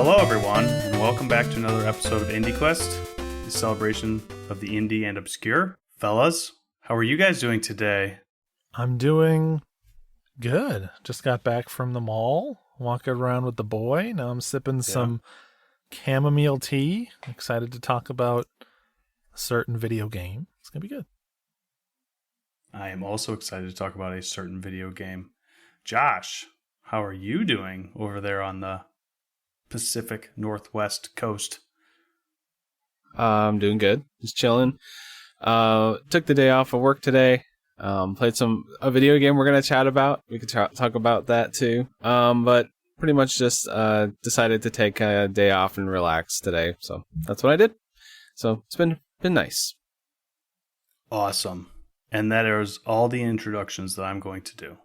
Hello, everyone, and welcome back to another episode of IndieQuest, the celebration of the indie and obscure. Fellas, how are you guys doing today? I'm doing good. Just got back from the mall, walking around with the boy. Now I'm sipping some chamomile tea. Excited to talk about a certain video game. It's going to be good. I am also excited to talk about a certain video game. Josh, how are you doing over there on the Pacific Northwest coast? I'm doing good. Just chilling. Took the day off of work today. Played a video game we're going to chat about. We could talk about that too. But pretty much just decided to take a day off and relax today. So that's what I did. So it's been nice. Awesome. And that is all the introductions that I'm going to do.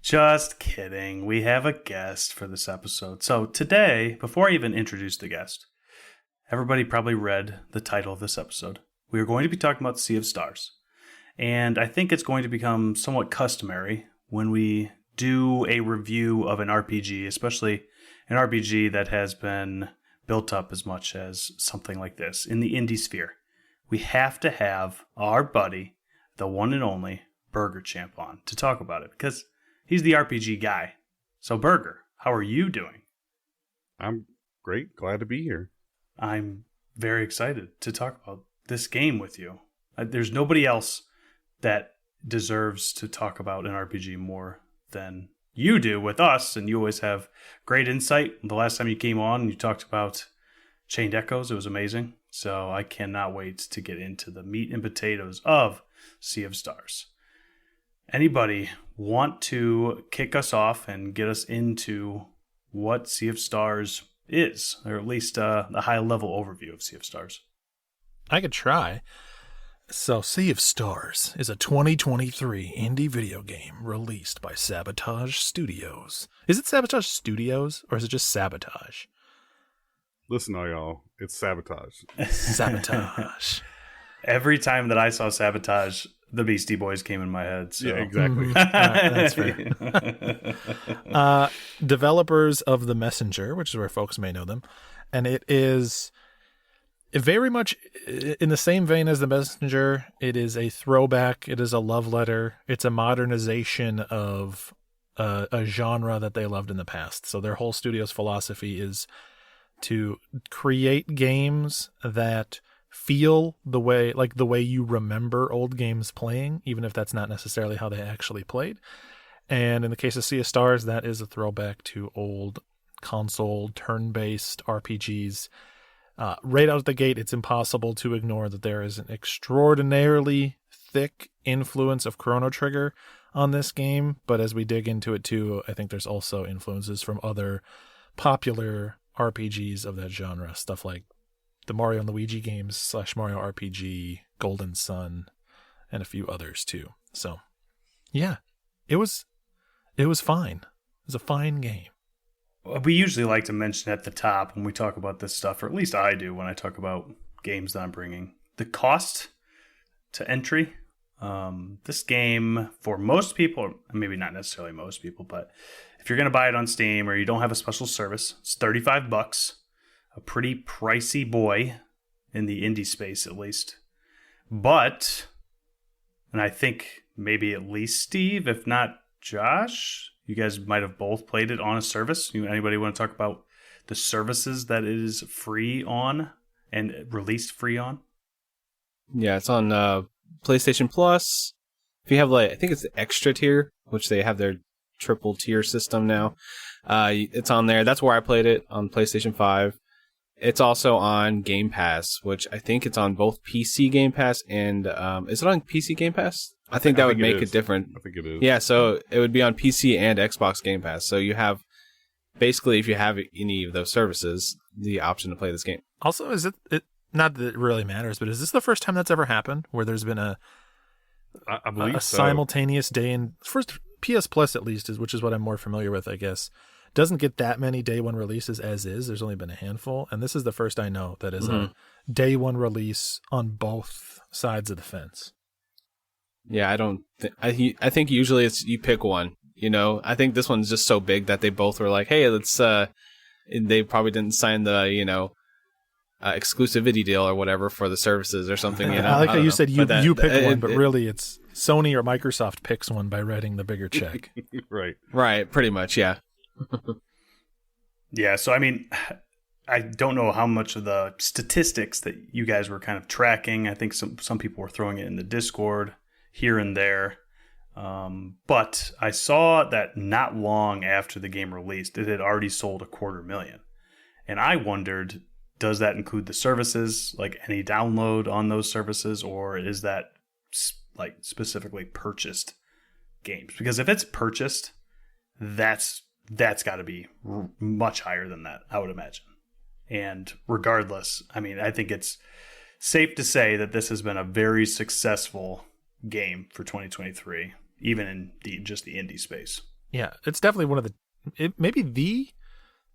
Just kidding. We have a guest for this episode. So today, before I even introduce the guest, everybody probably read the title of this episode. We are going to be talking about Sea of Stars. And I think it's going to become somewhat customary when we do a review of an RPG, especially an RPG that has been built up as much as something like this in the indie sphere. We have to have our buddy, the one and only Burgerchamp, on to talk about it because he's the RPG guy. So Burger, how are you doing? I'm great. Glad to be here. I'm very excited to talk about this game with you. There's nobody else that deserves to talk about an RPG more than you do with us, and you always have great insight. The last time you came on and you talked about Chained Echoes, it was amazing. So I cannot wait to get into the meat and potatoes of Sea of Stars. Anybody want to kick us off and get us into what Sea of Stars is, or at least a high-level overview of Sea of Stars? I could try. So, Sea of Stars is a 2023 indie video game released by Sabotage Studios. Is it Sabotage Studios, or is it just Sabotage? Listen, all y'all, it's Sabotage. Sabotage. Every time that I saw Sabotage, the Beastie Boys came in my head. So. Yeah, exactly. That's fair. Developers of The Messenger, which is where folks may know them, and it is very much in the same vein as The Messenger. It is a throwback. It is a love letter. It's a modernization of a genre that they loved in the past. So their whole studio's philosophy is to create games that feel the way you remember old games playing, even if that's not necessarily how they actually played. And in the case of Sea of Stars, that is a throwback to old console turn-based RPGs. Right out of the gate, it's impossible to ignore that there is an extraordinarily thick influence of Chrono Trigger on this game. But as we dig into it too, I think there's also influences from other popular RPGs of that genre. Stuff like the Mario and Luigi games / Mario RPG, Golden Sun, and a few others too. So, yeah, it was fine. It was a fine game. We usually like to mention at the top when we talk about this stuff, or at least I do when I talk about games that I'm bringing, the cost to entry. This game, for most people, maybe not necessarily most people, but if you're going to buy it on Steam or you don't have a special service, it's $35. A pretty pricey boy in the indie space, at least. But, and I think maybe at least Steve, if not Josh, you guys might have both played it on a service. Anybody want to talk about the services that it is free on and released free on? Yeah, it's on PlayStation Plus. If you have I think it's the extra tier, which they have their triple tier system now. It's on there. That's where I played it, on PlayStation 5. It's also on Game Pass, which I think it's on both PC Game Pass and is it on PC Game Pass? I think that would make it different. I think it is. Yeah, so it would be on PC and Xbox Game Pass. So you have, basically, if you have any of those services, the option to play this game. Also, is it not that it really matters, but is this the first time that's ever happened where there's been I believe a so. simultaneous day in first PS Plus at least which is what I'm more familiar with, I guess. Doesn't get that many day one releases as is. There's only been a handful, and this is the first I know that is a day one release on both sides of the fence. Yeah, I think usually it's you pick one. You know, I think this one's just so big that they both were like, "Hey, let's they probably didn't sign the exclusivity deal or whatever for the services or something. I like how you said you pick one, but it, really it's Sony or Microsoft picks one by writing the bigger check. Right. Pretty much, yeah. Yeah, so I mean, I don't know how much of the statistics that you guys were kind of tracking. I think some people were throwing it in the Discord here and there. But I saw that not long after the game released, it had already sold 250,000. And I wondered, does that include the services, like any download on those services, or is that like specifically purchased games? Because if it's purchased, that's got to be much higher than that, I would imagine. And regardless, I mean, I think it's safe to say that this has been a very successful game for 2023, even in just the indie space. Yeah, it's definitely one of maybe the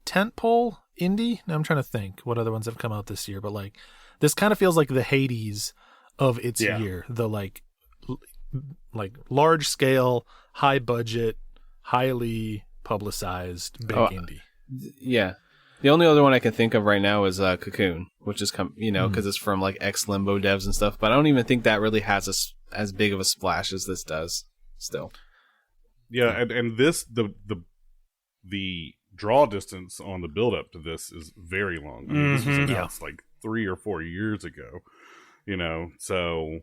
tentpole indie. Now I'm trying to think what other ones have come out this year, but like this kind of feels like the Hades of its year. The like large scale, high budget, highly publicized big indie. Yeah. The only other one I can think of right now is Cocoon, which is because it's from like ex Limbo devs and stuff. But I don't even think that really has as big of a splash as this does. Still, yeah, and this the draw distance on the build up to this is very long. I mean, this was announced like 3 or 4 years ago. So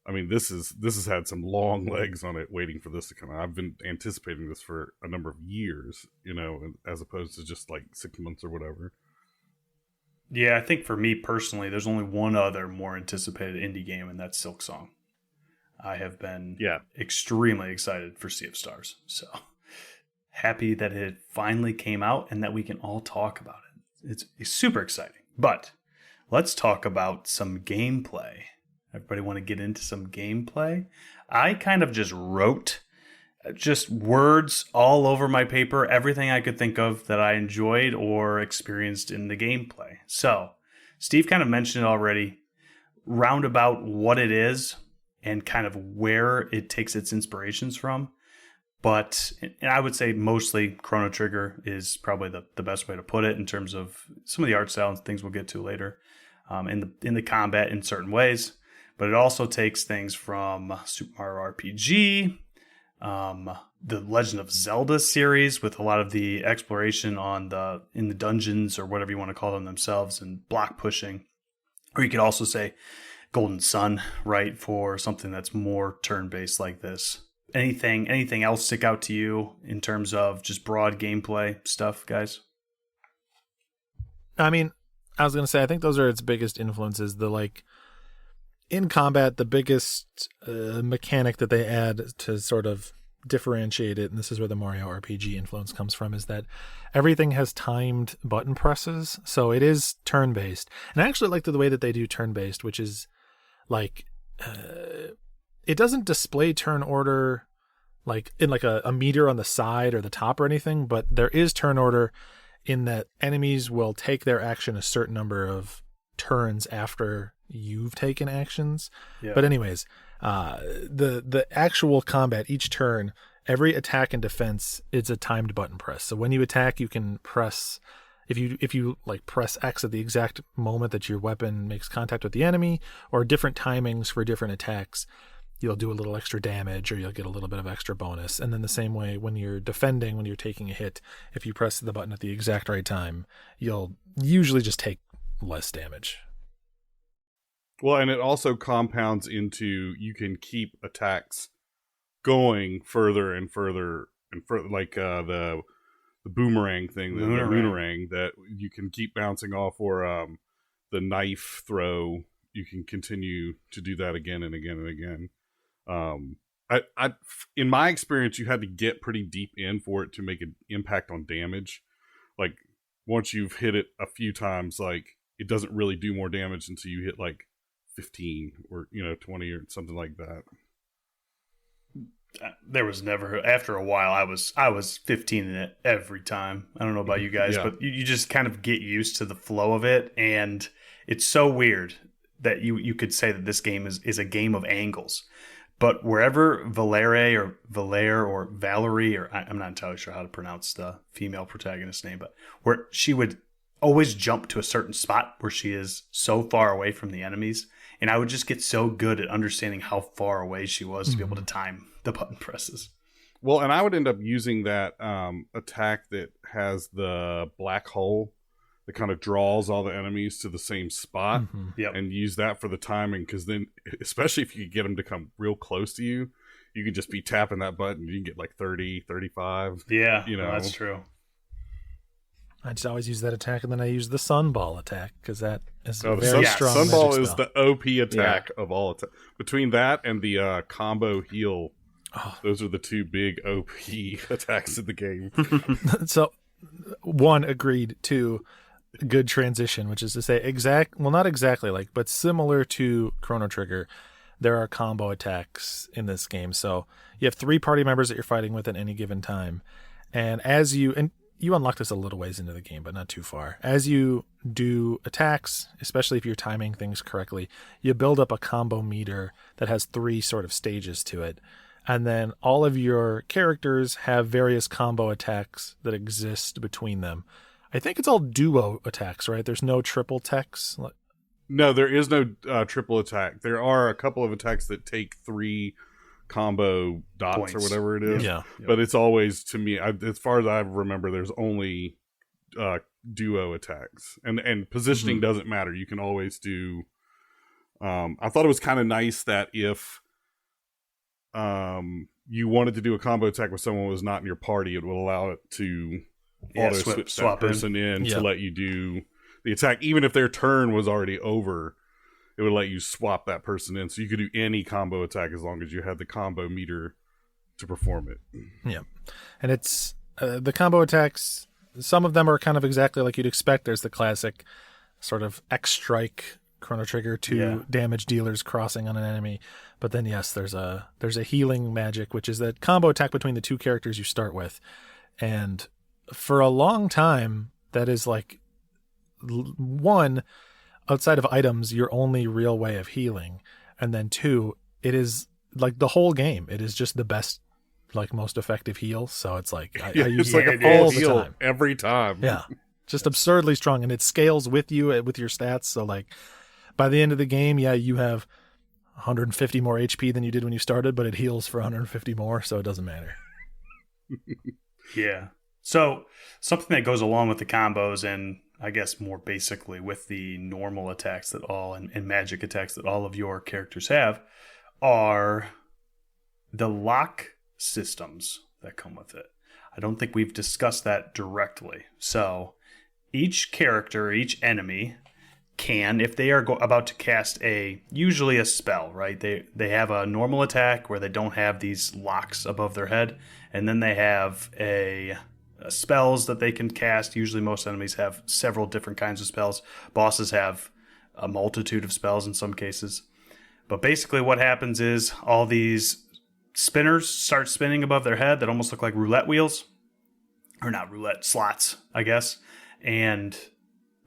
I mean, this has had some long legs on it, waiting for this to come out. I've been anticipating this for a number of years, as opposed to just like 6 months or whatever. Yeah, I think for me personally, there's only one other more anticipated indie game, and that's Silksong. I have been extremely excited for Sea of Stars. So happy that it finally came out and that we can all talk about it. It's super exciting. But let's talk about some gameplay. Everybody want to get into some gameplay? I kind of just wrote just words all over my paper, everything I could think of that I enjoyed or experienced in the gameplay. So Steve kind of mentioned it already, roundabout what it is and kind of where it takes its inspirations from. But I would say mostly Chrono Trigger is probably the best way to put it in terms of some of the art style and things we'll get to later, in the combat in certain ways. But it also takes things from Super Mario RPG, the Legend of Zelda series with a lot of the exploration in the dungeons or whatever you want to call them themselves, and block pushing. Or you could also say Golden Sun, right, for something that's more turn-based like this. Anything else stick out to you in terms of just broad gameplay stuff, guys? I mean, I was going to say, I think those are its biggest influences. In combat, the biggest mechanic that they add to sort of differentiate it, and this is where the Mario RPG influence comes from, is that everything has timed button presses. So it is turn-based. And I actually like the way that they do turn-based, which is like it doesn't display turn order like in like a meter on the side or the top or anything, but there is turn order in that enemies will take their action a certain number of turns after you've taken actions. Yeah. But anyways, the actual combat, each turn, every attack and defense, it's a timed button press. So when you attack, you can press, if you like press X at the exact moment that your weapon makes contact with the enemy, or different timings for different attacks, you'll do a little extra damage or you'll get a little bit of extra bonus. And then the same way when you're defending, when you're taking a hit, if you press the button at the exact right time, you'll usually just take less damage. Well, and it also compounds into, you can keep attacks going further and further and further, like the boomerang thing, the boomerang that you can keep bouncing off, or the knife throw. You can continue to do that again and again and again. In my experience, you had to get pretty deep in for it to make an impact on damage. Like once you've hit it a few times, like it doesn't really do more damage until you hit like 15 or 20 or something like that. There was never, after a while, I was 15 in it every time. I don't know about you guys, but you just kind of get used to the flow of it, and it's so weird that you could say that this game is a game of angles. But wherever Valere or Valerie, or I'm not entirely sure how to pronounce the female protagonist's name, but where she would always jump to a certain spot where she is so far away from the enemies. And I would just get so good at understanding how far away she was to be able to time the button presses. Well, and I would end up using that attack that has the black hole that kind of draws all the enemies to the same spot, and use that for the timing. Because then, especially if you could get them to come real close to you, you could just be tapping that button. You can get like 30, 35. Yeah, you know, that's true. I just always use that attack, and then I use the sunball attack because that is a the very strong. Sunball magic is spell. the OP attack of all attack. Between that and the combo heal, those are the two big OP attacks in the game. So, one, agreed. Two, good transition, which is to say not exactly like, but similar to Chrono Trigger, there are combo attacks in this game. So you have 3 party members that you're fighting with at any given time. And you unlock this a little ways into the game, but not too far. As you do attacks, especially if you're timing things correctly, you build up a combo meter that has 3 sort of stages to it. And then all of your characters have various combo attacks that exist between them. I think it's all duo attacks, right? There's no triple attacks. No, there is no triple attack. There are a couple of attacks that take 3 combo dots points, or whatever it is. Yeah. But it's always, to me, as far as I remember, there's only duo attacks. And positioning doesn't matter. You can always do... I thought it was kind of nice that if you wanted to do a combo attack with someone who was not in your party, it would allow it to auto-switch that person in to let you do the attack. Even if their turn was already over, it would let you swap that person in. So you could do any combo attack as long as you had the combo meter to perform it. Yeah. And it's the combo attacks, some of them are kind of exactly like you'd expect. There's the classic sort of X-Strike Chrono Trigger 2 damage dealers crossing on an enemy. But then, yes, there's a healing magic, which is that combo attack between the 2 characters you start with. And for a long time, that is like, one, outside of items, your only real way of healing. And then 2, it is like the whole game. It is just the best, like most effective heal. So it's like, I use like it a all full the heal time. every time. Yeah. Just absurdly strong. And it scales with you, with your stats. So like by the end of the game, you have 150 more HP than you did when you started, but it heals for 150 more. So it doesn't matter. Yeah. So something that goes along with the combos, and I guess more basically with the normal attacks that and magic attacks that all of your characters have, are the lock systems that come with it. I don't think we've discussed that directly. So each character, each enemy can, if they are about to cast usually a spell, right? They have a normal attack where they don't have these locks above their head, and then they have spells that they can cast. Usually most enemies have several different kinds of spells. Bosses have a multitude of spells in some cases. But basically what happens is all these spinners start spinning above their head that almost look like roulette wheels. Or not roulette, slots, I guess. And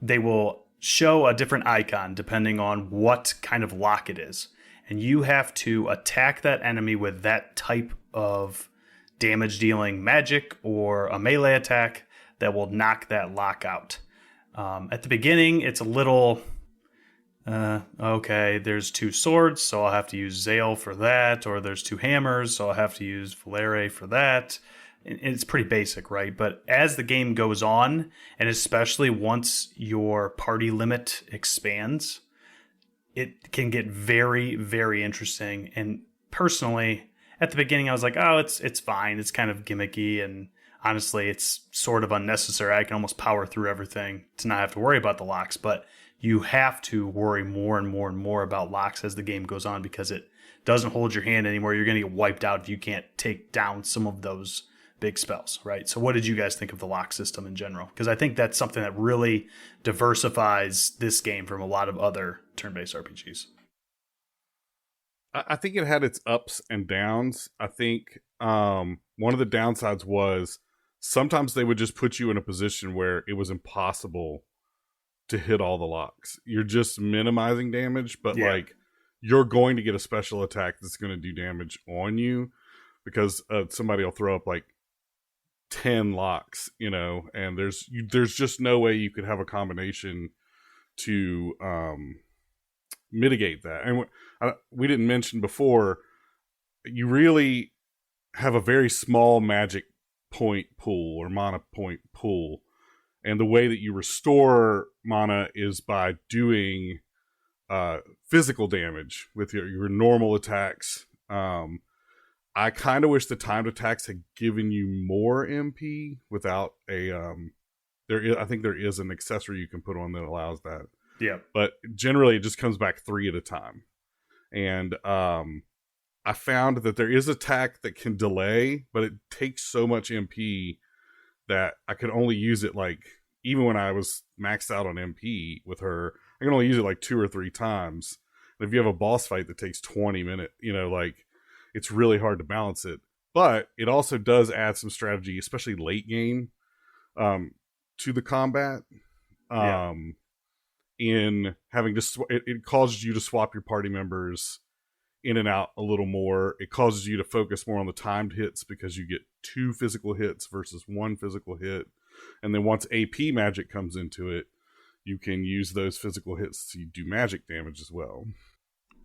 they will show a different icon depending on what kind of lock it is. And you have to attack that enemy with that type of damage dealing magic or a melee attack that will knock that lock out. At the beginning, it's a little, okay, there's 2 swords, so I'll have to use Zale for that, or there's 2 hammers, so I'll have to use Valere for that. It's pretty basic, right? But as the game goes on, and especially once your party limit expands, it can get very, very interesting. And personally, at the beginning, I was like, oh, it's fine. It's kind of gimmicky, and honestly, it's sort of unnecessary. I can almost power through everything to not have to worry about the locks. But you have to worry more and more and more about locks as the game goes on, because it doesn't hold your hand anymore. You're going to get wiped out if you can't take down some of those big spells, right? So what did you guys think of the lock system in general? Because I think that's something that really diversifies this game from a lot of other turn-based RPGs. I think it had its ups and downs. I think one of the downsides was sometimes they would just put you in a position where it was impossible to hit all the locks. You're just minimizing damage, but like you're going to get a special attack that's going to do damage on you, because somebody will throw up like 10 locks, and there's just no way you could have a combination to mitigate that. And we didn't mention before, you really have a very small magic point pool or mana point pool, and the way that you restore mana is by doing physical damage with your normal attacks. I kind of wish the timed attacks had given you more MP without I think there is an accessory you can put on that allows that. Yeah. But generally it just comes back 3 at a time. And I found that there is attack that can delay, but it takes so much MP that I could only use it even when I was maxed out on MP with her, I can only use it 2 or 3 times. And if you have a boss fight that takes 20 minutes, it's really hard to balance it. But it also does add some strategy, especially late game, to the combat. In having to, it causes you to swap your party members in and out a little more. It causes you to focus more on the timed hits because you get 2 physical hits versus 1 physical hit. And then once AP magic comes into it, you can use those physical hits to do magic damage as well.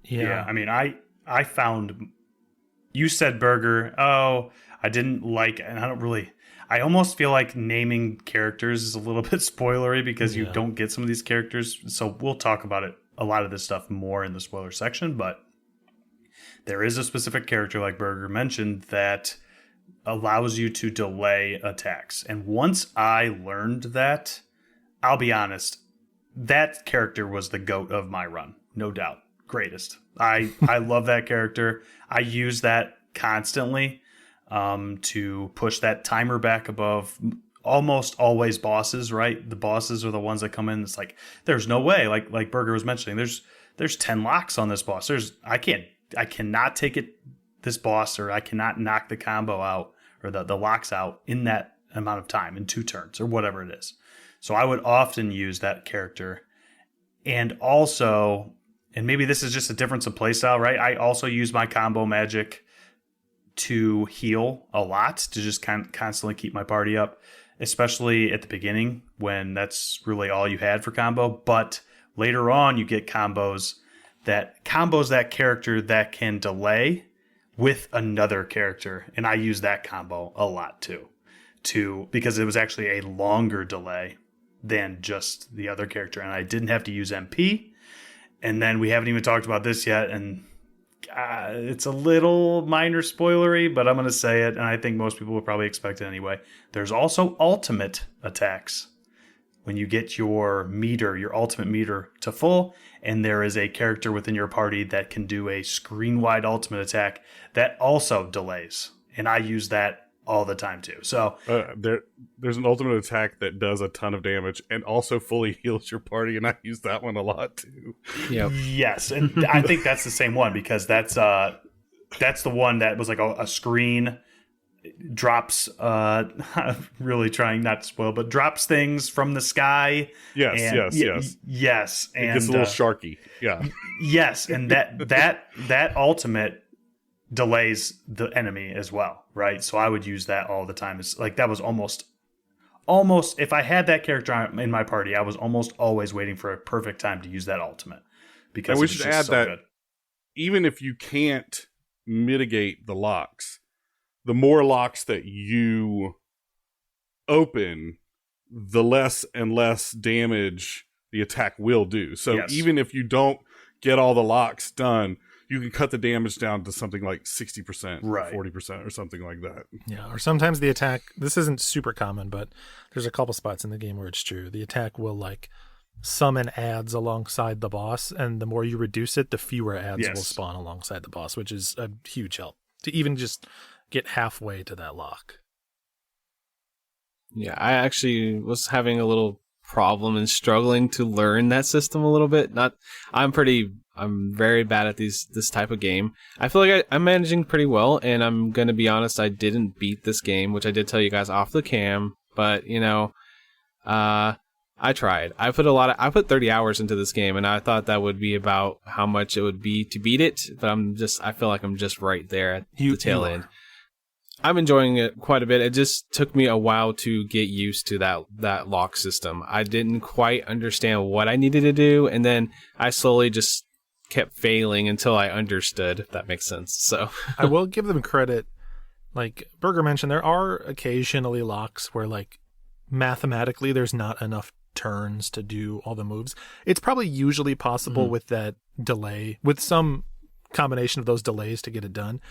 Yeah. I mean, I found, you said Burger. Oh, I didn't like, and I almost feel like naming characters is a little bit spoilery because you don't get some of these characters. So we'll talk about it, a lot of this stuff more in the spoiler section, but there is a specific character like Burger mentioned that allows you to delay attacks. And once I learned that, I'll be honest, that character was the GOAT of my run. No doubt. Greatest. I love that character. I use that constantly to push that timer back above almost always bosses, right? The bosses are the ones that come in. It's like, there's no way, like Burger was mentioning, there's 10 locks on this boss. I cannot take this boss, or I cannot knock the combo out or the locks out in that amount of time, in 2 turns or whatever it is. So I would often use that character. And also, and maybe this is just a difference of playstyle, right? I also use my combo magic to heal a lot, to just constantly keep my party up, especially at the beginning when that's really all you had for combo. But later on, you get combos that character that can delay with another character. And I use that combo a lot too, because it was actually a longer delay than just the other character. And I didn't have to use MP. And then we haven't even talked about this yet. And it's a little minor spoilery, but I'm going to say it. And I think most people will probably expect it anyway. There's also ultimate attacks. When you get your ultimate meter to full, and there is a character within your party that can do a screen-wide ultimate attack that also delays. And I use that all the time too. So there's an ultimate attack that does a ton of damage and also fully heals your party, and I use that one a lot too. Yep. Yes, and I think that's the same one, because that's the one that was like a screen drops, really trying not to spoil, but drops things from the sky. Yes. And it gets a little sharky. Yeah. Yes, and that ultimate delays the enemy as well, right? So I would use that all the time. It's like, that was almost if I had that character in my party, I was almost always waiting for a perfect time to use that ultimate, because and we should add that good. Even if you can't mitigate the locks, the more locks that you open, the less and less damage the attack will do. So even if you don't get all the locks done, you can cut the damage down to something like 60%, right, 40% or something like that. Yeah, or sometimes the attack, this isn't super common, but there's a couple spots in the game where it's true. The attack will summon ads alongside the boss, and the more you reduce it, the fewer ads will spawn alongside the boss, which is a huge help to even just get halfway to that lock. Yeah, I actually was having a little problem and struggling to learn that system a little bit. I'm very bad at this type of game. I feel like I'm managing pretty well, and I'm going to be honest, I didn't beat this game, which I did tell you guys off the cam, but, I I tried. I put 30 hours into this game, and I thought that would be about how much it would be to beat it. But I feel like I'm just right there at the tail end. I'm enjoying it quite a bit. It just took me a while to get used to that lock system. I didn't quite understand what I needed to do, and then I slowly just kept failing until I understood, if that makes sense. So I will give them credit. Like Burger mentioned, there are occasionally locks where, like, mathematically there's not enough turns to do all the moves. It's probably usually possible with that delay, with some combination of those delays to get it done.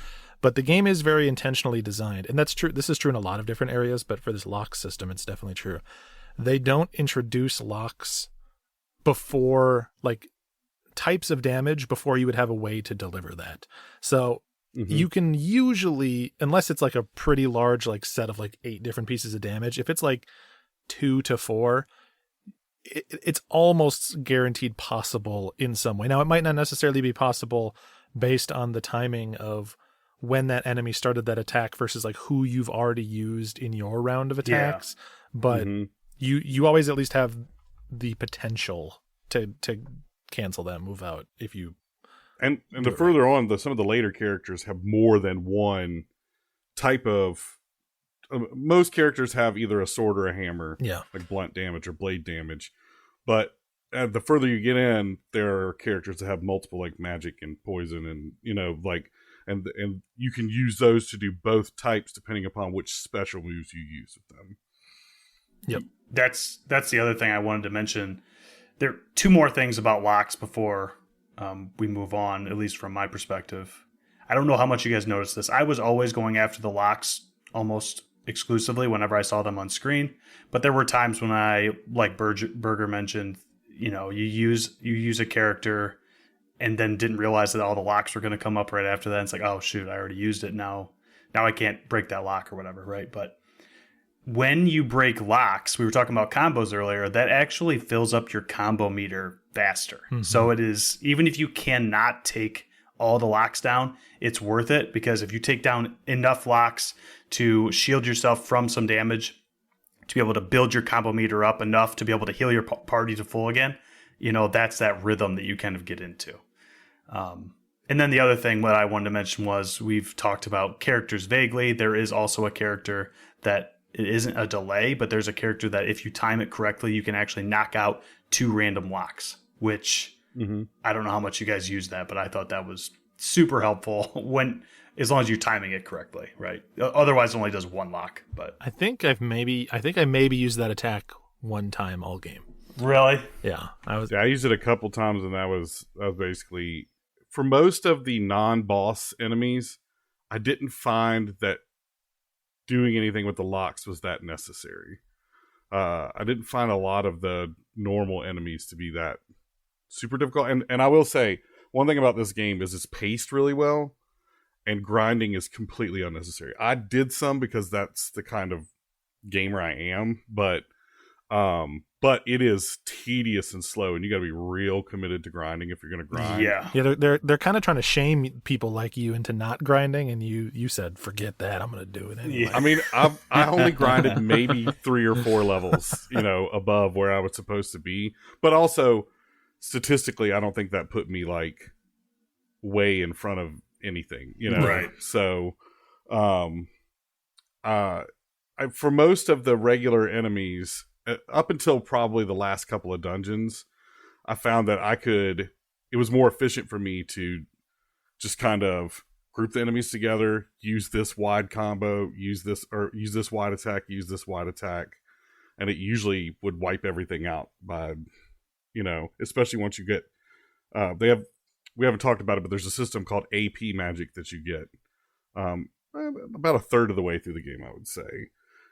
But the game is very intentionally designed, and that's true. This is true in a lot of different areas, but for this lock system, it's definitely true. They don't introduce locks before, like, types of damage before you would have a way to deliver that. So you can usually, unless it's like a pretty large, like, set of like 8 different pieces of damage, if it's like 2 to 4, it's almost guaranteed possible in some way. Now, it might not necessarily be possible based on the timing of when that enemy started that attack versus like who you've already used in your round of attacks. But you always at least have the potential to cancel that move out if you. And the further on, some of the later characters have more than one type of. Most characters have either a sword or a hammer, like blunt damage or blade damage. But the further you get in, there are characters that have multiple, like magic and poison, and like. And you can use those to do both types depending upon which special moves you use with them. Yep. That's the other thing I wanted to mention. There are 2 more things about locks before we move on, at least from my perspective. I don't know how much you guys noticed this. I was always going after the locks almost exclusively whenever I saw them on screen. But there were times when I, like Burger mentioned, you use a character and then didn't realize that all the locks were going to come up right after that. It's like, oh shoot, I already used it. Now I can't break that lock or whatever, right? But when you break locks, we were talking about combos earlier, that actually fills up your combo meter faster. So it is, even if you cannot take all the locks down, it's worth it, because if you take down enough locks to shield yourself from some damage, to be able to build your combo meter up enough to be able to heal your party to full again, that's that rhythm that you kind of get into. And then the other thing that I wanted to mention was, we've talked about characters vaguely. There is also a character that it isn't a delay, but there's a character that if you time it correctly, you can actually knock out 2 random locks, which I don't know how much you guys use that, but I thought that was super helpful as long as you're timing it correctly, right? Otherwise, it only does 1 lock. But I think I maybe used that attack 1 time all game. Really? Yeah, I used it a couple times, and that was basically. For most of the non-boss enemies, I didn't find that doing anything with the locks was that necessary. I didn't find a lot of the normal enemies to be that super difficult. And I will say, one thing about this game is it's paced really well, and grinding is completely unnecessary. I did some because that's the kind of gamer I am, but it is tedious and slow, and you got to be real committed to grinding if you're going to grind. Yeah. They're kind of trying to shame people like you into not grinding, and you said, forget that, I'm going to do it anyway. Yeah. I mean, I only grinded maybe 3 or 4 levels, above where I was supposed to be. But also, statistically, I don't think that put me like way in front of anything, Right. So, for most of the regular enemies, up until probably the last couple of dungeons, I found that it was more efficient for me to just kind of group the enemies together, use this wide combo, use this wide attack, use this wide attack, and it usually would wipe everything out by, especially once you get, we haven't talked about it, but there's a system called AP Magic that you get, about a third of the way through the game, I would say.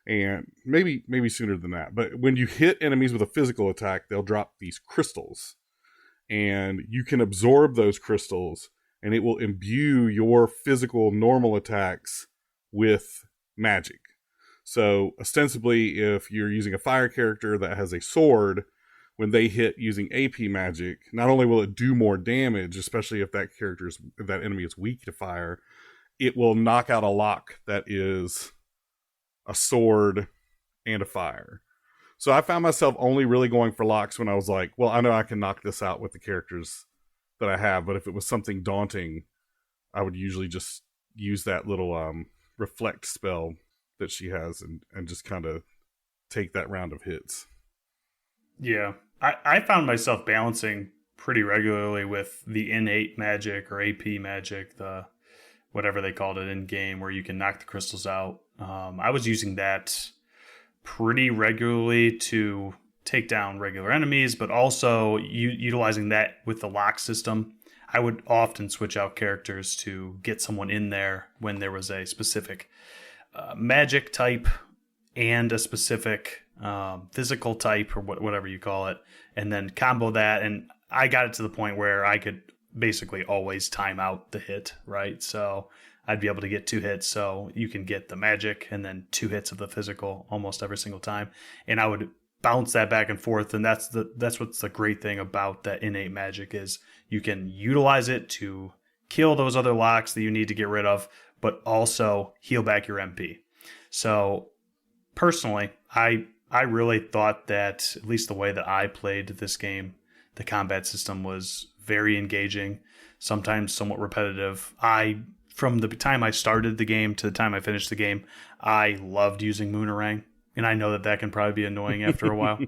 And maybe sooner than that. But when you hit enemies with a physical attack, they'll drop these crystals. And you can absorb those crystals, and it will imbue your physical normal attacks with magic. So ostensibly, if you're using a fire character that has a sword, when they hit using AP Magic, not only will it do more damage, especially if that enemy is weak to fire, it will knock out a lock that is a sword and a fire. So I found myself only really going for locks when I was like, well, I know I can knock this out with the characters that I have, but if it was something daunting, I would usually just use that little reflect spell that she has and just kind of take that round of hits. Yeah. I found myself balancing pretty regularly with the innate magic or AP magic, the whatever they called it in game, where you can knock the crystals out. I was using that pretty regularly to take down regular enemies, but also utilizing that with the lock system. I would often switch out characters to get someone in there when there was a specific magic type and a specific physical type, or whatever you call it, and then combo that. And I got it to the point where I could basically always time out the hit, right? So I'd be able to get 2 hits, so you can get the magic and then 2 hits of the physical almost every single time. And I would bounce that back and forth, and that's what's the great thing about that innate magic is you can utilize it to kill those other locks that you need to get rid of, but also heal back your MP. So personally, I really thought that, at least the way that I played this game, the combat system was very engaging, sometimes somewhat repetitive. From the time I started the game to the time I finished the game, I loved using Moonerang, and I know that can probably be annoying after a while.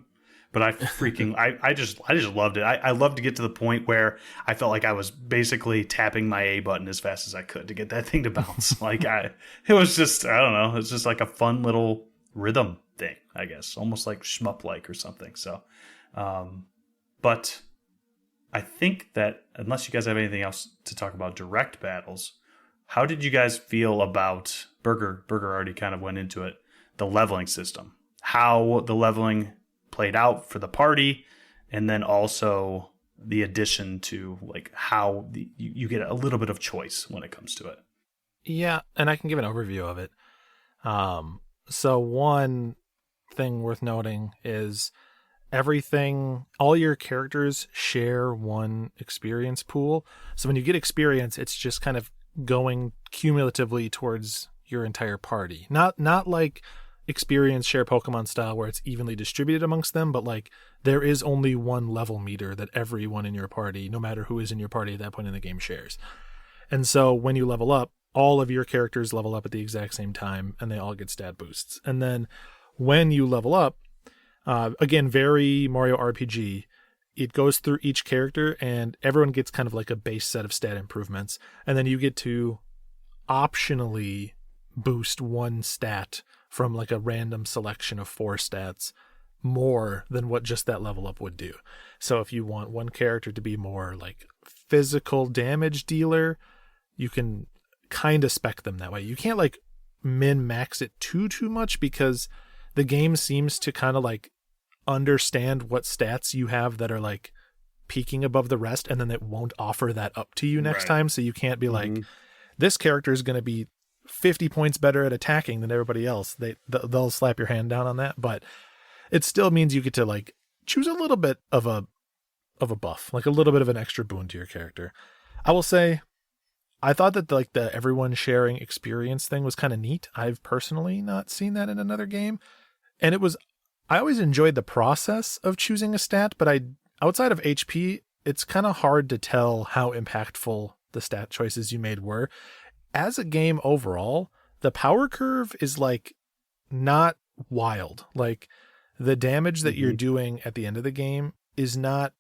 But I just loved it. I loved to get to the point where I felt like I was basically tapping my A button as fast as I could to get that thing to bounce. It was just, I don't know, it's just like a fun little rhythm thing, I guess, almost like shmup-like or something. So, but I think that unless you guys have anything else to talk about direct battles, how did you guys feel about Burger already kind of went into it, the leveling system, how the leveling played out for the party, and then also the addition to like how you get a little bit of choice when it comes to it. Yeah, and I can give an overview of it. So one thing worth noting is all your characters share one experience pool. So when you get experience, it's just kind of going cumulatively towards your entire party. Not like experience share Pokemon style where it's evenly distributed amongst them, but like there is only one level meter that everyone in your party, no matter who is in your party at that point in the game, shares. And so when you level up, all of your characters level up at the exact same time and they all get stat boosts. And then when you level up, again, very Mario RPG, it goes through each character and everyone gets kind of like a base set of stat improvements. And then you get to optionally boost one stat from like a random selection of 4 stats more than what just that level up would do. So if you want one character to be more like physical damage dealer, you can kind of spec them that way. You can't like min max it too much because the game seems to kind of like understand what stats you have that are like peaking above the rest, and then it won't offer that up to you next time. So you can't be like, this character is going to be 50 points better at attacking than everybody else. They'll slap your hand down on that, but it still means you get to like choose a little bit of a buff, like a little bit of an extra boon to your character. I will say, I thought that like the everyone sharing experience thing was kind of neat. I've personally not seen that in another game. And I always enjoyed the process of choosing a stat, but outside of HP, it's kind of hard to tell how impactful the stat choices you made were. As a game overall, the power curve is like not wild. Like the damage that you're doing at the end of the game is not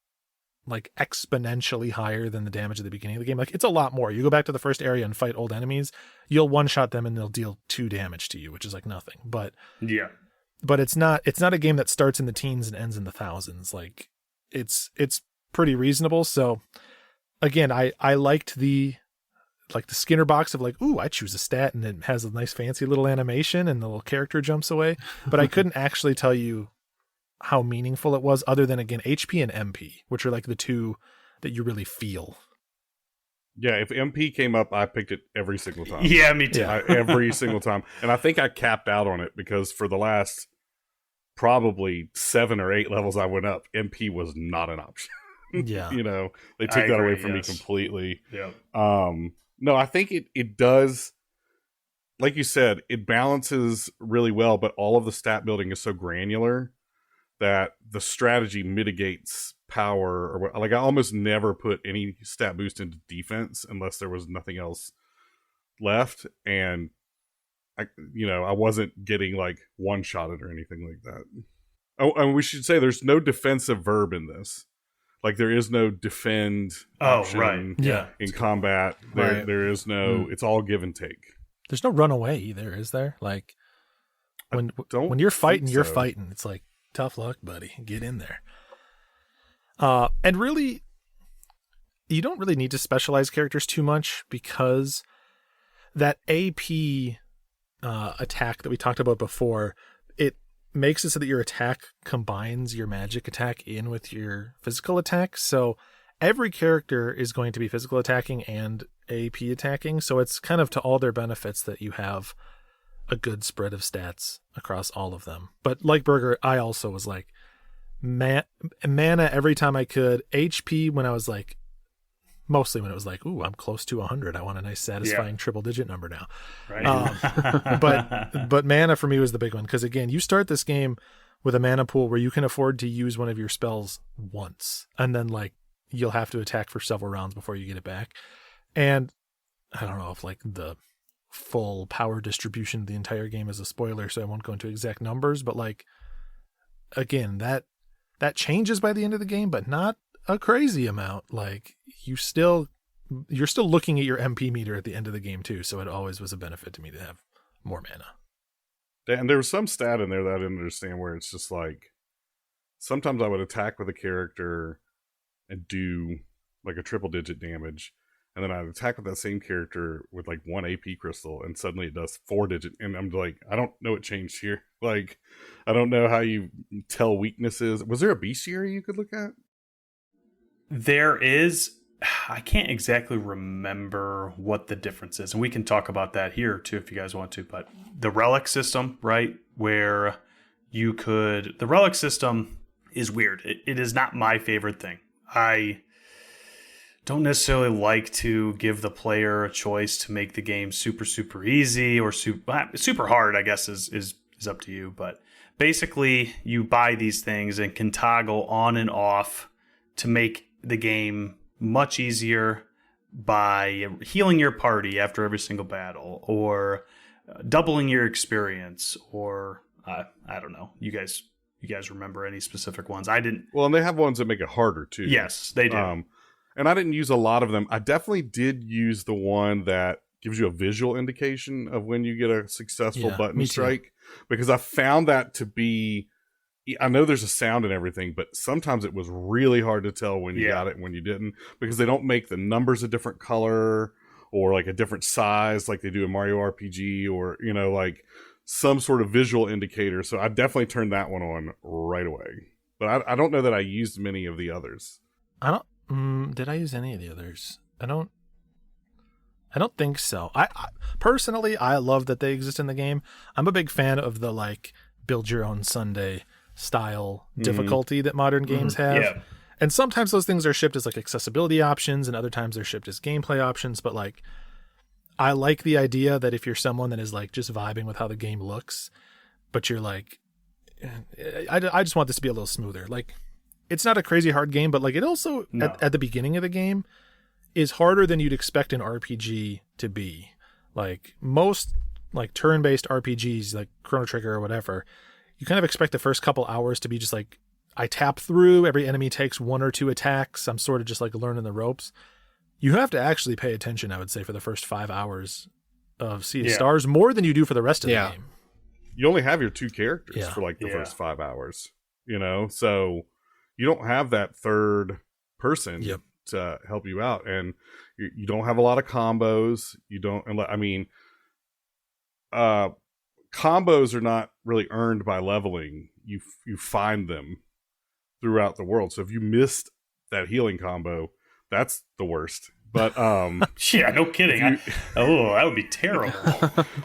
like exponentially higher than the damage at the beginning of the game. Like it's a lot more. You go back to the first area and fight old enemies, you'll one-shot them and they'll deal 2 damage to you, which is like nothing. But it's not a game that starts in the teens and ends in the thousands. Like it's pretty reasonable. So again, I liked the Skinner box of like, ooh, I choose a stat and it has a nice fancy little animation and the little character jumps away. But I couldn't actually tell you how meaningful it was other than, again, HP and MP, which are like the 2 that you really feel. Yeah, if MP came up, I picked it every single time. Yeah, me too. Every single time. And I think I capped out on it because for the last probably 7 or 8 levels I went up, MP was not an option. Yeah. You know, they took that away from me completely. Yeah. No, I think it does, like you said, it balances really well, but all of the stat building is so granular that the strategy mitigates power, or like I almost never put any stat boost into defense unless there was nothing else left, and I wasn't getting like one-shotted or anything like that. Oh, and we should say there's no defensive verb in this. Like there is no defend option in combat. There is no. It's all give and take. There's no run away either, is there? Like when you're fighting, you're fighting. It's like tough luck, buddy. Get in there. And really, you don't really need to specialize characters too much because that AP attack that we talked about before, it makes it so that your attack combines your magic attack in with your physical attack. So every character is going to be physical attacking and AP attacking. So it's kind of to all their benefits that you have a good spread of stats across all of them. But like Burger, I also was like, mana every time I could, HP when I was like, mostly when it was like, ooh, I'm close to 100. I want a nice satisfying triple digit number now. Right. But mana for me was the big one. Because again, you start this game with a mana pool where you can afford to use one of your spells once. And then like you'll have to attack for several rounds before you get it back. And I don't know if like the full power distribution of the entire game is a spoiler, so I won't go into exact numbers. But like, again, that changes by the end of the game, but not a crazy amount. Like you're still looking at your MP meter at the end of the game too, so it always was a benefit to me to have more mana. And there was some stat in there that I didn't understand, where it's just like sometimes I would attack with a character and do like a triple digit damage, and then I'd attack with that same character with like 1 AP crystal, and suddenly it does 4 digit, and I'm like, I don't know what changed here. Like I don't know how you tell weaknesses. Was there a bestiary you could look at? There is. I can't exactly remember what the difference is, and we can talk about that here too if you guys want to. But the relic system, right, where the relic system is weird. It is not my favorite thing. I don't necessarily like to give the player a choice to make the game super, super easy or super hard, I guess is up to you. But basically, you buy these things and can toggle on and off to make the game much easier by healing your party after every single battle, or doubling your experience, or I don't know. You guys remember any specific ones? I didn't. Well, and they have ones that make it harder too. Yes, they do. And I didn't use a lot of them. I definitely did use the one that gives you a visual indication of when you get a successful button strike, because I found that to be, I know there's a sound and everything, but sometimes it was really hard to tell when you got it and when you didn't, because they don't make the numbers a different color or like a different size like they do in Mario RPG, or, like some sort of visual indicator. So I definitely turned that one on right away. But I don't know that I used many of the others. Did I use any of the others? I don't think so. I personally, I love that they exist in the game. I'm a big fan of the like build your own Sunday style difficulty that modern games have. Yeah. And sometimes those things are shipped as like accessibility options, and other times they're shipped as gameplay options. But like, I like the idea that if you're someone that is like just vibing with how the game looks, but you're like, I just want this to be a little smoother. Like, it's not a crazy hard game, but like it also at the beginning of the game is harder than you'd expect an RPG to be. Like most like turn-based RPGs like Chrono Trigger or whatever, you kind of expect the first couple hours to be just like, I tap through, every enemy takes 1 or 2 attacks, I'm sort of just like learning the ropes. You have to actually pay attention, I would say, for the first 5 hours of Sea of Stars, more than you do for the rest of the game. You only have your 2 characters for like the first 5 hours, so you don't have that third person to help you out, and you don't have a lot of combos. You don't, combos are not really earned by leveling. You find them throughout the world. So if you missed that healing combo, that's the worst. But yeah, no kidding. That would be terrible.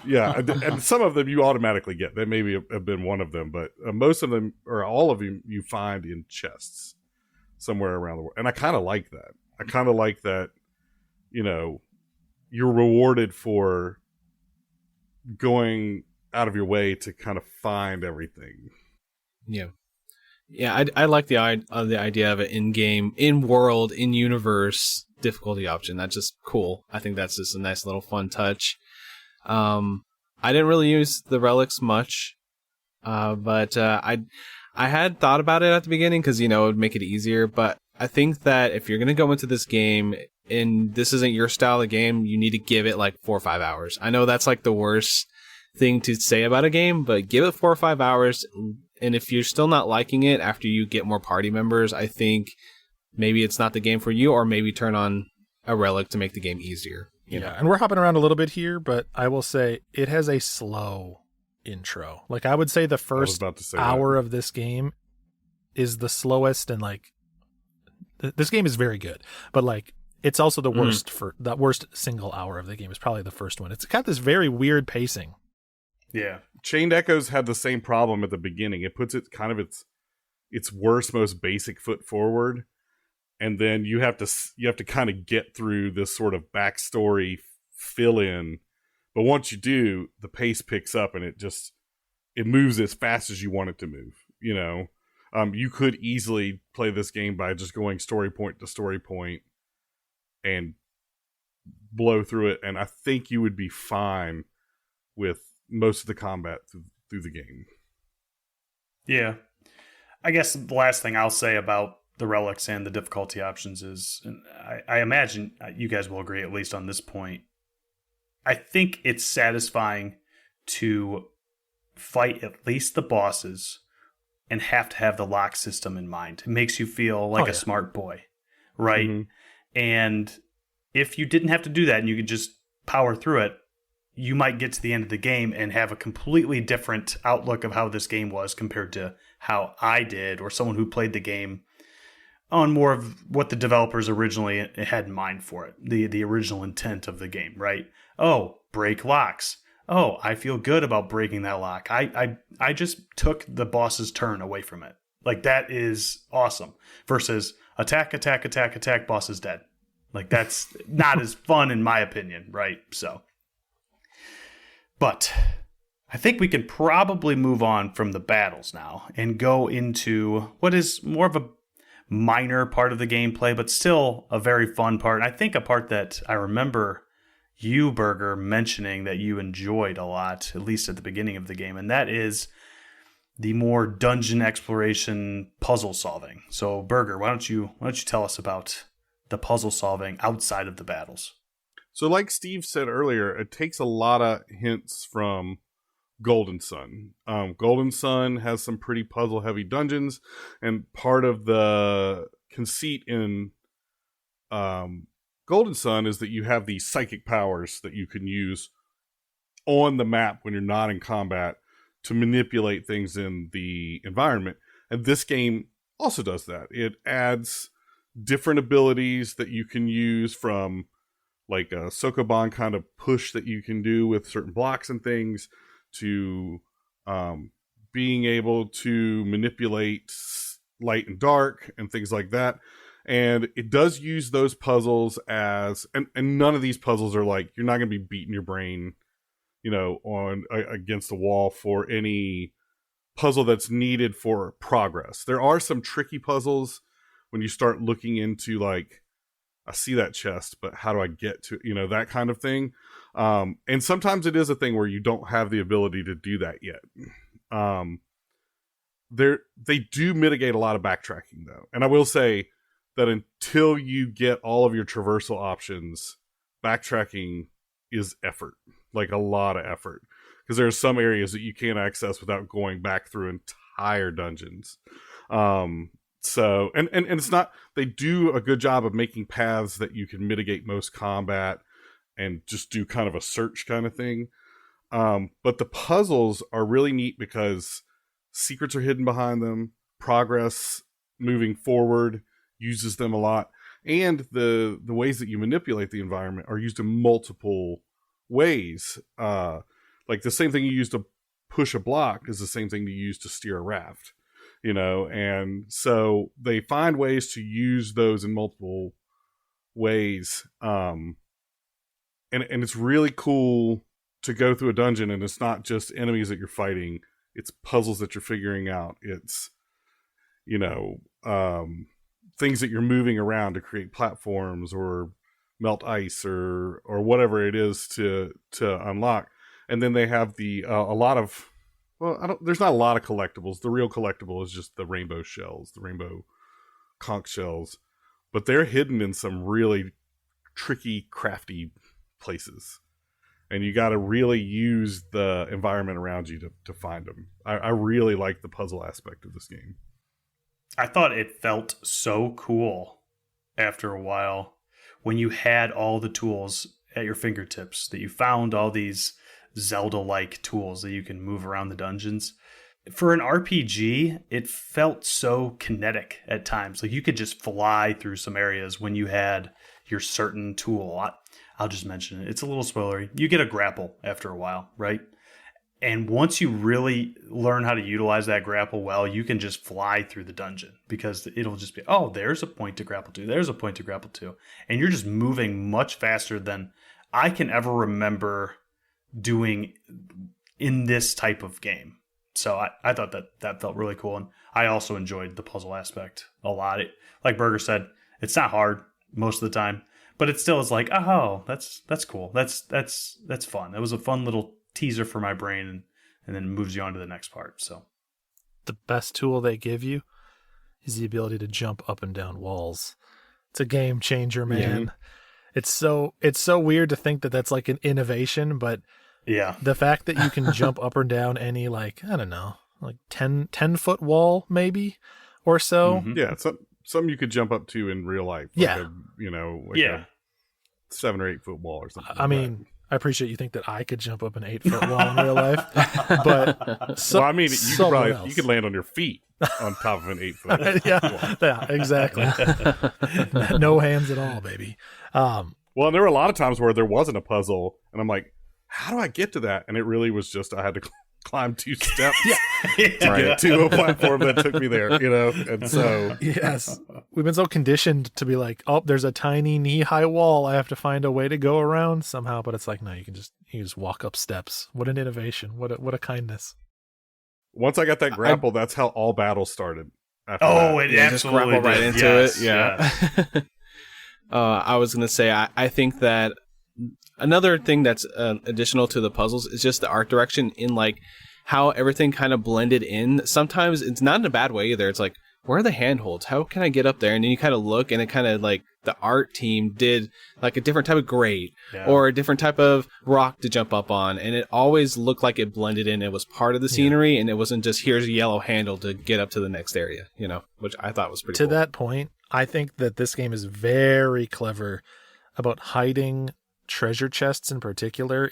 Yeah, and some of them you automatically get. That maybe have been one of them, but most of them, or all of them, you find in chests somewhere around the world. And I kind of like that. I kind of like that. You're rewarded for going out of your way to kind of find everything. Yeah. Yeah, I like the idea of an in-game, in-world, in-universe difficulty option. That's just cool. I think that's just a nice little fun touch. I didn't really use the relics much, but I had thought about it at the beginning because, it would make it easier. But I think that if you're going to go into this game and this isn't your style of game, you need to give it like 4 or 5 hours. I know that's like the worst thing to say about a game, but give it 4 or 5 hours. And if you're still not liking it after you get more party members, I think maybe it's not the game for you, or maybe turn on a relic to make the game easier. You know? And we're hopping around a little bit here, but I will say it has a slow intro. Like, I would say the first hour of this game is the slowest, and like this game is very good, but like it's also the worst for the worst single hour of the game is probably the first one. It's got this very weird pacing. Yeah. Chained Echoes had the same problem at the beginning. It puts it kind of its worst, most basic foot forward, and then you have to kind of get through this sort of backstory fill in. But once you do, the pace picks up and it moves as fast as you want it to move. You could easily play this game by just going story point to story point and blow through it, and I think you would be fine with most of the combat through the game. Yeah. I guess the last thing I'll say about the relics and the difficulty options is, and I imagine you guys will agree, at least on this point, I think it's satisfying to fight at least the bosses and have to have the lock system in mind. It makes you feel like a smart boy, right? Mm-hmm. And if you didn't have to do that and you could just power through it, you might get to the end of the game and have a completely different outlook of how this game was compared to how I did, or someone who played the game on more of what the developers originally had in mind for it, the original intent of the game, right? Oh, break locks. Oh, I feel good about breaking that lock. I just took the boss's turn away from it. Like, that is awesome. Versus attack, boss is dead. Like, that's not as fun in my opinion, right? So, but I think we can probably move on from the battles now and go into what is more of a minor part of the gameplay, but still a very fun part. And I think a part that I remember you, Burger, mentioning that you enjoyed a lot, at least at the beginning of the game, and that is the more dungeon exploration, puzzle solving. So, Burger, why don't you tell us about the puzzle solving outside of the battles? So, like Steve said earlier, it takes a lot of hints from Golden Sun. Golden Sun has some pretty puzzle-heavy dungeons, and part of the conceit in Golden Sun is that you have these psychic powers that you can use on the map when you're not in combat to manipulate things in the environment. And this game also does that. It adds different abilities that you can use, from like a Sokoban kind of push that you can do with certain blocks and things, to being able to manipulate light and dark and things like that. And it does use those puzzles as, and none of these puzzles are like, you're not going to be beating your brain, on against the wall for any puzzle that's needed for progress. There are some tricky puzzles when you start looking into, like, I see that chest, but how do I get to, that kind of thing. And sometimes it is a thing where you don't have the ability to do that yet. They do mitigate a lot of backtracking, though. And I will say that until you get all of your traversal options, backtracking is effort, like a lot of effort, because there are some areas that you can't access without going back through entire dungeons. So, and it's not, they do a good job of making paths that you can mitigate most combat and just do kind of a search kind of thing. But the puzzles are really neat because secrets are hidden behind them. Progress moving forward uses them a lot. And the ways that you manipulate the environment are used in multiple ways. Like the same thing you use to push a block is the same thing you use to steer a raft. And so they find ways to use those in multiple ways. And it's really cool to go through a dungeon, and it's not just enemies that you're fighting, it's puzzles that you're figuring out. you know, things that you're moving around to create platforms or melt ice or whatever it is to unlock. And then they have a lot of, well, there's not a lot of collectibles. The real collectible is just the rainbow shells, the rainbow conch shells, but they're hidden in some really tricky, crafty places. And you got to really use the environment around you to find them. I really like the puzzle aspect of this game. I thought it felt so cool after a while when you had all the tools at your fingertips, that you found all these Zelda-like tools that you can move around the dungeons. For an RPG, it felt so kinetic at times. Like you could just fly through some areas when you had your certain tool. I'll just mention it. It's a little spoilery. You get a grapple after a while, right? And once you really learn how to utilize that grapple well, you can just fly through the dungeon because it'll just be, oh, there's a point to grapple to. There's a point to grapple to. And you're just moving much faster than I can ever remember doing in this type of game. So I thought that felt really cool. And I also enjoyed the puzzle aspect a lot. Like Burger said, it's not hard most of the time, but it still is like, oh, that's cool. That's fun. That was a fun little teaser for my brain, and then moves you on to the next part. So the best tool they give you is the ability to jump up and down walls. It's a game changer, man. Yeah. It's so weird to think that that's like an innovation, but yeah, the fact that you can jump up or down any, like, I don't know, like 10 foot wall maybe or so. Mm-hmm. Yeah, it's something you could jump up to in real life. Like a 7 or 8 foot wall or something. I mean, I appreciate you think that I could jump up an 8 foot wall in real life, but you could land on your feet on top of an 8 foot wall. yeah, exactly. No hands at all, baby. Well, and there were a lot of times where there wasn't a puzzle, and I'm like, how do I get to that? And it really was just I had to climb 2 steps to get to a platform that took me there, And so yes, we've been so conditioned to be like, oh, there's a tiny knee-high wall. I have to find a way to go around somehow. But it's like, no, you can just walk up steps. What an innovation! What a kindness. Once I got that grapple, that's how all battles started. It absolutely just grapple right into it. Yeah. I was gonna say, I think that another thing that's additional to the puzzles is just the art direction in like how everything kind of blended in. Sometimes it's not in a bad way either. It's like, where are the handholds? How can I get up there? And then you kind of look, and it kind of like the art team did like a different type of grate or a different type of rock to jump up on. And it always looked like it blended in. It was part of the scenery, and it wasn't just here's a yellow handle to get up to the next area, which I thought was pretty cool. To that point, I think that this game is very clever about hiding treasure chests in particular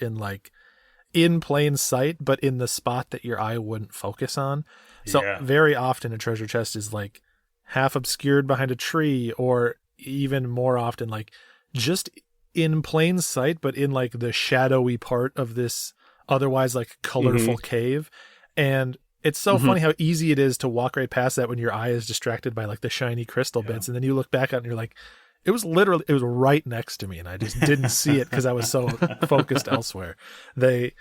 in plain sight, but in the spot that your eye wouldn't focus on. So very often a treasure chest is like half obscured behind a tree, or even more often like just in plain sight, but in like the shadowy part of this otherwise like colorful cave. And it's so funny how easy it is to walk right past that when your eye is distracted by like the shiny crystal bits. And then you look back at it and you're like, it was right next to me, and I just didn't see it because I was so focused elsewhere. They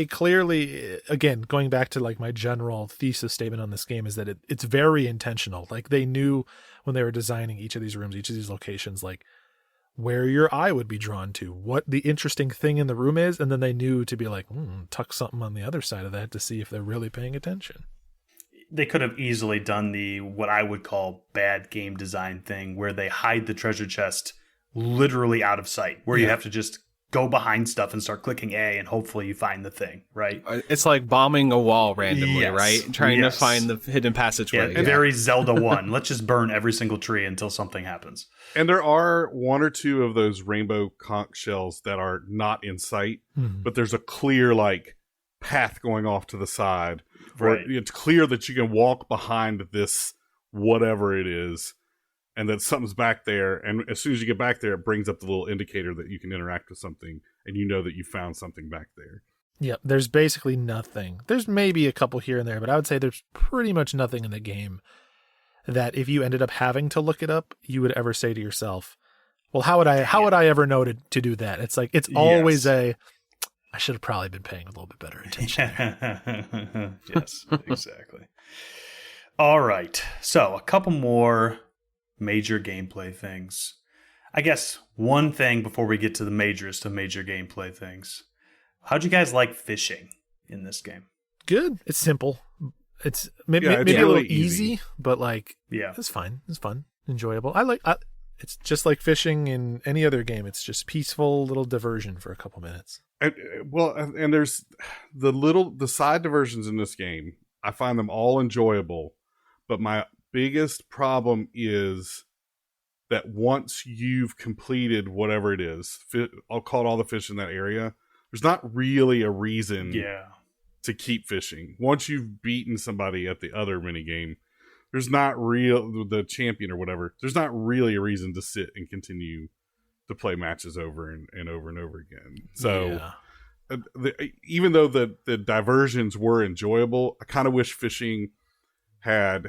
clearly, again, going back to like my general thesis statement on this game, is that it's very intentional. Like they knew when they were designing each of these rooms, each of these locations, like where your eye would be drawn to, what the interesting thing in the room is, and then they knew to be like, tuck something on the other side of that to see if they're really paying attention. They could have easily done what I would call bad game design thing, where they hide the treasure chest literally out of sight, where you have to just go behind stuff and start clicking A and hopefully you find the thing, right? It's like bombing a wall randomly, right? Trying to find the hidden passageway. Yeah, very Zelda 1. Let's just burn every single tree until something happens. And there are 1 or 2 of those rainbow conch shells that are not in sight, but there's a clear like path going off to the side. Right. It's clear that you can walk behind this whatever it is, and that something's back there. And as soon as you get back there, it brings up the little indicator that you can interact with something, and you know that you found something back there. Yeah, there's basically nothing. There's maybe a couple here and there, but I would say there's pretty much nothing in the game that if you ended up having to look it up, you would ever say to yourself, well, how would I ever know to do that? It's like, it's always I should have probably been paying a little bit better attention there. Yes, exactly. All right. So, a couple more major gameplay things. I guess one thing before we get to the majorest of major gameplay things. How'd you guys like fishing in this game? Good. It's simple. It's maybe Yeah, it's a little really easy, easy. but like, Yeah. it's fine. It's fun, enjoyable. It's just like fishing in any other game. It's just peaceful little diversion for a couple minutes. And there's the side diversions in this game. I find them all enjoyable, but my biggest problem is that once you've completed whatever it is, I'll call it all the fish in that area. There's not really a reason to keep fishing. Once you've beaten somebody at the other mini game, there's not the champion or whatever. There's not really a reason to sit and continue to play matches over and over and over again. So even though the diversions were enjoyable, I kind of wish fishing had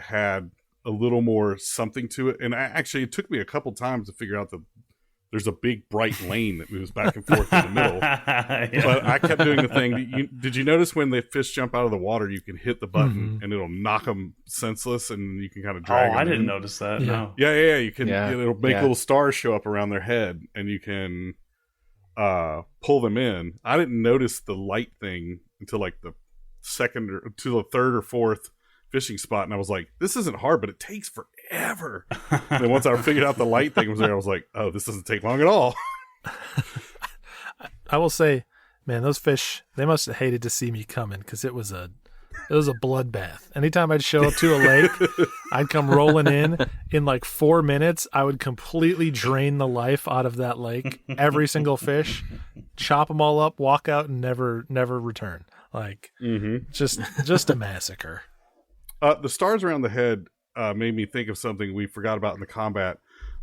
a little more something to it. And it took me a couple times to figure out that there's a big bright lane that moves back and forth in the middle. But I kept doing the thing. Did you notice when the fish jump out of the water, you can hit the button and it'll knock them senseless, and you can kind of drag them I didn't in? notice that. Yeah. No. Yeah. You can. It'll make little stars show up around their head, and you can pull them in. I didn't notice the light thing until like the third or fourth fishing spot, and I was like, this isn't hard, but it takes forever. And then once I figured out the light thing was there, I was like, oh, this doesn't take long at all. I will say, man, those fish, they must have hated to see me coming, because it was a bloodbath. Anytime I'd show up to a lake, I'd come rolling in like 4 minutes. I would completely drain the life out of that lake, every single fish, chop them all up, walk out, and never return. Like, just a massacre. The stars around the head made me think of something we forgot about in the combat.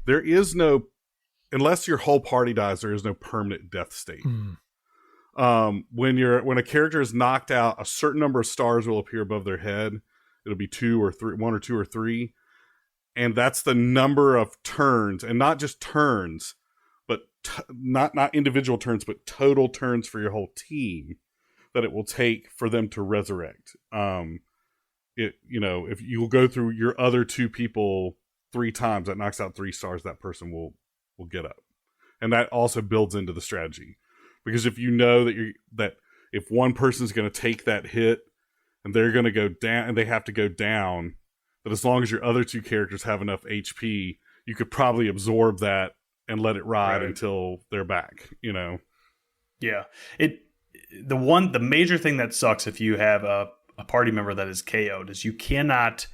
There is no, unless your whole party dies, there is no permanent death state. When a character is knocked out, a certain number of stars will appear above their head. It'll be 2 or 3, 1 or 2 or 3, and that's the number of turns, and not just turns, but not individual turns, but total turns for your whole team that it will take for them to resurrect. If you go through your other 2 people 3 times, that knocks out 3 stars, that person will get up. And that also builds into the strategy. Because if you know that if one person's going to take that hit and they're going to go down and they have to go down, but as long as your other 2 characters have enough HP, you could probably absorb that and let it ride until they're back, Yeah. The major thing that sucks if you have a party member that is KO'd is you cannot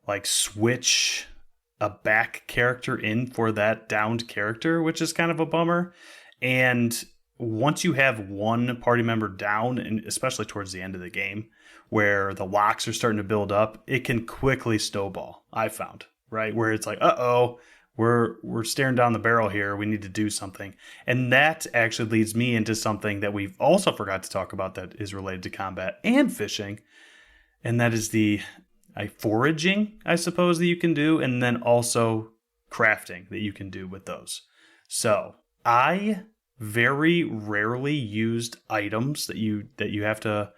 like switch a back character in for that downed character, which is kind of a bummer. And once you have one party member down, and especially towards the end of the game where the locks are starting to build up, it can quickly snowball, I found, right? Where it's like, we're staring down the barrel here. We need to do something. And that actually leads me into something that we've also forgot to talk about that is related to combat and fishing. And that is the foraging, I suppose, that you can do. And then also crafting that you can do with those. So I very rarely used items that you have to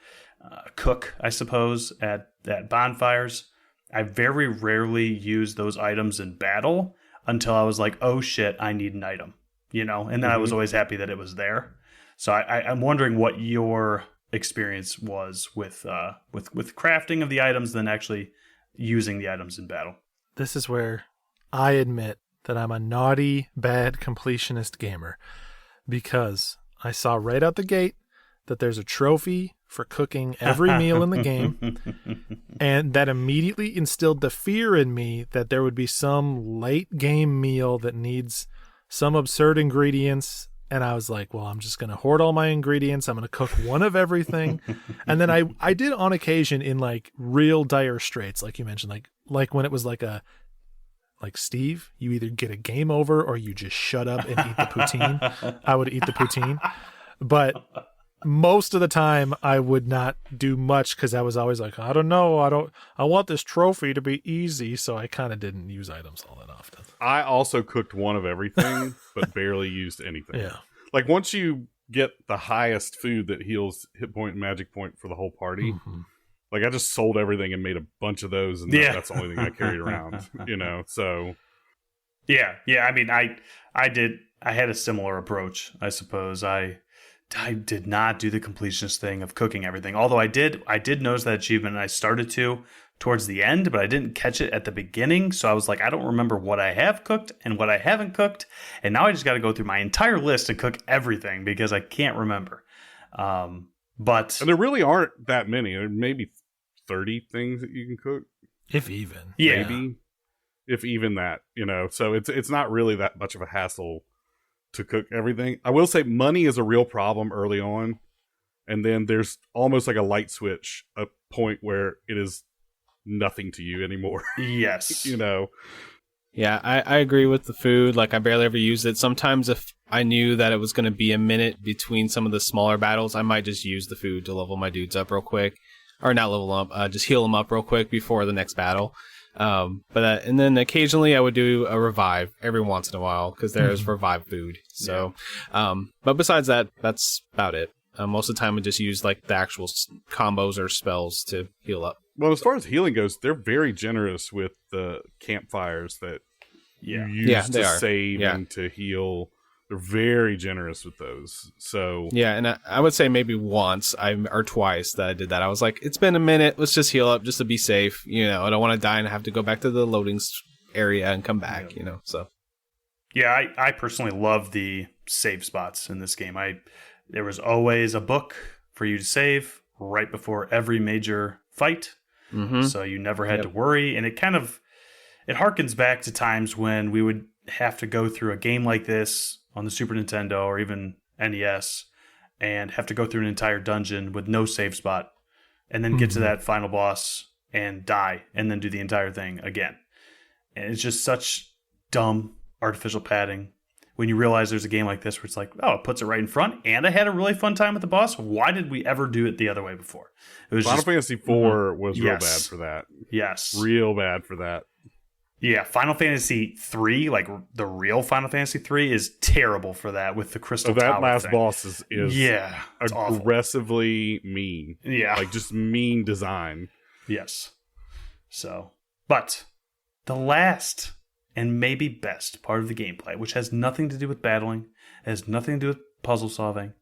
cook, I suppose, at bonfires. I very rarely used those items in battle until I was like, oh shit, I need an item, and then I was always happy that it was there. So I'm wondering what your experience was with crafting of the items than actually using the items in battle. This is where I admit that I'm a naughty, bad completionist gamer, because I saw right out the gate that there's a trophy for cooking every meal in the game, and that immediately instilled the fear in me that there would be some late game meal that needs some absurd ingredients, and I was like, well, I'm just going to hoard all my ingredients, I'm going to cook one of everything. And then I did on occasion in like real dire straits, like you mentioned, like when it was like Steve, you either get a game over or you just shut up and eat the poutine. I would eat the poutine. But most of the time I would not do much because I was always like, I don't know. I want this trophy to be easy. So I kind of didn't use items all that often. I also cooked one of everything, but barely used anything. Yeah. Like once you get the highest food that heals hit point and magic point for the whole party, Like I just sold everything and made a bunch of those, and that's the only thing I carried around. So yeah. I mean, I had a similar approach, I suppose. I did not do the completionist thing of cooking everything. Although I did notice that achievement, and I started to towards the end, but I didn't catch it at the beginning. So I was like, I don't remember what I have cooked and what I haven't cooked. And now I just got to go through my entire list and cook everything because I can't remember. And there really aren't that many. There may be 30 things that you can cook. If even. Yeah. Maybe. If even that, So it's not really that much of a hassle to cook everything. I will say money is a real problem early on. And then there's almost like a light switch, a point where it is nothing to you anymore. Yes. Yeah, I agree with the food. Like, I barely ever use it. Sometimes if I knew that it was going to be a minute between some of the smaller battles, I might just use the food to level my dudes up real quick. Or not level them up, just heal them up real quick before the next battle. And then occasionally I would do a revive every once in a while, because there's revive food. So, but besides that, that's about it. Most of the time I just use like the actual combos or spells to heal up. Well, as far as healing goes, they're very generous with the campfires that you use to save and to heal. They're very generous with those. So yeah, and I would say maybe once or twice that I did that. I was like, it's been a minute. Let's just heal up just to be safe. I don't want to die and have to go back to the loading area and come back. So yeah, I personally love the save spots in this game. There was always a book for you to save right before every major fight. So you never had to worry. And it harkens back to times when we would have to go through a game like this on the Super Nintendo or even NES and have to go through an entire dungeon with no save spot and then get to that final boss and die and then do the entire thing again. And it's just such dumb artificial padding. When you realize there's a game like this where it's like, oh, it puts it right in front, and I had a really fun time with the boss. Why did we ever do it the other way before? It was Final Fantasy IV was real bad for that. Yes. Real bad for that. Yeah, Final Fantasy III, like the real Final Fantasy III, is terrible for that with the crystal tower that last thing. boss is aggressively mean. Yeah. Like just mean design. Yes. So, but the last and maybe best part of the gameplay, which has nothing to do with battling, it has nothing to do with puzzle solving,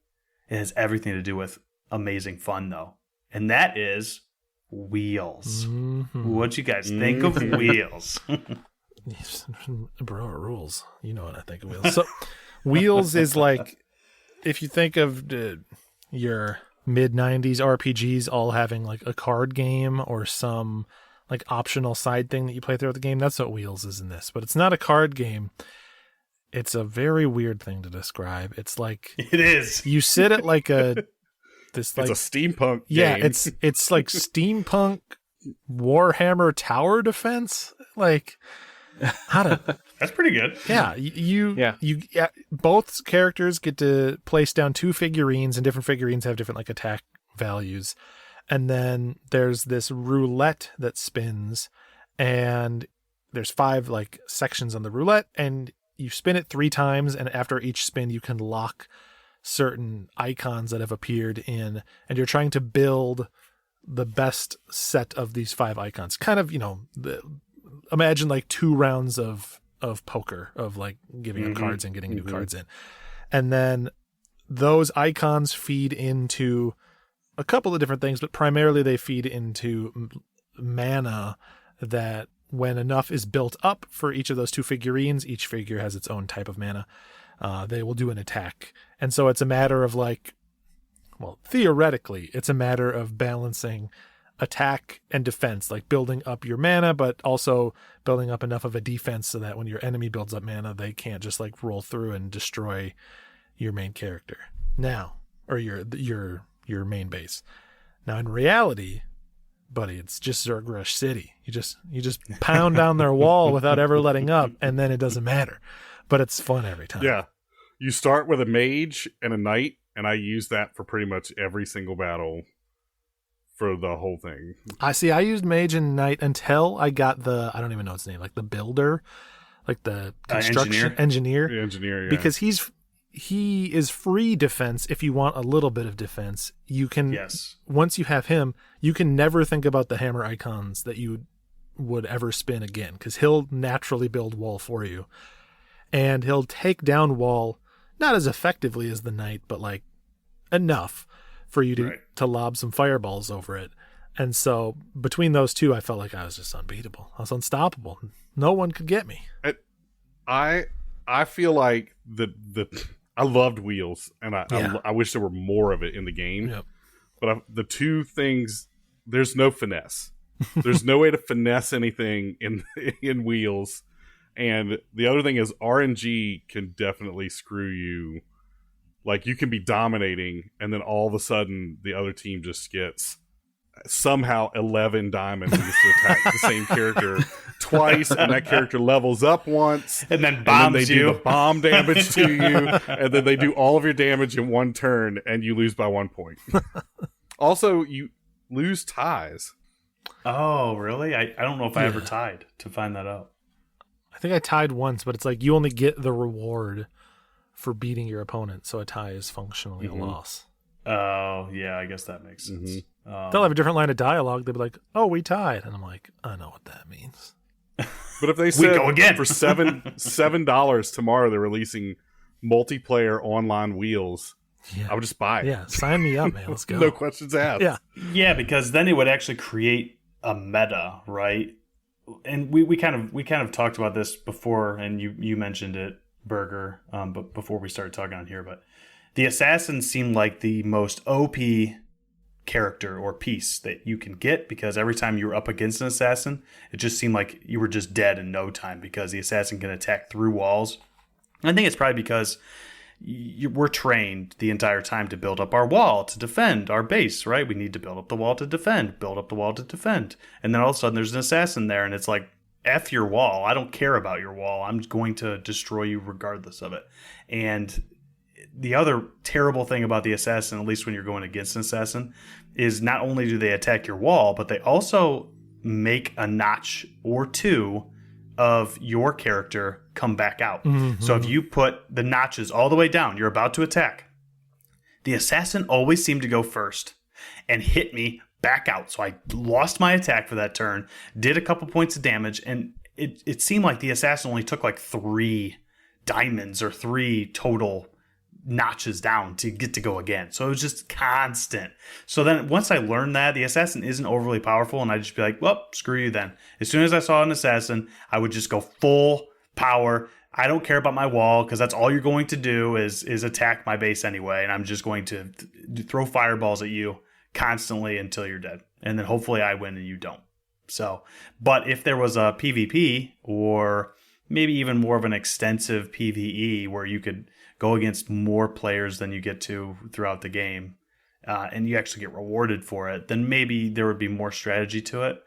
it has everything to do with amazing fun, though. And that is wheels. What'd you guys think of wheels? Bro, rules. You know what I think of wheels. So, wheels is like, if you think of your mid-90s RPGs all having like a card game or some like optional side thing that you play throughout the game, that's what wheels is in this. But it's not a card game. It's a very weird thing to describe. It's like it is. You sit at like it's a steampunk game. Yeah, it's like steampunk Warhammer tower defense. Like that's pretty good. Yeah, you both characters get to place down 2 figurines, and different figurines have different like attack values. And then there's this roulette that spins, and there's 5 like sections on the roulette, and you spin it 3 times, and after each spin you can lock certain icons that have appeared in, and you're trying to build the best set of these 5 icons. Kind of, imagine like 2 rounds of poker, of like giving up cards and getting new cards in. And then those icons feed into a couple of different things, but primarily they feed into mana that when enough is built up for each of those 2 figurines, each figure has its own type of mana. They will do an attack. And so it's a matter of like, well, theoretically, it's a matter of balancing attack and defense, like building up your mana, but also building up enough of a defense so that when your enemy builds up mana, they can't just like roll through and destroy your main character. Now, or your main base. Now in reality, buddy, it's just Zergrush City. You just pound down their wall without ever letting up, and then it doesn't matter. But it's fun every time. Yeah. You start with a mage and a knight, and I use that for pretty much every single battle for the whole thing. I used mage and knight until I got I don't even know its name, like the builder, like the construction engineer. The engineer, yeah. Because he's he is free defense if you want a little bit of defense. You can, once you have him, you can never think about the hammer icons that you would ever spin again, because he'll naturally build wall for you. And he'll take down wall, not as effectively as the knight, but like enough for you to lob some fireballs over it. And so between those two, I felt like I was just unbeatable. I was unstoppable. No one could get me. I feel like I loved wheels, and I wish there were more of it in the game. Yep. But the two things, there's no finesse. There's no way to finesse anything in wheels. And the other thing is RNG can definitely screw you. Like, you can be dominating, and then all of a sudden the other team just gets somehow 11 diamonds to attack the same character twice, and that character levels up once, and then bombs do the bomb damage to you, and then they do all of your damage in one turn, and you lose by 1 point. Also, you lose ties. Oh, really? I don't know if I ever tied to find that out. I think I tied once, but it's like you only get the reward for beating your opponent, so a tie is functionally a loss. Oh, yeah, I guess that makes sense. They'll have a different line of dialogue. They'll be like, "Oh, we tied," and I'm like, "I know what that means." But if they said we go again for $7 tomorrow, they're releasing multiplayer online wheels, I would just buy it. Yeah, sign me up, man. Let's go. No questions asked. Yeah, because then it would actually create a meta, right? And we kind of talked about this before, and you mentioned it, Burger, but before we started talking on here, but the assassin seemed like the most OP character or piece that you can get, because every time you were up against an assassin, it just seemed like you were just dead in no time, because the assassin can attack through walls. And I think it's probably because we're trained the entire time to build up our wall to defend our base, right? We need to build up the wall to defend, build up the wall to defend. And then all of a sudden there's an assassin there, and it's like, F your wall. I don't care about your wall. I'm going to destroy you regardless of it. And the other terrible thing about the assassin, at least when you're going against an assassin, is not only do they attack your wall, but they also make a notch or two of your character come back out. Mm-hmm. So if you put the notches all the way down, you're about to attack, the assassin always seemed to go first and hit me back out. So I lost my attack for that turn, did a couple points of damage, and it seemed like the assassin only took like 3 diamonds or 3 total notches down to get to go again. So it was just constant. So then once I learned that the assassin isn't overly powerful, and I'd just be like, well, screw you then. As soon as I saw an assassin, I would just go full power. I don't care about my wall, because that's all you're going to do is attack my base anyway, and I'm just going to throw fireballs at you constantly until you're dead. And then hopefully I win and you don't. So, but if there was a PvP, or maybe even more of an extensive PvE where you could go against more players than you get to throughout the game, and you actually get rewarded for it, then maybe there would be more strategy to it.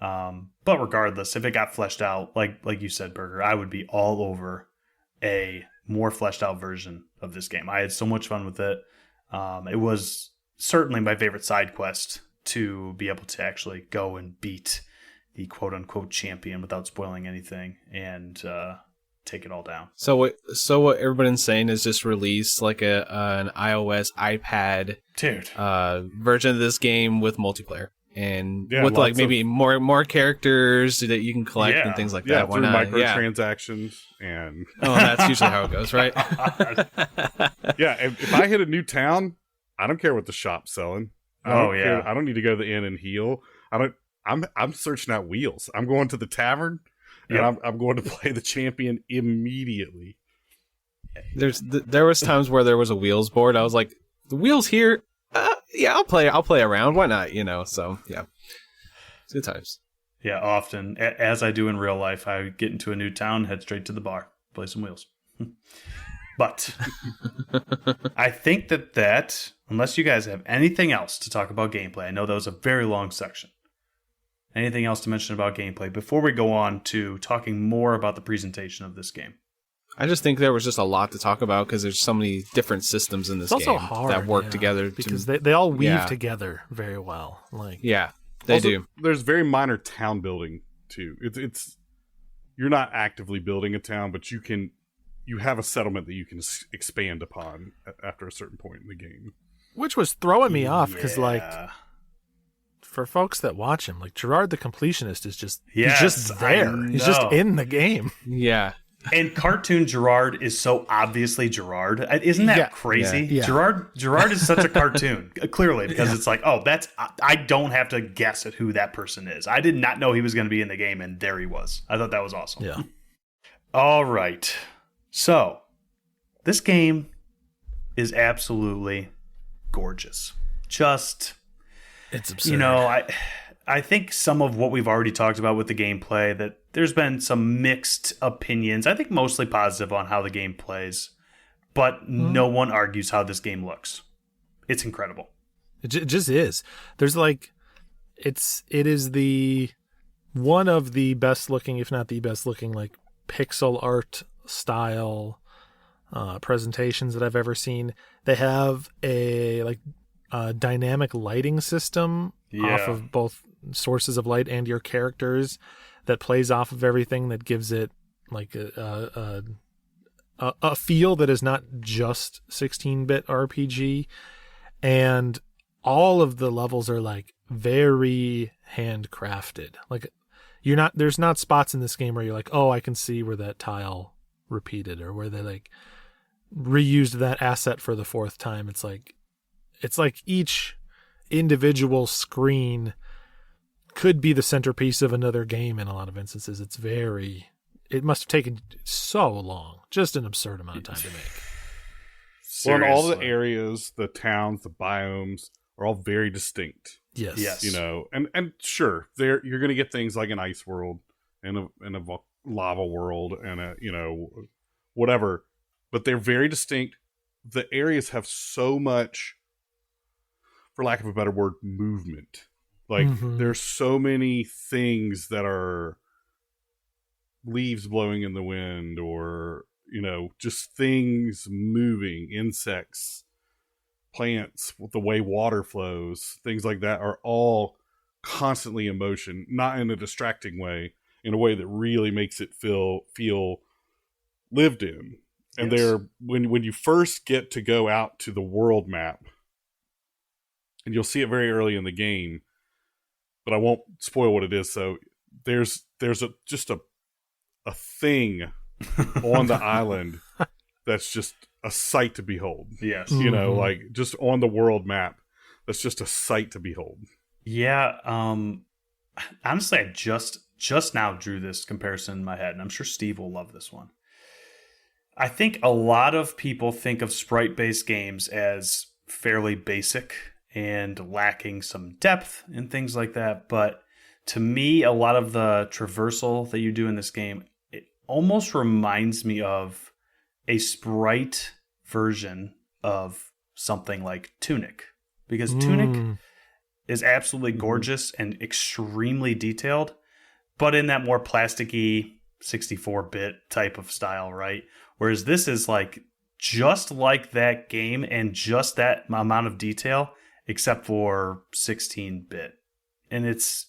But regardless, if it got fleshed out, like you said, Burger, I would be all over a more fleshed out version of this game. I had so much fun with it. It was certainly my favorite side quest to be able to actually go and beat the quote-unquote champion without spoiling anything, and take it all down. So what everybody's saying is just release like an iOS, iPad version of this game with multiplayer, and with like maybe more characters that you can collect and things like that. Why not? Microtransactions and that's usually how it goes, right? If I hit a new town, I don't care what the shop's selling. I don't need to go to the inn and heal. I'm searching out wheels. I'm going to the tavern, and I'm going to play the champion immediately. There was times where there was a wheels board. I was like, the wheels here. I'll play around. Why not? So it's good times. Yeah, often, as I do in real life, I get into a new town, head straight to the bar, play some wheels. But I think that unless you guys have anything else to talk about gameplay, I know that was a very long section. Anything else to mention about gameplay before we go on to talking more about the presentation of this game? I just think there was just a lot to talk about, because there's so many different systems in this game also hard, that work together. Because they all weave together very well. They do. There's very minor town building too. It's you're not actively building a town, but you can you have a settlement that you can expand upon after a certain point in the game. Which was throwing me off because, like, Yeah. for folks that watch him, like Gerard the Completionist is just Yes, he's just there. I He's just know. in the game. Yeah. And cartoon Gerard is so obviously Gerard. Isn't that Yeah. crazy? Yeah. Gerard is such a cartoon, clearly, because it's like, oh, I don't have to guess at who that person is. I did not know he was going to be in the game, and there he was. I thought that was awesome. Yeah. All right. So, this game is absolutely gorgeous. Just, It's absurd. you know, I think some of what we've already talked about with the gameplay, that there's been some mixed opinions. I think mostly positive on how the game plays, but no one argues how this game looks. It's incredible. It just is. There's like, it is the one of the best looking, if not the best looking, like pixel art style presentations that I've ever seen. They have a dynamic lighting system off of both sources of light and your characters that plays off of everything, that gives it like a feel that is not just 16-bit RPG. And all of the levels are like very handcrafted. Like there's not spots in this game where you're like, oh, I can see where that tile repeated, or where they like reused that asset for the fourth time. It's like each individual screen could be the centerpiece of another game in a lot of instances. It must have taken so long, just an absurd amount of time to make. Well, and all the Seriously. areas, the towns, the biomes are all very distinct. Yes. Yes. You know, and sure, you're going to get things like an ice world and a lava world and a, you know, whatever, but they're very distinct. The areas have so much, for lack of a better word, movement. Like there's so many things that are leaves blowing in the wind, or, you know, just things moving, insects, plants, the way water flows, things like that are all constantly in motion, not in a distracting way, in a way that really makes it feel lived in. And Yes. they're when you first get to go out to the world map, and you'll see it very early in the game, but I won't spoil what it is. So there's just a thing on the island that's just a sight to behold. Yes. You know, like just on the world map, that's just a sight to behold. Yeah. Honestly, I just now drew this comparison in my head, and I'm sure Steve will love this one. I think a lot of people think of sprite-based games as fairly basic and lacking some depth and things like that. But to me, a lot of the traversal that you do in this game, it almost reminds me of a sprite version of something like Tunic. Because Tunic is absolutely gorgeous and extremely detailed, but in that more plasticky 64-bit type of style, right? Whereas this is like just like that game and just that amount of detail, except for 16-bit. And it's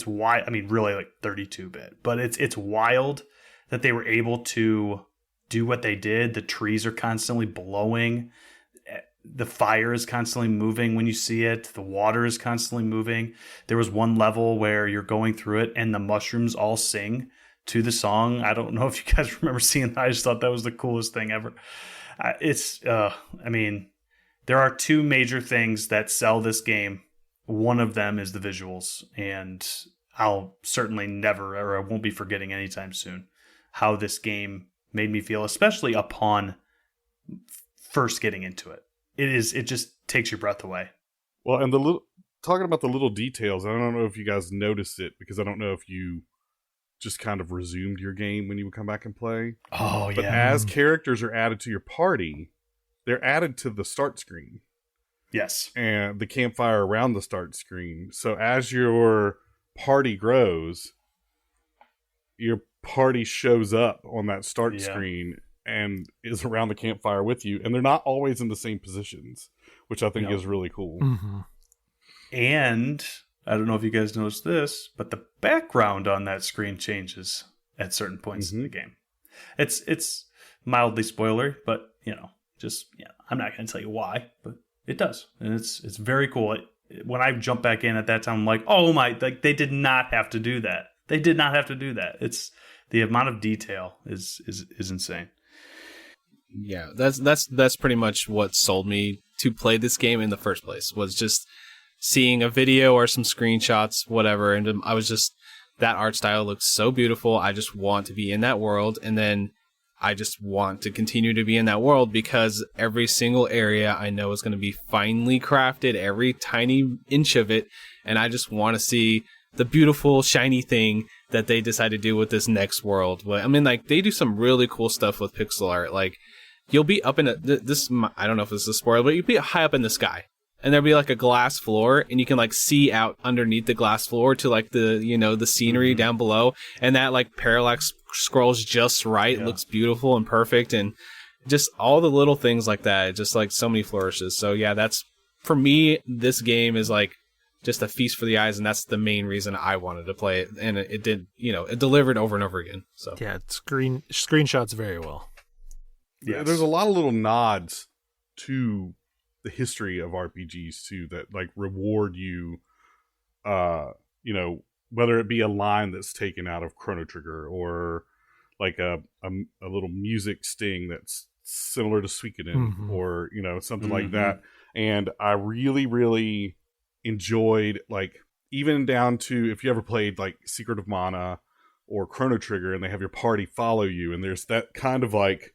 wild. I mean, really like 32-bit, but it's wild that they were able to do what they did. The trees are constantly blowing. The fire is constantly moving when you see it. The water is constantly moving. There was one level where you're going through it and the mushrooms all sing to the song. I don't know if you guys remember seeing that. I just thought that was the coolest thing ever. I mean, there are two major things that sell this game. One of them is the visuals, and I'll certainly never, or I won't be forgetting anytime soon, how this game made me feel, especially upon first getting into it. It just takes your breath away. Well, and talking about the little details, I don't know if you guys noticed it, because I don't know if you just kind of resumed your game when you would come back and play. Oh, But as characters are added to your party, they're added to the start screen. Yes. And the campfire around the start screen. So as your party grows, your party shows up on that start screen and is around the campfire with you. And they're not always in the same positions, which I think is really cool. Mm-hmm. And I don't know if you guys noticed this, but the background on that screen changes at certain points in the game. It's mildly spoilery, but I'm not going to tell you why, but it does, and it's very cool. When I jump back in at that time, I'm like, oh my, like they did not have to do that. They did not have to do that. It's the amount of detail is insane. Yeah, that's pretty much what sold me to play this game in the first place, was just seeing a video or some screenshots, whatever, and I was just, that art style looks so beautiful. I just want to be in that world, and then I just want to continue to be in that world because every single area I know is going to be finely crafted, every tiny inch of it, and I just want to see the beautiful, shiny thing that they decide to do with this next world. I mean, like, they do some really cool stuff with pixel art. Like, you'll be up in this, I don't know if this is a spoiler, but you'll be high up in the sky. And there'll be like a glass floor, and you can like see out underneath the glass floor to like the scenery down below, and that like parallax scrolls just right. It looks beautiful and perfect, and just all the little things like that. Just like so many flourishes. So yeah, that's, for me, this game is like just a feast for the eyes, and that's the main reason I wanted to play it. And it did, it delivered over and over again. So yeah, it screenshots very well. Yeah, there's a lot of little nods to the history of RPGs too that like reward you, whether it be a line that's taken out of Chrono Trigger or like a little music sting that's similar to Suikoden, or something like that. And I really, really enjoyed, like, even down to, if you ever played like Secret of Mana or Chrono Trigger, and they have your party follow you, and there's that kind of like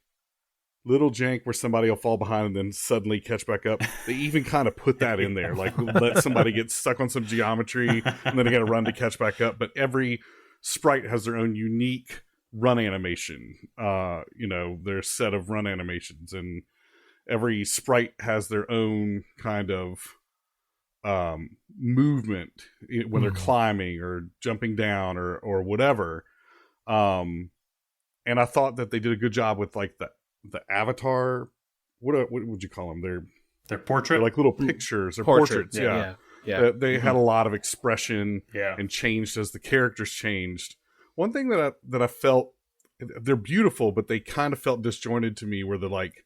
little jank where somebody will fall behind and then suddenly catch back up. They even kind of put that in there, like let somebody get stuck on some geometry and then they got to run to catch back up. But every sprite has their own unique run animation, their set of run animations, and every sprite has their own kind of movement when they're climbing or jumping down or whatever. And I thought that they did a good job with like the avatar, what would you call them? Their portrait, they're like little pictures or portraits. Yeah. They had a lot of expression and changed as the characters changed. One thing that I felt, they're beautiful, but they kind of felt disjointed to me, where they're like,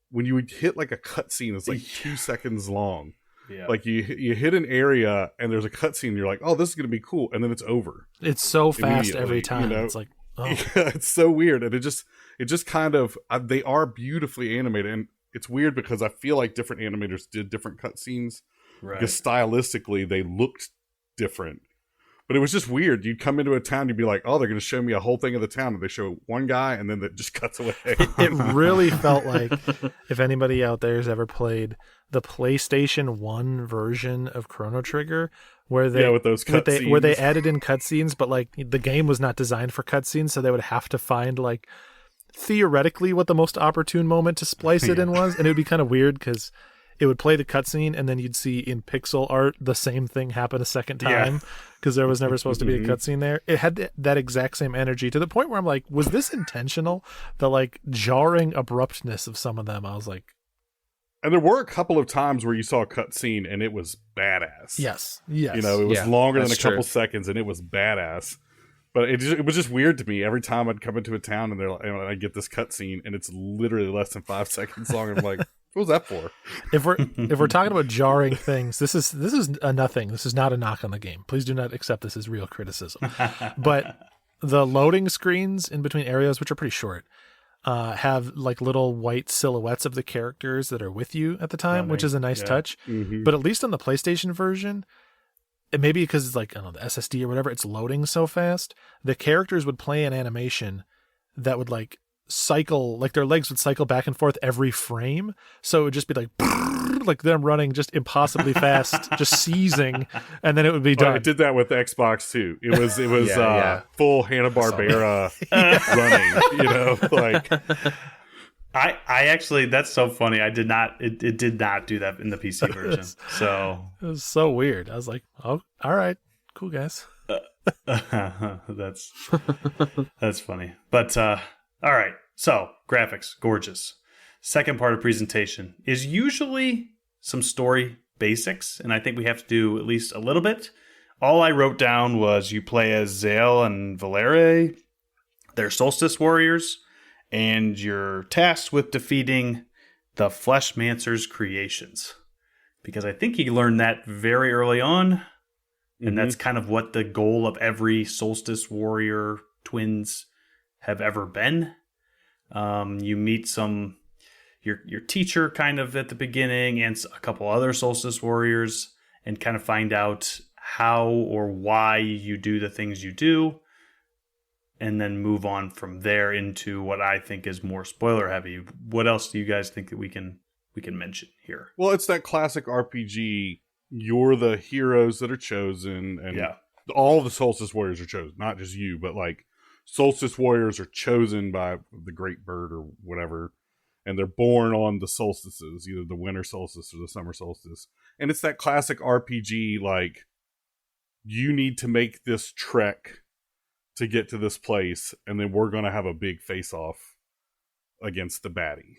when you would hit like a cutscene, it's like 2 seconds long. Yeah. Like you hit an area and there's a cutscene, you're like, oh, this is gonna be cool, and then it's over. It's so fast every time. It's like, oh. Yeah, it's so weird, and it just kind of, they are beautifully animated, and it's weird because I feel like different animators did different cutscenes, right? Because stylistically they looked different, but it was just weird. You'd come into a town, you'd be like, oh, they're going to show me a whole thing of the town, and they show one guy, and then it just cuts away. It really felt like, if anybody out there has ever played the PlayStation 1 version of Chrono Trigger, where they with those cutscenes, where they added in cutscenes, but like the game was not designed for cutscenes, so they would have to find like theoretically what the most opportune moment to splice it in was, and it would be kind of weird because it would play the cutscene and then you'd see in pixel art the same thing happen a second time because there was never supposed to be a cutscene there. It had that exact same energy, to the point where I'm like, was this intentional? The like jarring abruptness of some of them, I was like. And there were a couple of times where you saw a cutscene and it was badass. Yes. It was longer than a couple seconds and it was badass. But it was just weird to me. Every time I'd come into a town and I get this cutscene and it's literally less than 5 seconds long. I'm like, what was that for? If we're talking about jarring things, this is a nothing. This is not a knock on the game. Please do not accept this as real criticism. But the loading screens in between areas, which are pretty short, have like little white silhouettes of the characters that are with you at the time, which is a nice touch. But at least on the PlayStation version, it maybe because it's like, I don't know, the SSD or whatever, it's loading so fast, the characters would play an animation that would like cycle, like their legs would cycle back and forth every frame. So it would just be like them running just impossibly fast, just seizing, and then it would be done. I did that with Xbox too. It was full Hanna-Barbera running, like. I actually, that's so funny. I did not, it did not do that in the PC version. So it was so weird. I was like, oh, all right, cool guys. That's funny. But all right. So graphics, gorgeous. Second part of presentation is usually some story basics, and I think we have to do at least a little bit. All I wrote down was you play as Zale and Valere. They're Solstice warriors. and you're tasked with defeating the Fleshmancer's creations. Because I think you learned that very early on, and that's kind of what the goal of every Solstice warrior twins have ever been. You meet your teacher kind of at the beginning and a couple other Solstice warriors and kind of find out how or why you do the things you do, and then move on from there into what I think is more spoiler heavy. What else do you guys think that we can mention here? Well, it's that classic RPG. You're the heroes that are chosen, and all the Solstice warriors are chosen, not just you, but like Solstice warriors are chosen by the Great Bird or whatever, and they're born on the solstices, either the winter solstice or the summer solstice. And it's that classic RPG, like, you need to make this trek to get to this place, and then we're going to have a big face-off against the baddie.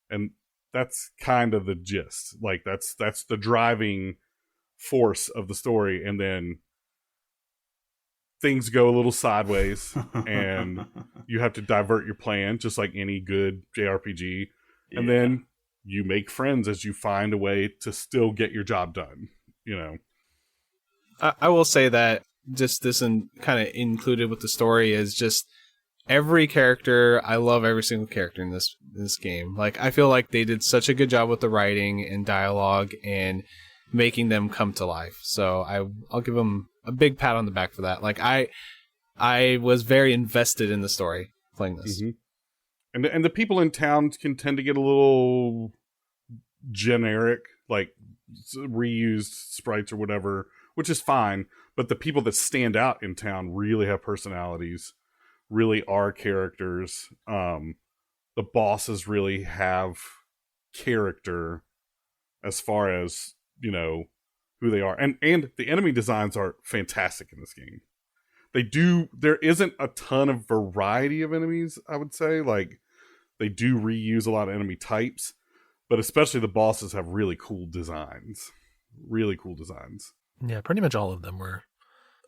And that's kind of the gist. Like, that's the driving force of the story, and then things go a little sideways, and you have to divert your plan, just like any good JRPG. And then you make friends as you find a way to still get your job done, you know. I will say that just this and kind of included with the story is just every character. I love every single character in this game. Like, I feel like they did such a good job with the writing and dialogue and making them come to life. So I'll give them a big pat on the back for that. Like, I was very invested in the story playing this. And the people in town can tend to get a little generic, like reused sprites or whatever, which is fine. But the people that stand out in town really have personalities, really are characters. The bosses really have character as far as, you know, who they are. And the enemy designs are fantastic in this game. There isn't a ton of variety of enemies, I would say. Like, they do reuse a lot of enemy types, but especially the bosses have really cool designs. Really cool designs. Yeah, pretty much all of them were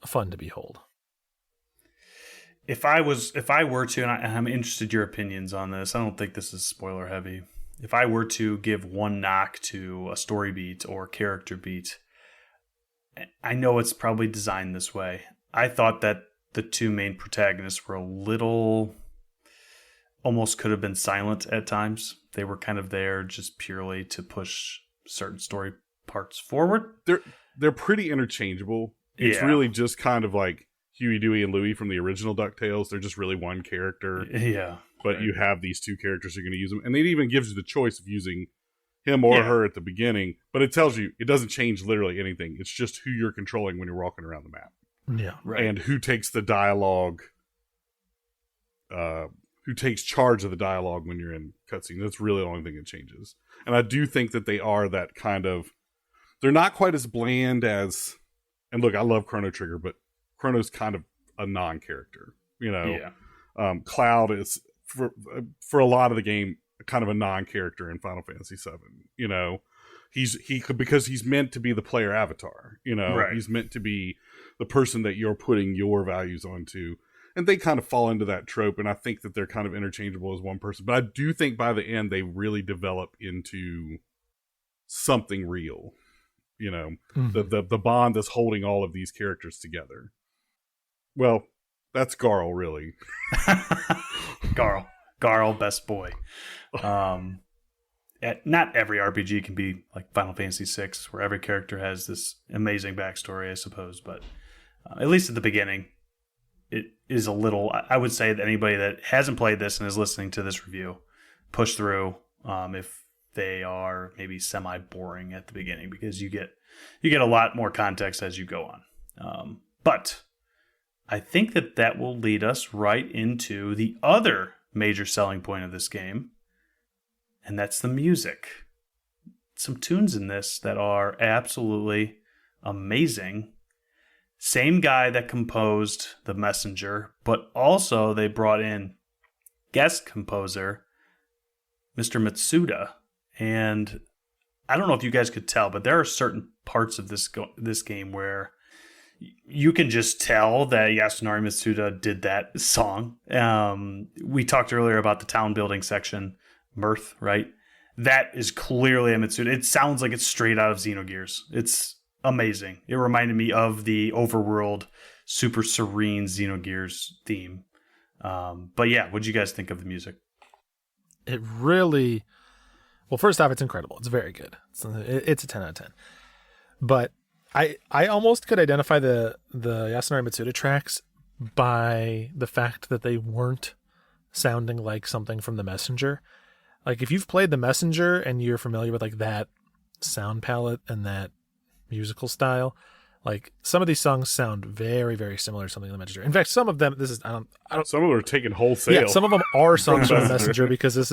fun to behold. If I were to, and I'm interested in your opinions on this, I don't think this is spoiler heavy. If I were to give one knock to a story beat or character beat, I know it's probably designed this way. I thought that the two main protagonists were a little, almost could have been silent at times. They were kind of there just purely to push certain story parts forward. They're pretty interchangeable. It's really just kind of like Huey, Dewey, and Louie from the original DuckTales. They're just really one character. Yeah. But you have these two characters, you're going to use them. And it even gives you the choice of using him or her at the beginning. But it tells you, it doesn't change literally anything. It's just who you're controlling when you're walking around the map. Yeah. Right. And who takes the dialogue, who takes charge of the dialogue when you're in cutscene. That's really the only thing that changes. And I do think that they are that kind of, they're not quite as bland as, and look, I love Chrono Trigger, but Chrono's kind of a non-character, you know. Yeah. Cloud is for a lot of the game kind of a non-character in Final Fantasy VII. You know, because he's meant to be the player avatar. You know, right. He's meant to be the person that you're putting your values onto, and they kind of fall into that trope. And I think that they're kind of interchangeable as one person. But I do think by the end they really develop into something real. You know, the bond that's holding all of these characters together. Well, that's Garl, really. Garl, best boy. Not every RPG can be like Final Fantasy VI, where every character has this amazing backstory, I suppose. But at least at the beginning, it is a little. I would say that anybody that hasn't played this and is listening to this review, push through if they are maybe semi-boring at the beginning, because you get a lot more context as you go on. But I think that will lead us right into the other major selling point of this game, and that's the music. Some tunes in this that are absolutely amazing. Same guy that composed The Messenger, but also they brought in guest composer Mr. Mitsuda. And I don't know if you guys could tell, but there are certain parts of this game where you can just tell that Yasunari Mitsuda did that song. We talked earlier about the town building section, Mirth, right? That is clearly a Mitsuda. It sounds like it's straight out of Xenogears. It's amazing. It reminded me of the overworld, super serene Xenogears theme. But yeah, what'd you guys think of the music? It really, well, first off, it's incredible. It's very good. It's a 10 out of 10. But I almost could identify the Yasunari Mitsuda tracks by the fact that they weren't sounding like something from The Messenger. Like, if you've played The Messenger and you're familiar with like that sound palette and that musical style, like some of these songs sound very, very similar to something in The Messenger. In fact, some of them, I don't. Some of them are taken wholesale. Yeah, some of them are songs from The Messenger because this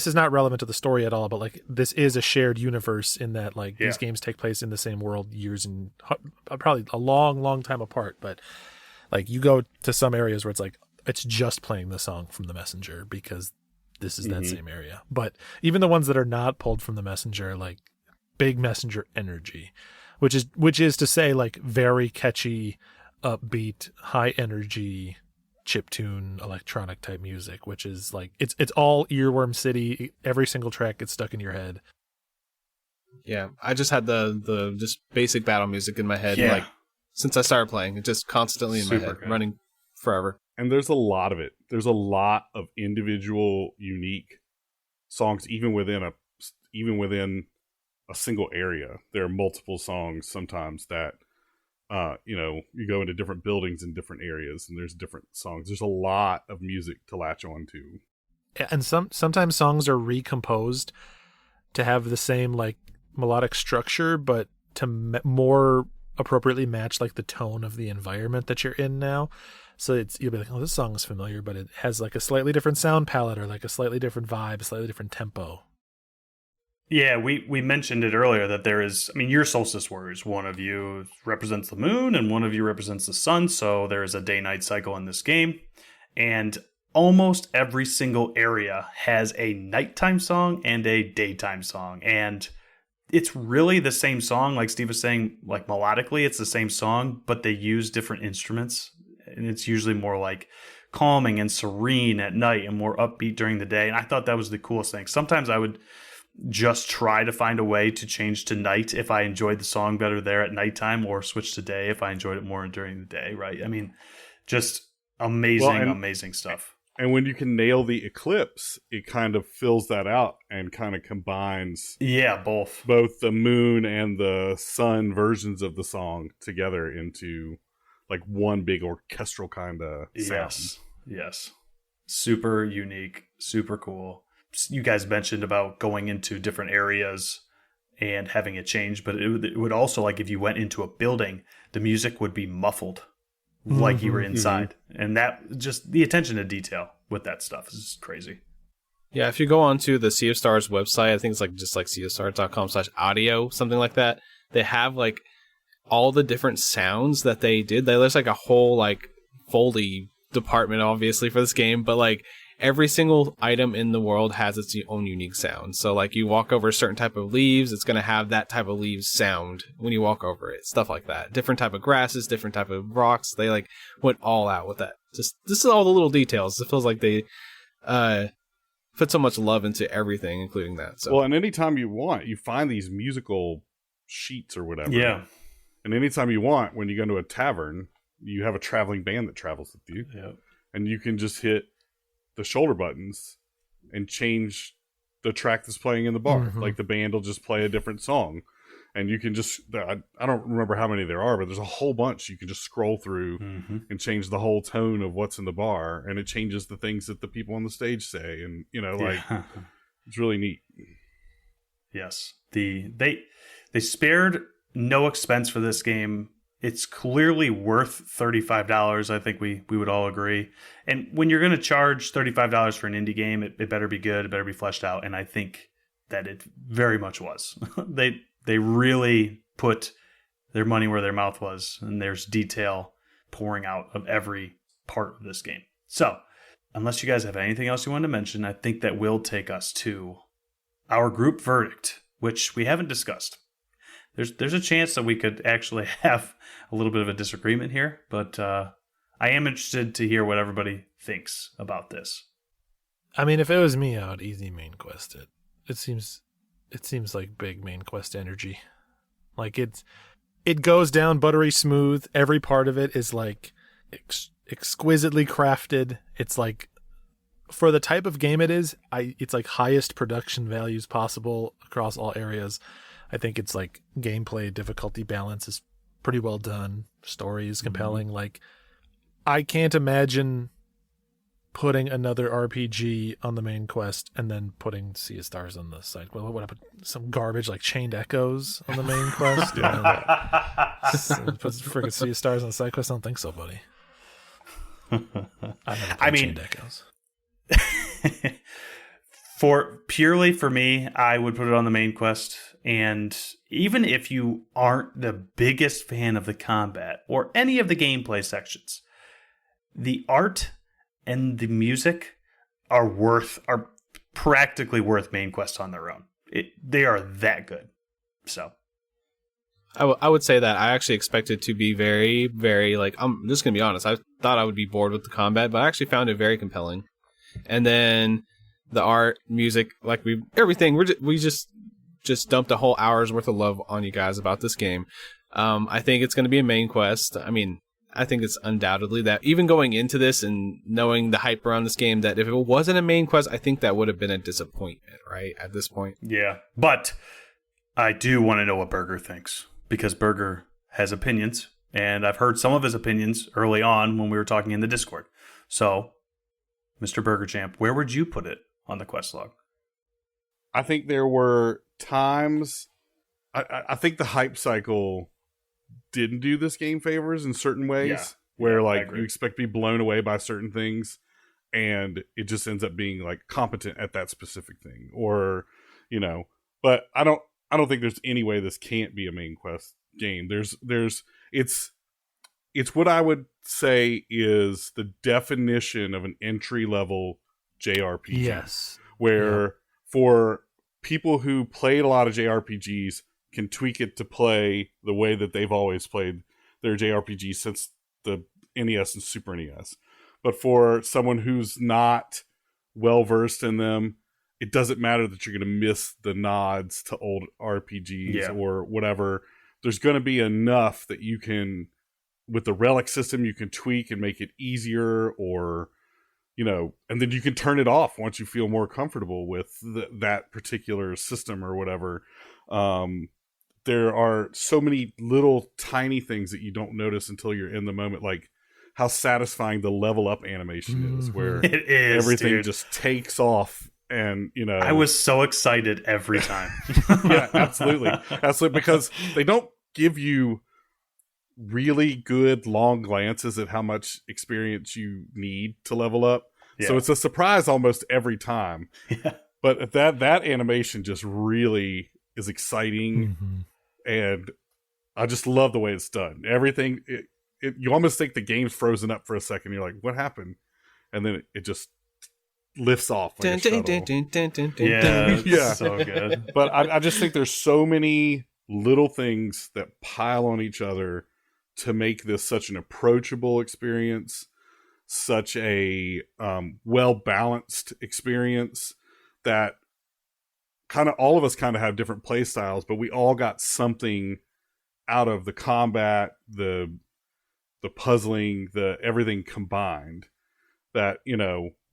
is not relevant to the story at all. But like, this is a shared universe in that like these games take place in the same world years and probably a long, long time apart. But like, you go to some areas where it's just playing the song from The Messenger because this is that same area. But even the ones that are not pulled from The Messenger, like big Messenger energy. Which is to say, like, very catchy, upbeat, high energy, chiptune, electronic type music, which is like it's all Earworm City. Every single track gets stuck in your head. Yeah, I just had the just basic battle music in my head, like since I started playing, it just constantly in my head, running forever. And there's a lot of it. There's a lot of individual, unique songs, even within a single area. There are multiple songs sometimes that you go into different buildings in different areas and there's different songs. There's a lot of music to latch on to. And sometimes songs are recomposed to have the same like melodic structure, but to more appropriately match like the tone of the environment that you're in now. So you'll be like, oh, this song is familiar, but it has like a slightly different sound palette or like a slightly different vibe, a slightly different tempo. Yeah, we mentioned it earlier that there is, I mean, you're Solstice Warriors. One of you represents the moon and one of you represents the sun. So there is a day-night cycle in this game. And almost every single area has a nighttime song and a daytime song. And it's really the same song, like Steve was saying, like melodically, it's the same song, but they use different instruments. And it's usually more like calming and serene at night and more upbeat during the day. And I thought that was the coolest thing. Sometimes I would just try to find a way to change to night if I enjoyed the song better there at nighttime, or switch to day if I enjoyed it more during the day, right? I mean, just amazing stuff. And when you can nail the Eclipse, it kind of fills that out and kind of combines both the moon and the sun versions of the song together into like one big orchestral kind of sound. Yes. Super unique, super cool. You guys mentioned about going into different areas and having it change, but it would also, like if you went into a building, the music would be muffled like you were inside. And that, just the attention to detail with that stuff is crazy. Yeah, if you go onto the Sea of Stars website, I think it's like just like seaofstars.com/audio, something like that. They have like all the different sounds that they did. There's like a whole like Foley department obviously for this game, but like every single item in the world has its own unique sound. So like you walk over a certain type of leaves, it's going to have that type of leaves sound when you walk over it. Stuff like that. Different type of grasses, different type of rocks. They like went all out with that. Just this is all the little details. It feels like they put so much love into everything, including that. So well, and anytime you want, you find these musical sheets or whatever. Yeah. And anytime you want, when you go to a tavern, you have a traveling band that travels with you. Yeah. And you can just hit the shoulder buttons and change the track that's playing in the bar. Like the band will just play a different song, and you can just I don't remember how many there are, but there's a whole bunch you can just scroll through and change the whole tone of what's in the bar, and it changes the things that the people on the stage say, and it's really neat. Yes, they spared no expense for this game. It's clearly worth $35. I think we would all agree. And when you're going to charge $35 for an indie game, it better be good. It better be fleshed out. And I think that it very much was. They really put their money where their mouth was. And there's detail pouring out of every part of this game. So unless you guys have anything else you want to mention, I think that will take us to our group verdict, which we haven't discussed. there's a chance that we could actually have a little bit of a disagreement here, but I am interested to hear what everybody thinks about this. I mean, if it was me, I would easy main quest it. It seems like big main quest energy. Like it goes down buttery smooth. Every part of it is like exquisitely crafted. It's like, for the type of game it is, it's like highest production values possible across all areas. I think it's like gameplay difficulty balance is pretty well done. Story is compelling. Like, I can't imagine putting another RPG on the main quest and then putting Sea of Stars on the side. Well, what would I put? Some garbage like Chained Echoes on the main quest? Put freaking Sea of Stars on the side quest? I don't think so, buddy. I mean, Chained Echoes. For me, I would put it on the main quest. And even if you aren't the biggest fan of the combat or any of the gameplay sections, the art and the music are practically worth main quests on their own. They are that good. So I would say that I actually expected to be very, very, like, I'm just going to be honest. I thought I would be bored with the combat, but I actually found it very compelling. And then the art, music, like everything, we just dumped a whole hour's worth of love on you guys about this game. I think it's going to be a main quest. I mean, I think it's undoubtedly that, even going into this and knowing the hype around this game, that if it wasn't a main quest, I think that would have been a disappointment, right, at this point. Yeah, but I do want to know what Burger thinks, because Burger has opinions, and I've heard some of his opinions early on when we were talking in the Discord. So, Mr. Burgerchamp, where would you put it on the quest log? I think there were times, I think the hype cycle didn't do this game favors in certain ways, where you expect to be blown away by certain things, and it just ends up being like competent at that specific thing, or But I don't think there's any way this can't be a main quest game. It's what I would say is the definition of an entry level JRPG. Yes, where for people who played a lot of JRPGs can tweak it to play the way that they've always played their JRPGs since the NES and Super NES. But for someone who's not well versed in them, it doesn't matter that you're going to miss the nods to old RPGs or whatever. There's going to be enough that you can, with the relic system, you can tweak and make it easier, or and then you can turn it off once you feel more comfortable with that particular system or whatever. There are so many little tiny things that you don't notice until you're in the moment, like how satisfying the level up animation is, where it is, everything just takes off. And I was so excited every time. Yeah, absolutely, because they don't give you really good long glances at how much experience you need to level up. Yeah. So it's a surprise almost every time. Yeah. But that animation just really is exciting, and I just love the way it's done. Everything, you almost think the game's frozen up for a second. You're like, what happened? And then it just lifts off like a shuttle. Yeah, so good. But I just think there's so many little things that pile on each other to make this such an approachable experience, such a well-balanced experience, that kind of all of us kind of have different play styles, but we all got something out of the combat, the puzzling, the everything combined, that,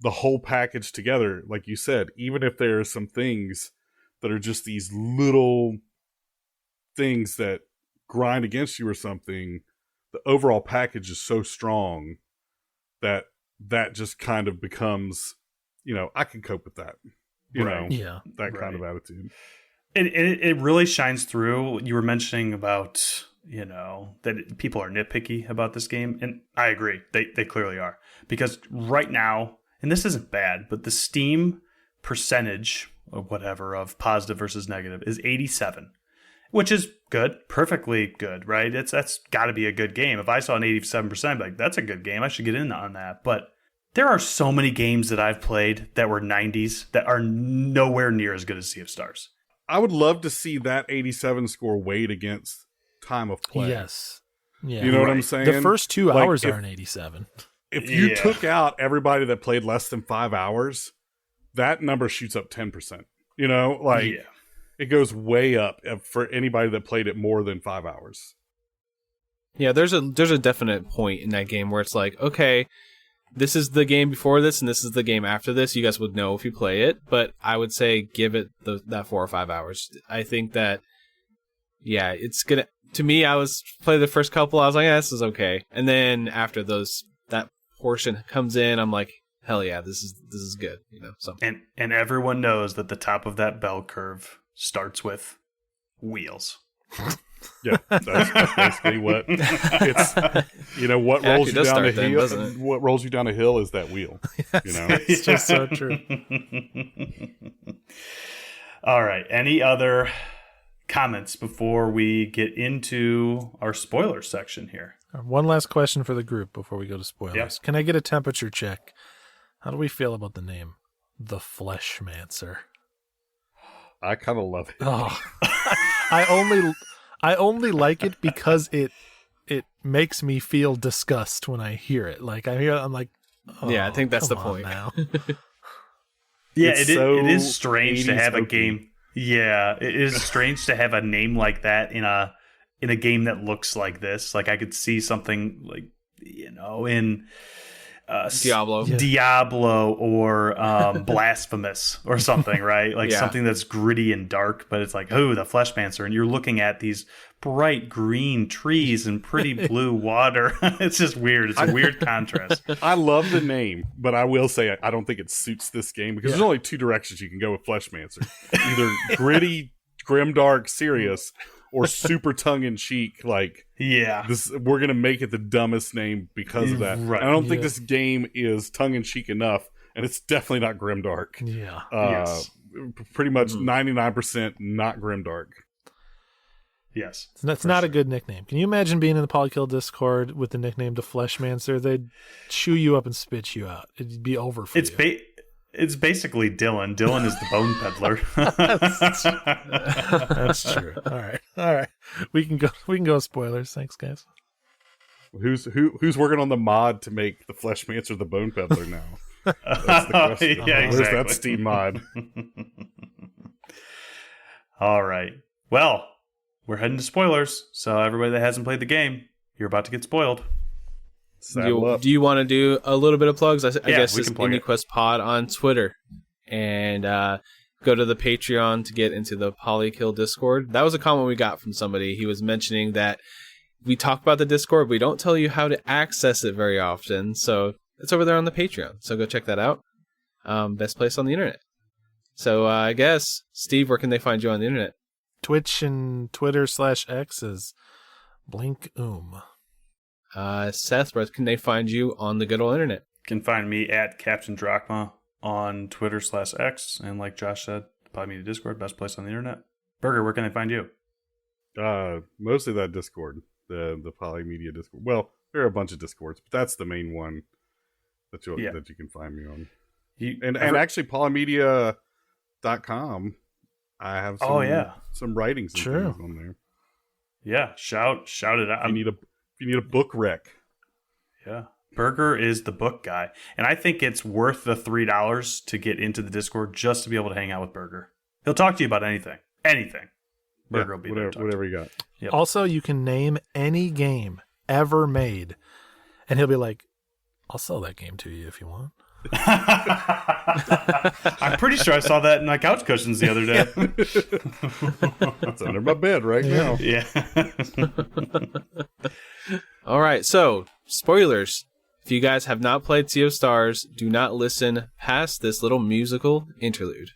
the whole package together, like you said, even if there are some things that are just these little things that grind against you or something, the overall package is so strong that just kind of becomes, I can cope with that, that kind of attitude. It really shines through. You were mentioning about, that people are nitpicky about this game, and I agree. They clearly are, because right now, and this isn't bad, but the Steam percentage or whatever of positive versus negative is 87, which is good, perfectly good, right? That's got to be a good game. If I saw an 87%, I'd be like, that's a good game. I should get in on that. But there are so many games that I've played that were 90s that are nowhere near as good as Sea of Stars. I would love to see that 87 score weighed against time of play. Yes. Yeah. You know what I'm saying? The first 2 Like, hours are an 87. If you took out everybody that played less than 5 hours, that number shoots up 10%. You know, like it goes way up for anybody that played it more than 5 hours. Yeah, there's a definite point in that game where it's like, okay, this is the game before this and this is the game after this. You guys would know if you play it, but I would say give it that 4 or 5 hours. I think that, yeah, it's gonna. To me, I was play the first couple. I was like, yeah, this is okay, and then after that portion comes in, I'm like, hell yeah, this is good. You know, so and everyone knows that the top of that bell curve starts with wheels. Yeah, that's basically what it's. You know, what rolls you down a hill. What rolls you down a hill is that wheel. Yes, you know, it's just so true. All right. Any other comments before we get into our spoiler section here? One last question for the group before we go to spoilers. Yep. Can I get a temperature check? How do we feel about the name, the Fleshmancer? I kind of love it. Oh, I only like it because it makes me feel disgust when I hear it. Like I'm like, oh, yeah, I think that's the come on point. now. Yeah, It's it is strange to 80s have a hokey. game. Yeah, it is strange to have a name like that in a game that looks like this. Like I could see something like, you know, in Diablo. Diablo or Blasphemous or something, right? Like something that's gritty and dark, but it's like, oh, the Fleshmancer, and you're looking at these bright green trees and pretty blue water. It's just weird. It's a weird contrast. I love the name, but I will say I don't think it suits this game because there's only 2 directions you can go with Fleshmancer. Either gritty, grimdark, serious, or super tongue-in-cheek, like, this. We're going to make it the dumbest name because of that. Right. I don't think this game is tongue-in-cheek enough, and it's definitely not grimdark. Yeah. Yes. Pretty much 99% not grimdark. Yes. That's not a good nickname. Can you imagine being in the Polykill Discord with the nickname the Fleshmancer? They'd chew you up and spit you out. It'd be over for you. It's basically Dylan. Dylan is the bone peddler. That's true. All right. We can go with spoilers. Thanks, guys. Who's working on the mod to make the Fleshmancer the bone peddler now? That's the question. Yeah, Where's exactly. that Steam mod? All right. Well, we're heading to spoilers. So everybody that hasn't played the game, you're about to get spoiled. Do you want to do a little bit of plugs? I guess we it's can plug it. IndieQuest Pod on Twitter. And go to the Patreon to get into the Polykill Discord. That was a comment we got from somebody. He was mentioning that we talk about the Discord, but we don't tell you how to access it very often. So it's over there on the Patreon. So go check that out. Best place on the internet. So I guess, Steve, where can they find you on the internet? Twitch and Twitter /X is Blink. Seth, where can they find you on the good old internet? You can find me at Captain Drachma on Twitter /X. And like Josh said, the Pod Media Discord, best place on the internet. Burger, where can they find you? Mostly that Discord, the Polymedia Discord. Well, there are a bunch of Discords, but that's the main one that you can find me on. And actually, polymedia.com. I have some writings and things on there. Yeah, shout it out. If you need a book rec. Yeah. Burger is the book guy. And I think it's worth the $3 to get into the Discord just to be able to hang out with Burger. He'll talk to you about anything. Anything. Burger will be there. Whatever you got. Yep. Also, you can name any game ever made, and he'll be like, I'll sell that game to you if you want. I'm pretty sure I saw that in my couch cushions the other day. It's under my bed right now. Yeah. All right, so spoilers. If you guys have not played Sea of Stars, do not listen past this little musical interlude.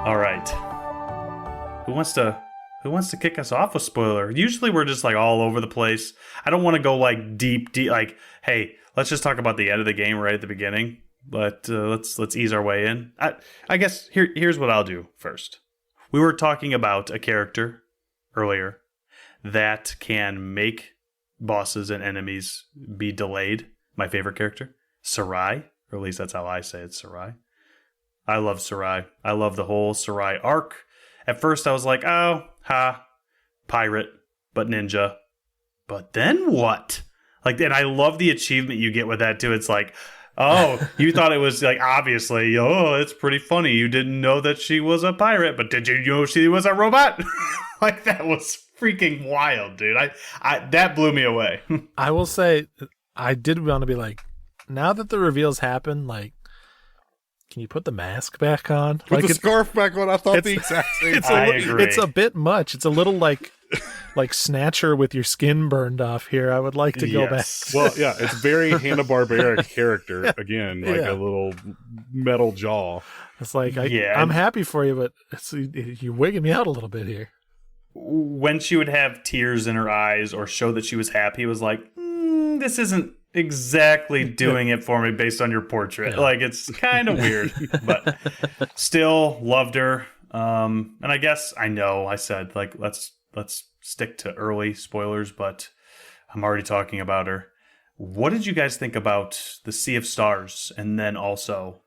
All right. Who wants to kick us off with spoiler? Usually we're just like all over the place. I don't want to go like deep like, hey, let's just talk about the end of the game right at the beginning. But let's ease our way in. I guess here's what I'll do first. We were talking about a character earlier that can make bosses and enemies be delayed. My favorite character, Sarai, or at least that's how I say it, Sarai. I love Sarai. I love the whole Sarai arc. At first I was like, oh, pirate, but ninja. But then what? Like, and I love the achievement you get with that too. It's like, oh, you thought it was like, obviously, oh, it's pretty funny. You didn't know that she was a pirate, but did you know she was a robot? Like, that was freaking wild, dude. I that blew me away. I will say, I did want to be like, now that the reveals happen, like, can you put the mask back on? Put the scarf back on. I thought the exact same. I agree. It's a bit much. It's a little like Snatcher with your skin burned off here. I would like to go back. Well, yeah, it's very Hanna-Barbera character again, like a little metal jaw. It's like I'm happy for you, but you're wigging me out a little bit here. When she would have tears in her eyes or show that she was happy, it was like, this isn't exactly doing it for me based on your portrait. Yeah. Like, it's kind of weird, but still loved her. And I guess I know I said like let's stick to early spoilers, but I'm already talking about her. What did you guys think about the Sea of Stars, and then also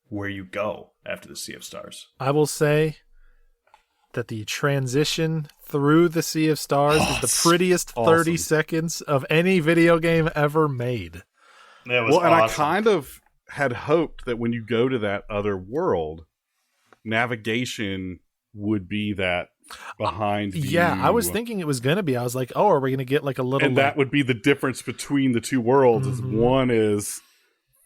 where you go after the Sea of Stars? I will say that the transition through the Sea of Stars is the prettiest 30 seconds of any video game ever made. That was and I kind of had hoped that when you go to that other world, navigation would be that behind view. Yeah, I was thinking it was going to be. I was like, oh, are we going to get like a little... And that would be the difference between the two worlds. Is one is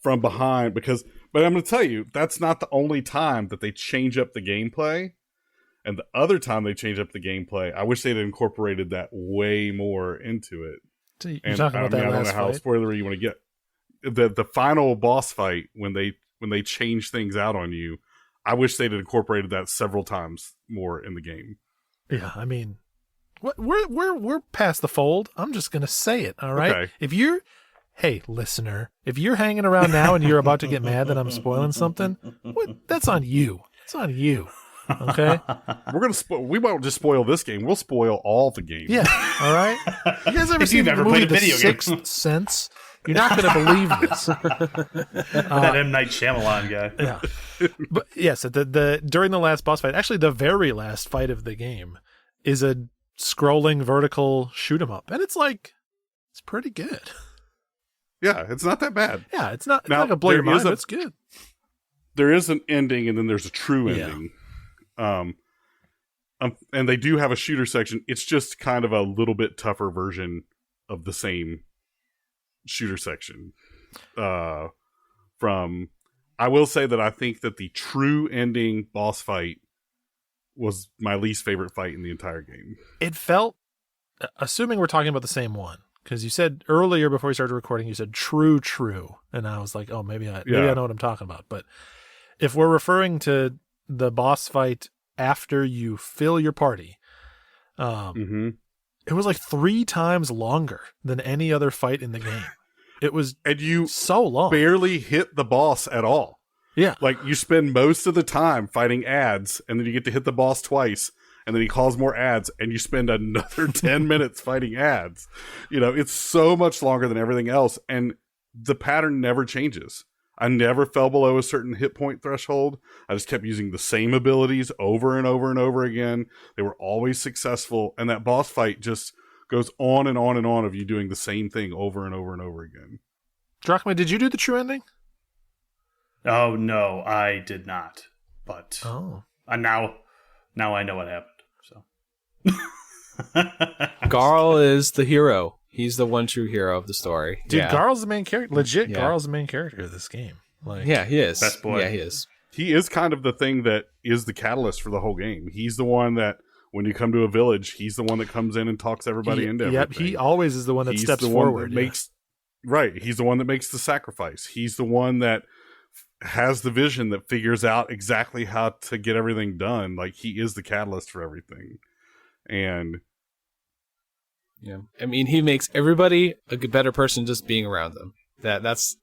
from behind, but I'm going to tell you, that's not the only time that they change up the gameplay. And the other time they change up the gameplay, I wish they'd incorporated that way more into it. So you're talking about that I don't know how spoilery you want to get. The final boss fight, when they change things out on you, I wish they'd incorporated that several times more in the game. Yeah, I mean, we're past the fold. I'm just gonna say it. All right. Okay. Hey, listener, if you're hanging around now and you're about to get mad that I'm spoiling something, that's on you. It's on you. Okay, we won't just spoil this game. We'll spoil all the games. Yeah. All right. You guys ever seen the movie The Sixth Sense? You're not going to believe this. That M. Night Shyamalan guy. Yeah. But yes, during the last boss fight, actually the very last fight of the game, is a scrolling vertical shoot 'em up, and it's pretty good. Yeah, it's not that bad. Yeah, it's not going to blow your mind. It's good. There is an ending, and then there's a true ending. And they do have a shooter section. It's just kind of a little bit tougher version of the same shooter section. I will say that I think that the true ending boss fight was my least favorite fight in the entire game. It felt, assuming we're talking about the same one, because you said earlier before we started recording, you said true, and I was like, oh, maybe I know what I'm talking about. But if we're referring to the boss fight after you fill your party. It was like 3 times longer than any other fight in the game. It was and you so long. Barely hit the boss at all. Yeah. Like, you spend most of the time fighting ads, and then you get to hit the boss twice, and then he calls more ads, and you spend another 10 minutes fighting ads. You know, it's so much longer than everything else, and the pattern never changes. I never fell below a certain hit point threshold. I just kept using the same abilities over and over and over again. They were always successful, and that boss fight just goes on and on and on of you doing the same thing over and over and over again. Drachma, did you do the true ending? Oh, no, I did not. But now I know what happened. So Garl is the hero. He's the one true hero of the story. Dude, yeah. Garl's the main character. Legit, Garl's the main character of this game. Like, Yeah, he is. Best boy. Yeah, he is. He is kind of the thing that is the catalyst for the whole game. He's the one that, when you come to a village, he's the one that comes in and talks everybody into everything. Yep, he always is the one that He's steps the one forward. that makes, right, he's the one that makes the sacrifice. He's the one that has the vision, that figures out exactly how to get everything done. Like, he is the catalyst for everything. And Yeah, I mean, he makes everybody a better person just being around them. That's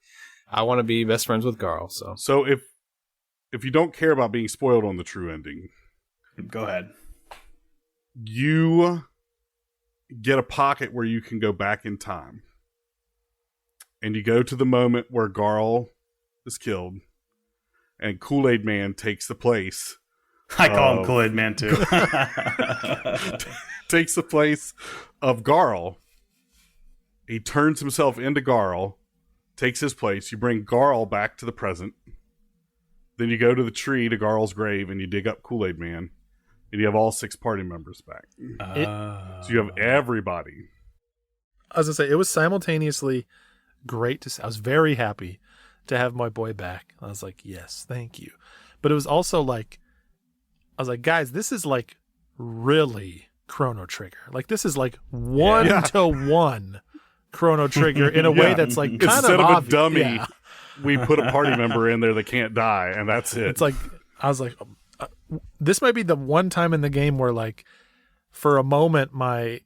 I want to be best friends with Garl. So if you don't care about being spoiled on the true ending, go ahead. You get a pocket where you can go back in time, and you go to the moment where Garl is killed, and Kool-Aid Man takes the place. I call him Kool-Aid Man too. Takes the place of Garl. He turns himself into Garl, takes his place. You bring Garl back to the present. Then you go to the tree to Garl's grave, and you dig up Kool-Aid Man, and you have all 6 party members back. So you have everybody. I was going to say, it was simultaneously great to see. I was very happy to have my boy back. I was like, yes, thank you. But it was also like, I was like, guys, this is like really Chrono Trigger. Like, this is like 1-to-1 Chrono Trigger in a way that's like kind Instead of of obvious. a dummy, Yeah. we put a party member in there that can't die, and that's it. It's like, I was like, this might be the one time in the game where, like, for a moment, I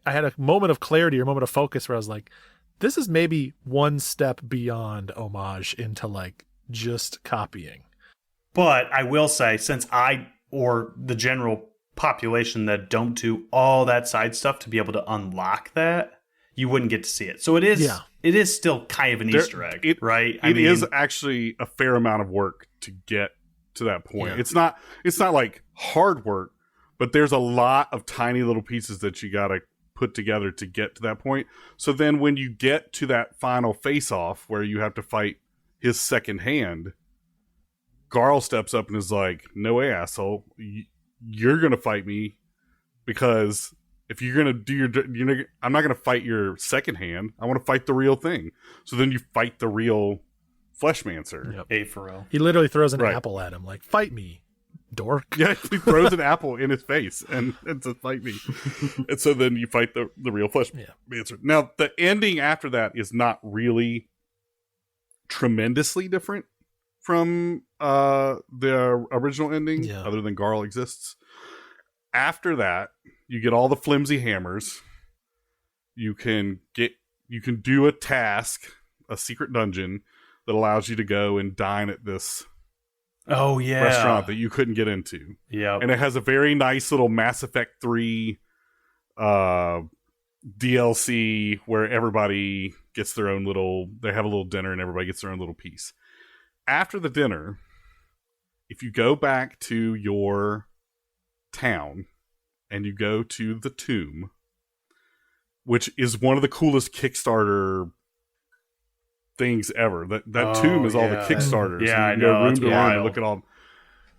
had a moment of clarity or a moment of focus where I was like, this is maybe one step beyond homage into like just copying. But I will say, since I, or the general population that don't do all that side stuff to be able to unlock that, you wouldn't get to see it. So it is still kind of an Easter egg, right? It is actually a fair amount of work to get to that point. Yeah. It's not like hard work, but there's a lot of tiny little pieces that you got to put together to get to that point. So then when you get to that final face-off where you have to fight his second hand, Garl steps up and is like, no way, asshole. You're going to fight me, because if you're going to do I'm not going to fight your second hand. I want to fight the real thing. So then you fight the real Fleshmancer. Yep. A for real. He literally throws an apple at him, like, fight me, dork. Yeah, he throws an apple in his face and says, fight me. And so then you fight the real Fleshmancer. Now, the ending after that is not really tremendously different from the original ending, other than Garl exists. After that, you get all the flimsy hammers. You can do a task, a secret dungeon that allows you to go and dine at this restaurant that you couldn't get into. Yeah. And it has a very nice little Mass Effect 3 DLC where everybody gets their own they have a little dinner and everybody gets their own little piece. After the dinner, if you go back to your town and you go to the tomb, which is one of the coolest Kickstarter things ever. That tomb is all the Kickstarters. Yeah, I you know. go room It's to room wild. and look at all.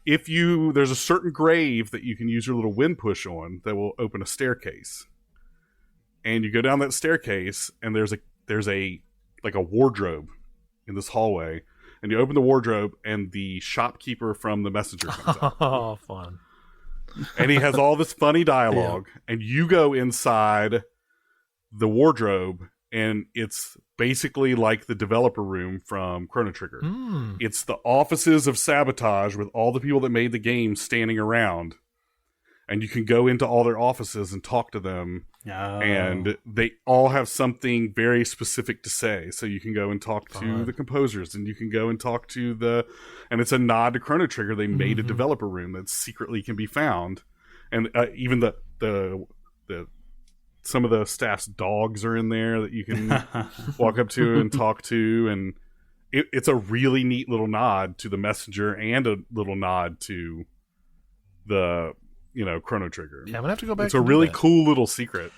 There's a certain grave that you can use your little wind push on that will open a staircase, and you go down that staircase, and there's a wardrobe in this hallway, and you open the wardrobe, and the shopkeeper from the Messenger comes out. Oh, fun. And he has all this funny dialogue, and you go inside the wardrobe, and it's basically like the developer room from Chrono Trigger. It's the offices of Sabotage with all the people that made the game standing around, and you can go into all their offices and talk to them. And they all have something very specific to say. So you can go and talk to the composers, and you can go and talk to and it's a nod to Chrono Trigger. They made a developer room that secretly can be found. And even the some of the staff's dogs are in there that you can walk up to and talk to. And it's a really neat little nod to the Messenger and a little nod to the Chrono Trigger. Yeah, I'm gonna have to go back. It's a really cool little secret.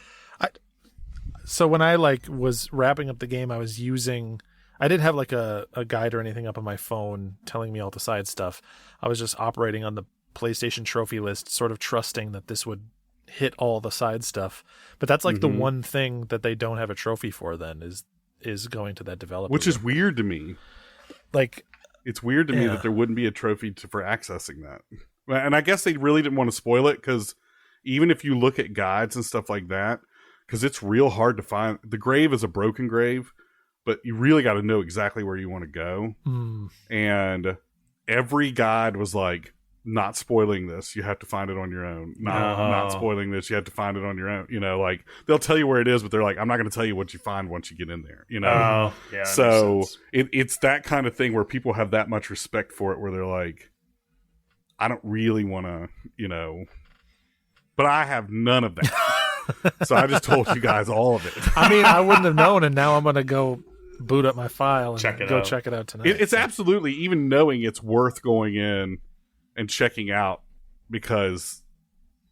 So when I was wrapping up the game, I didn't have a guide or anything up on my phone telling me all the side stuff. I was just operating on the PlayStation trophy list, sort of trusting that this would hit all the side stuff. But that's the one thing that they don't have a trophy for then is going to that developer. Which is weird to me. It's weird to me that there wouldn't be a trophy for accessing that. And I guess they really didn't want to spoil it, because even if you look at guides and stuff like that, because it's real hard to find. The grave is a broken grave, but you really got to know exactly where you want to go. And every guide was like, not spoiling this, you have to find it on your own. Not spoiling this, you have to find it on your own. They'll tell you where it is, but they're like, I'm not going to tell you what you find once you get in there. So it's that kind of thing where people have that much respect for it, where they're like, I don't really want to, but I have none of that. So I just told you guys all of it. I mean, I wouldn't have known, and now I'm going to go boot up my file and check it out tonight. It's absolutely, even knowing it's worth going in and checking out, because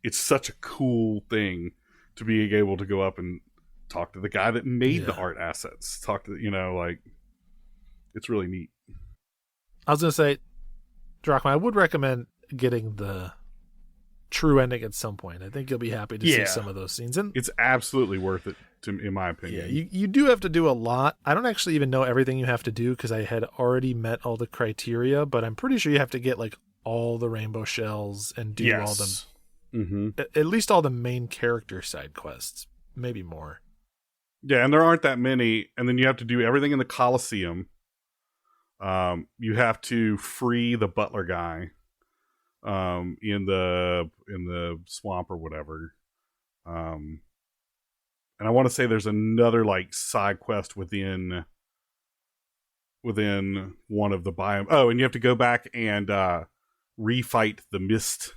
it's such a cool thing to be able to go up and talk to the guy that made the art assets. Talk to, it's really neat. I was going to say, Drachma, I would recommend getting the true ending at some point. I think you'll be happy to see some of those scenes. And it's absolutely worth it, in my opinion. Yeah, you do have to do a lot. I don't actually even know everything you have to do, because I had already met all the criteria, but I'm pretty sure you have to get all the rainbow shells and do all them. At least all the main character side quests, maybe more. Yeah, and there aren't that many. And then you have to do everything in the Colosseum. You have to free the butler guy in the swamp or whatever. And I want to say there's another side quest within one of the biomes. Oh, and you have to go back and refight the mist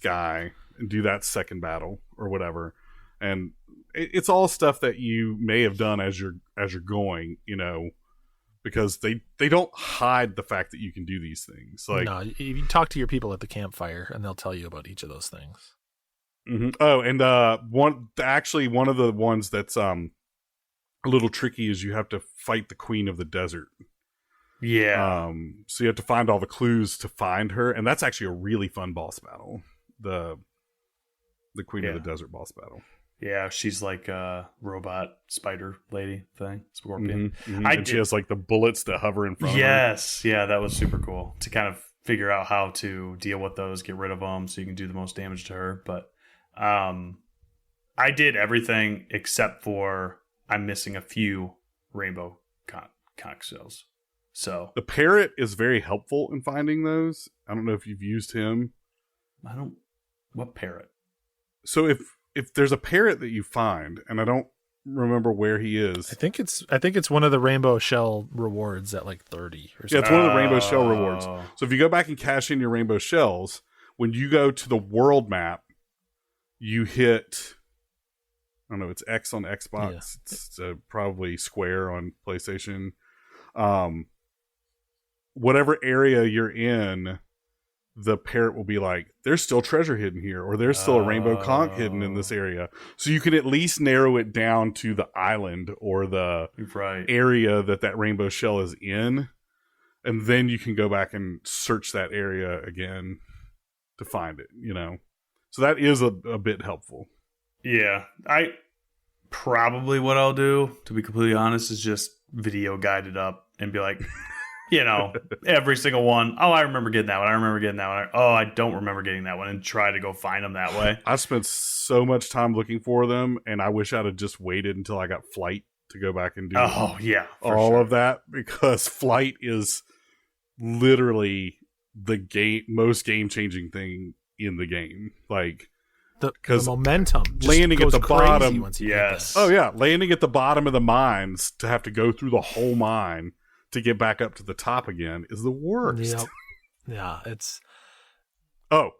guy and do that second battle or whatever. And it's all stuff that you may have done as you're going, because they don't hide the fact that you can do these things. No, you talk to your people at the campfire and they'll tell you about each of those things. Oh, and one of the ones that's a little tricky is you have to fight the Queen of the Desert. Yeah. So you have to find all the clues to find her, and that's actually a really fun boss battle. The Queen of the Desert boss battle. Yeah, she's like a robot spider lady thing, scorpion. And she has the bullets that hover in front of her. Yes, yeah, that was super cool to kind of figure out how to deal with those, get rid of them, so you can do the most damage to her. But I did everything except for I'm missing a few rainbow conch shells. So the parrot is very helpful in finding those. I don't know if you've used him. What parrot? So if there's a parrot that you find, and I don't remember where he is. I think it's one of the rainbow shell rewards at 30 or something. Yeah, it's one of the rainbow shell rewards. So if you go back and cash in your rainbow shells, when you go to the world map, you hit, I don't know, it's X on Xbox. Yeah. It's probably square on PlayStation. Whatever area you're in, the parrot will be like, there's still treasure hidden here, or there's still a rainbow conch hidden in this area. So you can at least narrow it down to the island or the area that rainbow shell is in. And then you can go back and search that area again to find it, So that is a bit helpful. Yeah. Probably what I'll do, to be completely honest, is just video guide it up and be like, every single one. Oh, I remember getting that one. I remember getting that one. Oh, I don't remember getting that one, and try to go find them that way. I spent so much time looking for them, and I wish I'd have just waited until I got Flight to go back and do all of that, because Flight is literally the most game-changing thing in the game. Like, the momentum just landing at goes the crazy bottom. once you hit that. Oh yeah, landing at the bottom of the mines to have to go through the whole mine to get back up to the top again is the worst. Yep. Yeah, it's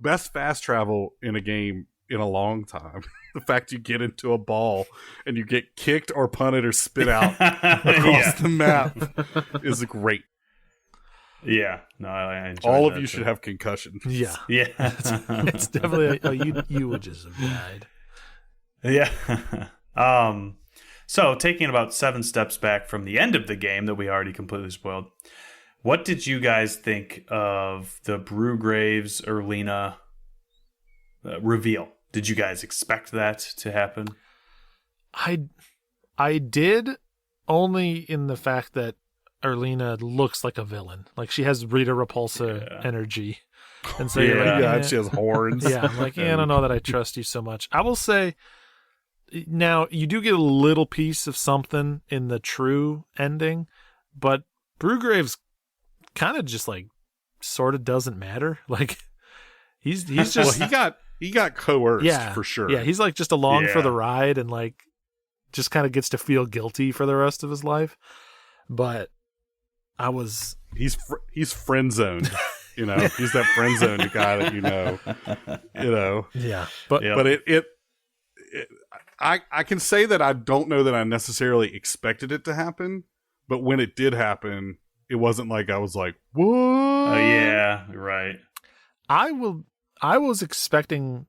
best fast travel in a game in a long time. The fact you get into a ball and you get kicked or punted or spit out across the map is great. Yeah, no, I enjoy all of that you too. should have concussion. yeah. It's definitely you would just have died. Yeah. So taking about 7 steps back from the end of the game that we already completely spoiled, what did you guys think of the Brewgraves Erlina reveal? Did you guys expect that to happen? I did, only in the fact that Erlina looks like a villain. Like, she has Rita Repulsa energy. And so you're like, and she has horns. Yeah, I'm like, I don't know that I trust you so much. I will say, now, you do get a little piece of something in the true ending, but Brewgraves kind of just, like, sort of doesn't matter. Like, he's just... Well, he got coerced, for sure. Yeah, he's, like, just along for the ride and, like, just kind of gets to feel guilty for the rest of his life. But he's friend zoned. He's that friend zoned guy that Yeah, but I can say that I don't know that I necessarily expected it to happen, but when it did happen, it wasn't like I was like, what? Oh yeah, right. I was expecting,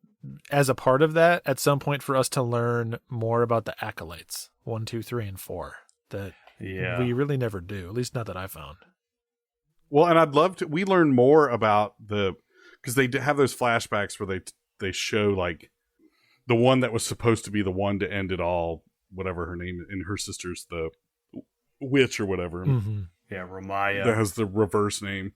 as a part of that, at some point for us to learn more about the acolytes 1, 2, 3, and 4 that we really never do. At least not that I found. Well, and I'd love to. We learn more about because they have those flashbacks where they show, like, the one that was supposed to be the one to end it all, whatever her name, and her sister's the witch or whatever. Mm-hmm. Yeah, Ramaya. That has the reverse name.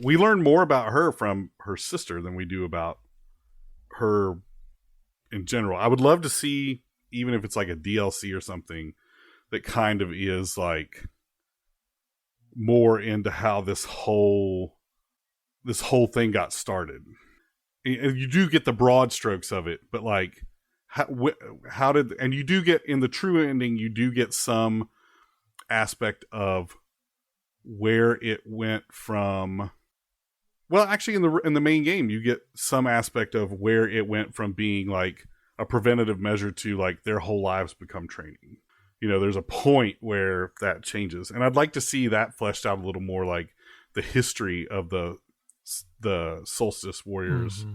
We learn more about her from her sister than we do about her in general. I would love to see, even if it's like a DLC or something, that kind of is like more into how this whole thing got started. And you do get the broad strokes of it, but like how did, and you do get, in the true ending, you do get some aspect of where it went from. Well, actually, in the main game, you get some aspect of where it went from being like a preventative measure to like their whole lives become training. There's a point where that changes, and I'd like to see that fleshed out a little more, like the history of the Solstice warriors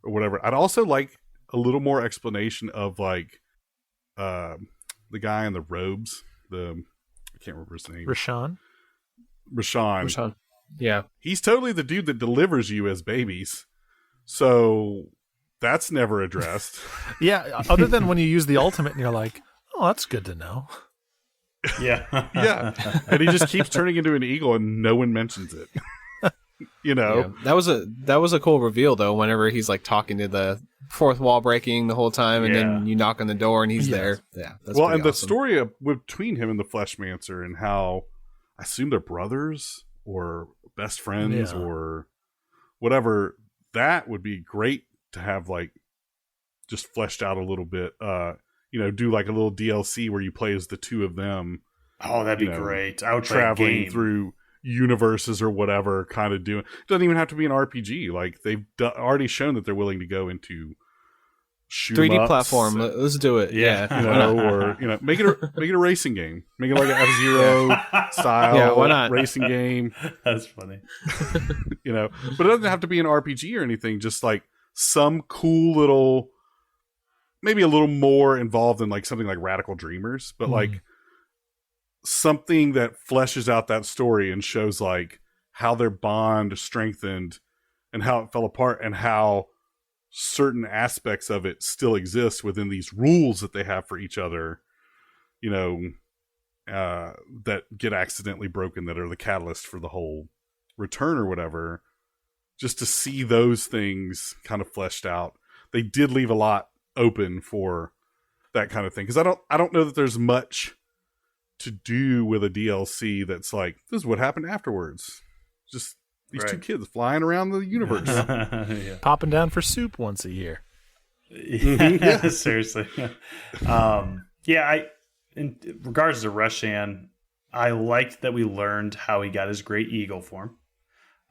or whatever. I'd also like a little more explanation of like the guy in the robes. I can't remember his name. Rashawn. Yeah. He's totally the dude that delivers you as babies. So that's never addressed. Yeah, other than when you use the ultimate and you're like, oh, that's good to know. Yeah. Yeah. And he just keeps turning into an eagle and no one mentions it. Yeah, that was a cool reveal though, whenever he's like talking to the fourth wall breaking the whole time, and then you knock on the door and he's there. Yeah. That's well, and awesome. the story between him and the Fleshmancer, and how I assume they're brothers or best friends or whatever, that would be great to have, like, just fleshed out a little bit. Do like a little DLC where you play as the two of them. Oh, that'd be great. I would traveling through universes or whatever, kind of doing. It doesn't even have to be an RPG. Like, they've already shown that they're willing to go into 3D platform. Let's do it. Yeah. Or make it a racing game. Make it like an F-Zero style. Yeah, why not? Racing game. That's funny. But it doesn't have to be an RPG or anything. Just like some cool little, maybe a little more involved in like something like Radical Dreamers, but like something that fleshes out that story and shows like how their bond strengthened and how it fell apart, and how certain aspects of it still exist within these rules that they have for each other, and that get accidentally broken that are the catalyst for the whole return or whatever. Just to see those things kind of fleshed out. They did leave a lot open for that kind of thing, because I don't know that there's much to do with a DLC that's like, this is what happened afterwards. Just these two kids flying around the universe. Yeah. Popping down for soup once a year. Yeah, seriously. In regards to Rushan, I liked that we learned how he got his great eagle form.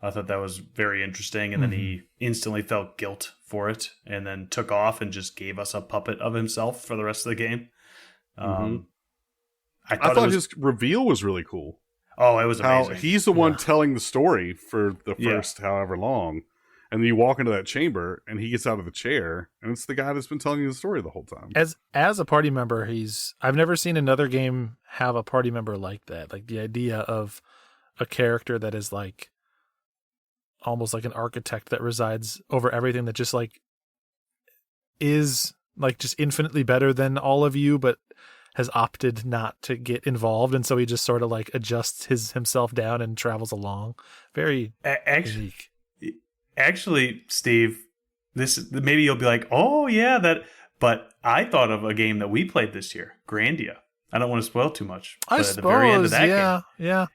I thought that was very interesting, and then he instantly felt guilt for it, and then took off and just gave us a puppet of himself for the rest of the game. I thought his reveal was really cool. Oh, it was amazing. How he's the one telling the story for the first however long, and then you walk into that chamber, and he gets out of the chair, and it's the guy that's been telling you the story the whole time. As a party member, I've never seen another game have a party member like that. Like the idea of a character that is like almost like an architect that resides over everything, that just like is like just infinitely better than all of you, but has opted not to get involved, and so he just sort of like adjusts himself down and travels along. Very unique. Actually, Steve, this maybe you'll be like, oh yeah, that. But I thought of a game that we played this year, Grandia. I don't want to spoil too much. I suppose, at the very end of that game, yeah.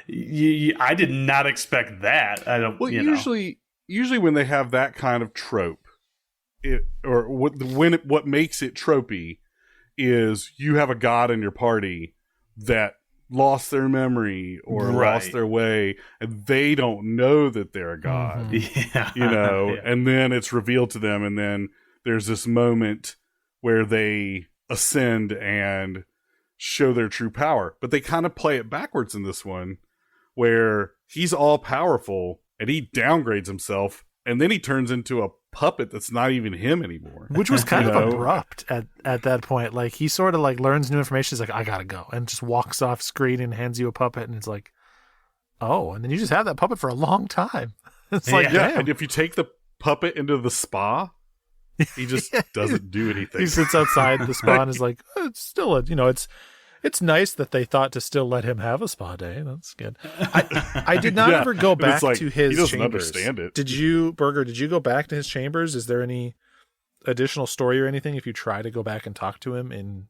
I did not expect that. I don't. Well, usually when they have that kind of trope, what makes it tropey is you have a god in your party that lost their memory or lost their way, and they don't know that they're a god. Yeah, and then it's revealed to them, and then there's this moment where they ascend and show their true power. But they kind of play it backwards in this one, where he's all powerful and he downgrades himself, and then he turns into a puppet that's not even him anymore. Which was kind of abrupt at that point. Like, he sort of like learns new information. He's like, I gotta go, and just walks off screen and hands you a puppet, and it's like, oh, and then you just have that puppet for a long time. It's like, damn. And if you take the puppet into the spa, he just doesn't do anything. He sits outside the spa and is like, it's still it's nice that they thought to still let him have a spa day. That's good. I did not ever go back to his he doesn't chambers. Understand it. Did you, Burger, did you go back to his chambers? Is there any additional story or anything if you try to go back and talk to him in?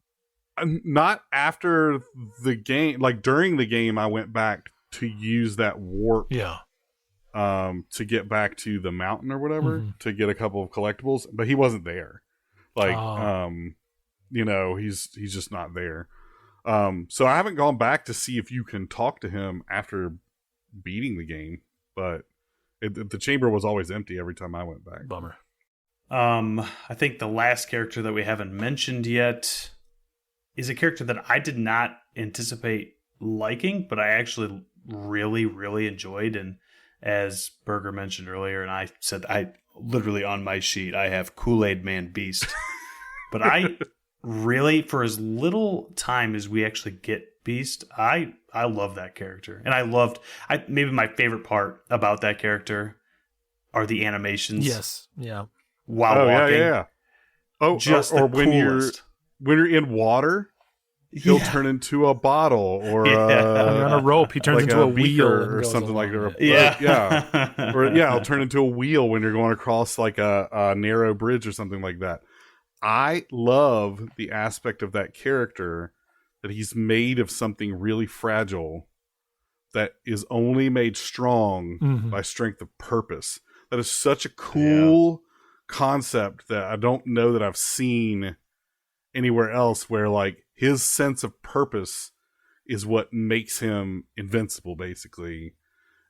Not after the game. Like, during the game, I went back to use that warp. Yeah. To get back to the mountain or whatever, to get a couple of collectibles, but he wasn't there. Like, he's just not there. So I haven't gone back to see if you can talk to him after beating the game, but the chamber was always empty every time I went back. Bummer. I think the last character that we haven't mentioned yet is a character that I did not anticipate liking, but I actually really, really enjoyed. And as Burger mentioned earlier, and I said, I literally on my sheet, I have Kool-Aid Man Beast. But I really, for as little time as we actually get Beast, I love that character. And maybe my favorite part about that character are the animations. Yes. Yeah. While walking. Yeah. Oh, just or the when coolest. you're in water, he'll turn into a bottle, or when you're on a rope, he turns like into a beaker wheel or something like that. Yeah. Or he'll turn into a wheel when you're going across like a narrow bridge or something like that. I love the aspect of that character that he's made of something really fragile that is only made strong by strength of purpose. That is such a cool concept that I don't know that I've seen anywhere else, where like his sense of purpose is what makes him invincible, basically.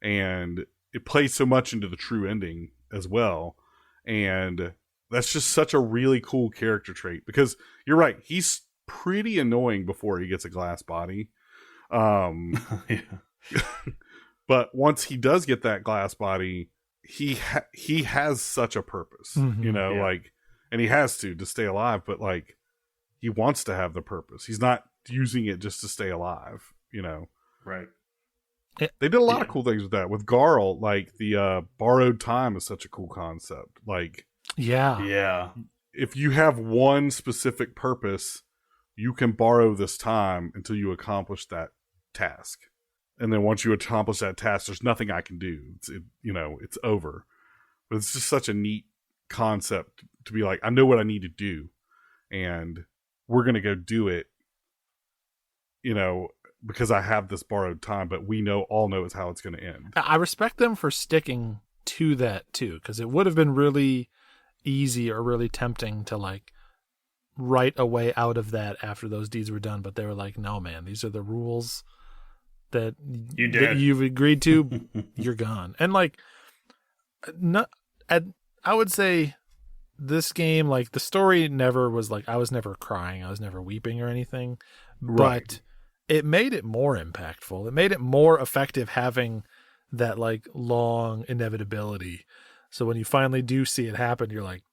And it plays so much into the true ending as well. And that's just such a really cool character trait, because you're right, he's pretty annoying before he gets a glass body. But once he does get that glass body, he has such a purpose, like, and he has to stay alive, but like, he wants to have the purpose. He's not using it just to stay alive, Right. They did a lot of cool things with that. With Garl, like the borrowed time is such a cool concept. Like, Yeah. if you have one specific purpose, you can borrow this time until you accomplish that task. And then once you accomplish that task, there's nothing I can do. It's over. But it's just such a neat concept to be like, I know what I need to do, and we're going to go do it, because I have this borrowed time, but we all know it's how it's going to end. I respect them for sticking to that too, because it would have been really easy or really tempting to like write a way out of that after those deeds were done, but they were like, no, man, these are the rules that you've agreed to. You're gone. And like, I would say this game, like the story never was like, I was never crying, I was never weeping or anything, Right. but it made it more impactful. It made it more effective having that like long inevitability. So when you finally do see it happen, you're like,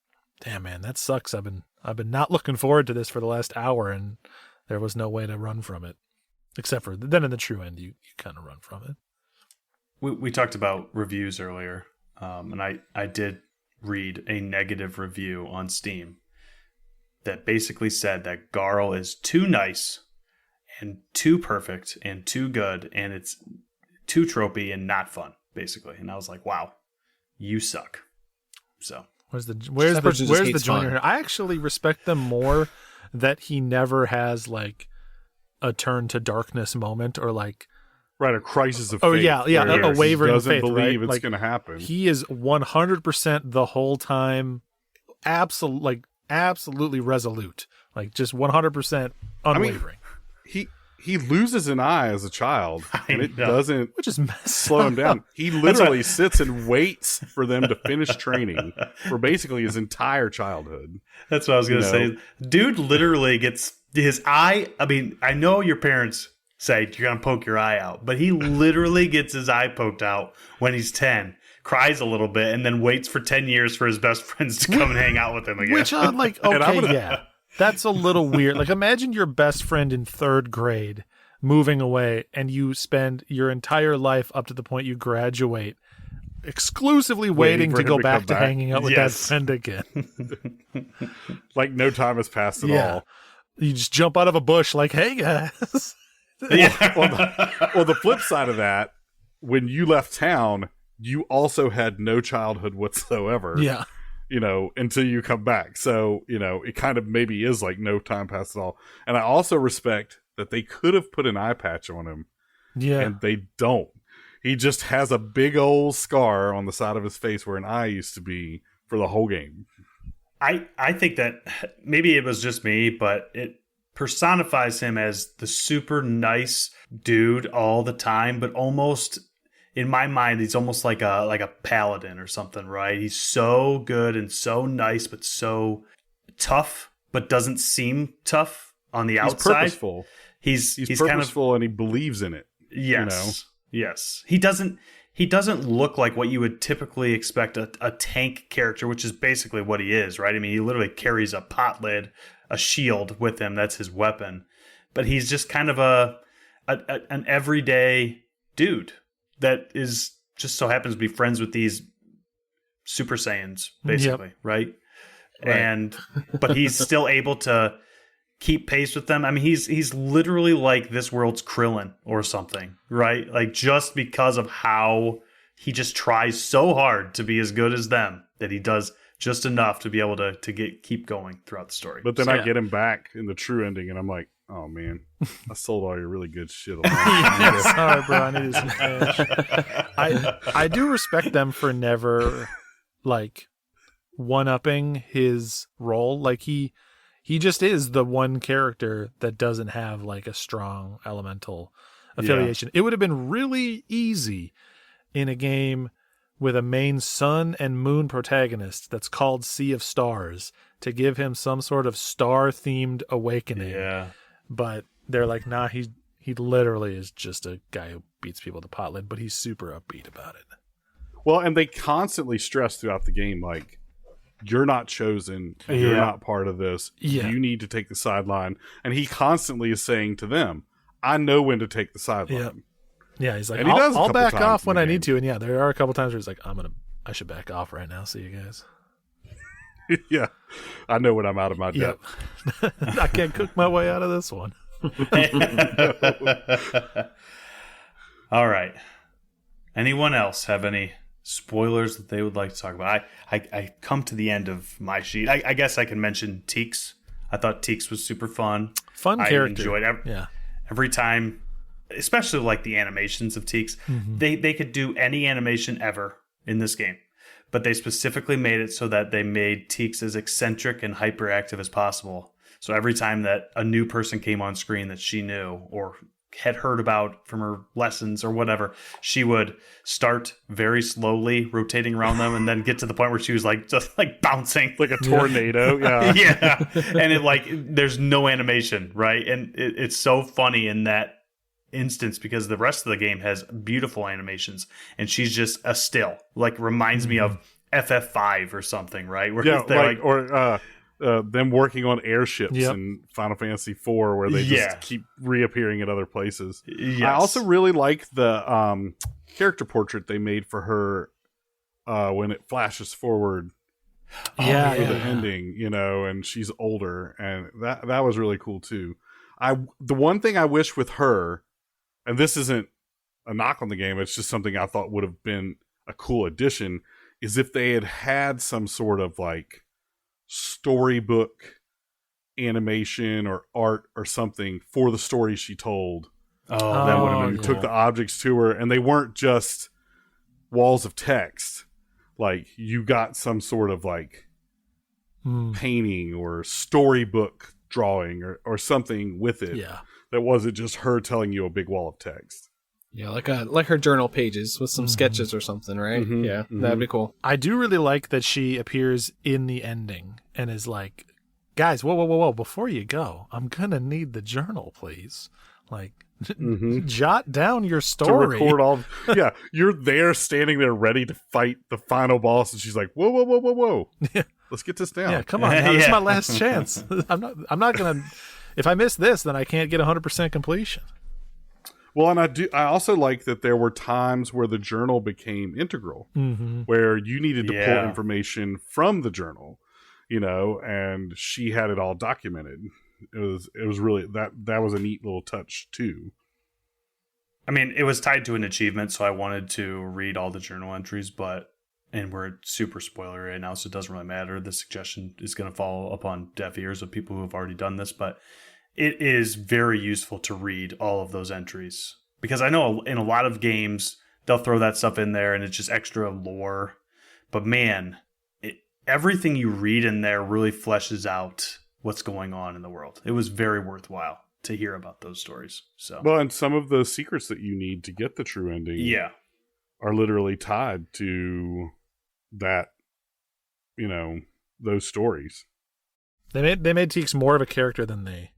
damn, man, that sucks. I've been not looking forward to this for the last hour, and there was no way to run from it. Except for then in the true end, you kind of run from it. We talked about reviews earlier, and I did read a negative review on Steam that basically said that Garl is too nice and too perfect and too good, and it's too tropey and not fun, basically. And I was like, wow, you suck. So Where's the hates joiner fun. here? I actually respect them more that he never has like a turn to darkness moment or like Right, a crisis of Oh, faith. yeah, where a wavering he doesn't faith, believe right? it's Like, going to happen. he is 100% the whole time absolutely resolute. Like just 100% unwavering. He loses an eye as a child, and it doesn't Which is messed slow him up. down. He literally sits and waits for them to finish training for basically his entire childhood. that's what I was going to say. Dude literally gets his eye. I mean, I know your parents say you're going to poke your eye out, but he literally gets his eye poked out when he's 10, cries a little bit, and then waits for 10 years for his best friends to come and hang out with him again. Which I'm like, okay, that's a little weird. Like, imagine your best friend in 3rd grade moving away, and you spend your entire life up to the point you graduate exclusively waiting for to him go to back come to back. hanging out with Yes. that friend again. Like no time has passed at Yeah. all. You just jump out of a bush like, hey, guys. Well, the flip side of that, when you left town, you also had no childhood whatsoever. Yeah. Until you come back. So, it kind of maybe is like no time passed at all. And I also respect that they could have put an eye patch on him. Yeah. And they don't. He just has a big old scar on the side of his face where an eye used to be for the whole game. I think that maybe it was just me, but it personifies him as the super nice dude all the time, but almost in my mind, he's almost like a paladin or something, right? He's so good and so nice, but so tough, but doesn't seem tough on the outside. He's purposeful. He's purposeful, kind of, and he believes in it. yes, yes. He doesn't look like what you would typically expect a tank character, which is basically what he is, right? I mean, he literally carries a pot lid, a shield with him. That's his weapon. But he's just kind of an everyday dude that is just so happens to be friends with these Super Saiyans, basically, right? But he's still able to keep pace with them. I mean, he's literally like this world's Krillin or something, right? Like just because of how he just tries so hard to be as good as them that he does just enough to be able to keep going throughout the story. But then So, I yeah. get him back in the true ending, and I'm like, oh man, I sold all your really good shit. Sorry, bro. I needed some cash. I do respect them for never like one-upping his role. Like he just is the one character that doesn't have like a strong elemental affiliation. It would have been really easy in a game with a main sun and moon protagonist that's called Sea of Stars to give him some sort of star-themed awakening. Yeah. But they're like, nah, he literally is just a guy who beats people with a pot lid, but he's super upbeat about it. Well, and they constantly stress throughout the game, like, you're not chosen. You're not part of this. Yeah. You need to take the sideline. And he constantly is saying to them, I know when to take the sideline. Yeah. Yeah, he's like, And he does a I'll couple back times off in when the I game. need to. And yeah, there are a couple times where he's like, I should back off right now. See you guys. Yeah, I know when I'm out of my Yep. depth. I can't cook my way out of this one. All right. Anyone else have any spoilers that they would like to talk about? I come to the end of my sheet. I guess I can mention Teeks. I thought Teeks was super fun. Fun I character. enjoyed every time, especially like the animations of Teeks. They could do any animation ever in this game, but they specifically made it so that they made Teeks as eccentric and hyperactive as possible. So every time that a new person came on screen that she knew or had heard about from her lessons or whatever, she would start very slowly rotating around them and then get to the point where she was like just like bouncing Like a tornado. Yeah. yeah, and it like there's no animation, right? And it's so funny in that instance because the rest of the game has beautiful animations and she's just a still, like reminds me of FF5 or something, right? Where Yeah, they're or them working on airships Yep. in Final Fantasy IV, where they just keep reappearing at other places. Yes. I also really like the character portrait they made for her when it flashes forward Oh, to the ending, you know, and she's older, and that was really cool too. The one thing I wish with her, and this isn't a knock on the game, it's just something I thought would have been a cool addition, is if they had some sort of like storybook animation or art or something for the story she told. Oh, That would have been took the objects to her, and they weren't just walls of text. Like you got some sort of like painting or storybook drawing or something with it. Yeah. That wasn't just her telling you a big wall of text. Yeah, like her journal pages with some sketches or something, right? Mhm, Yeah, mhm. that'd be cool. I do really like that she appears in the ending and is like, guys, whoa, before you go, I'm gonna need the journal, please. Like, jot down your To story. record all, yeah, you're there, standing there, ready to fight the final boss, and she's like, "Whoa, let's get this down." Yeah, come on, now, this is Yeah. my last chance. I'm not gonna. If I miss this, then I can't get 100% completion. Well, and I also like that there were times where the journal became integral, where you needed to pull Yeah. information from the journal, you know, and she had it all documented. It was really that was a neat little touch too. I mean, it was tied to an achievement, so I wanted to read all the journal entries, and we're super spoiler right now, so it doesn't really matter. The suggestion is going to fall upon deaf ears of people who have already done this, but it is very useful to read all of those entries. Because I know in a lot of games, they'll throw that stuff in there and it's just extra lore. But man, everything you read in there really fleshes out what's going on in the world. It was very worthwhile to hear about those stories. So Well, and some of the secrets that you need to get the true ending, yeah. are literally tied to that, you know, those stories. They made Teeks more of a character than they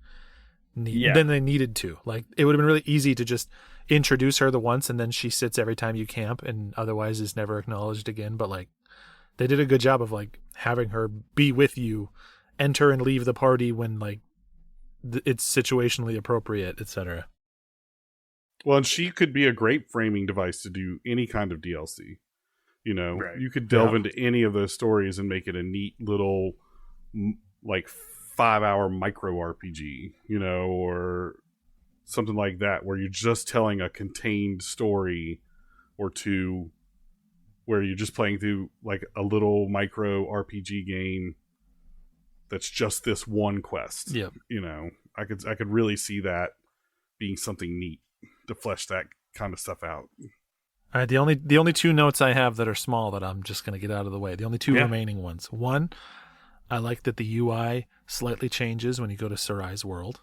needed to. Like, it would have been really easy to just introduce her the once and then she sits every time you camp and otherwise is never acknowledged again. But like, they did a good job of like having her be with you, enter and leave the party when like it's situationally appropriate, etc. Well, and she could be a great framing device to do any kind of DLC. You know, Right. you could delve into any of those stories and make it a neat little, like, 5-hour micro RPG, you know, or something like that, where you're just telling a contained story or two, where you're just playing through like a little micro RPG game that's just this one quest. Yep. You know, I could really see that being something neat to flesh that kind of stuff out. All right, the only two notes I have that are small that I'm just going to get out of the way. The only two remaining ones. One, I like that the UI slightly changes when you go to Sarai's world.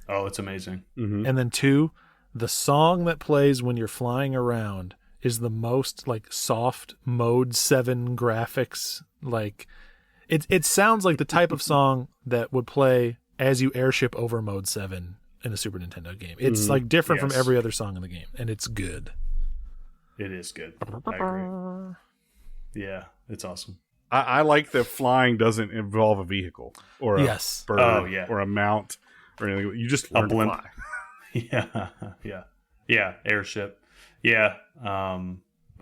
Oh, it's amazing. Mm-hmm. And then two, the song that plays when you're flying around is the most like soft mode 7 graphics. Like it sounds like the type of song that would play as you airship over mode 7 in a Super Nintendo game. It's like different from every other song in the game, and it's good. It is good. I agree. Yeah, it's awesome. I like that flying doesn't involve a vehicle or a Yes. bird or a mount or anything. You just learn to blimp. fly. Yeah, airship. Yeah,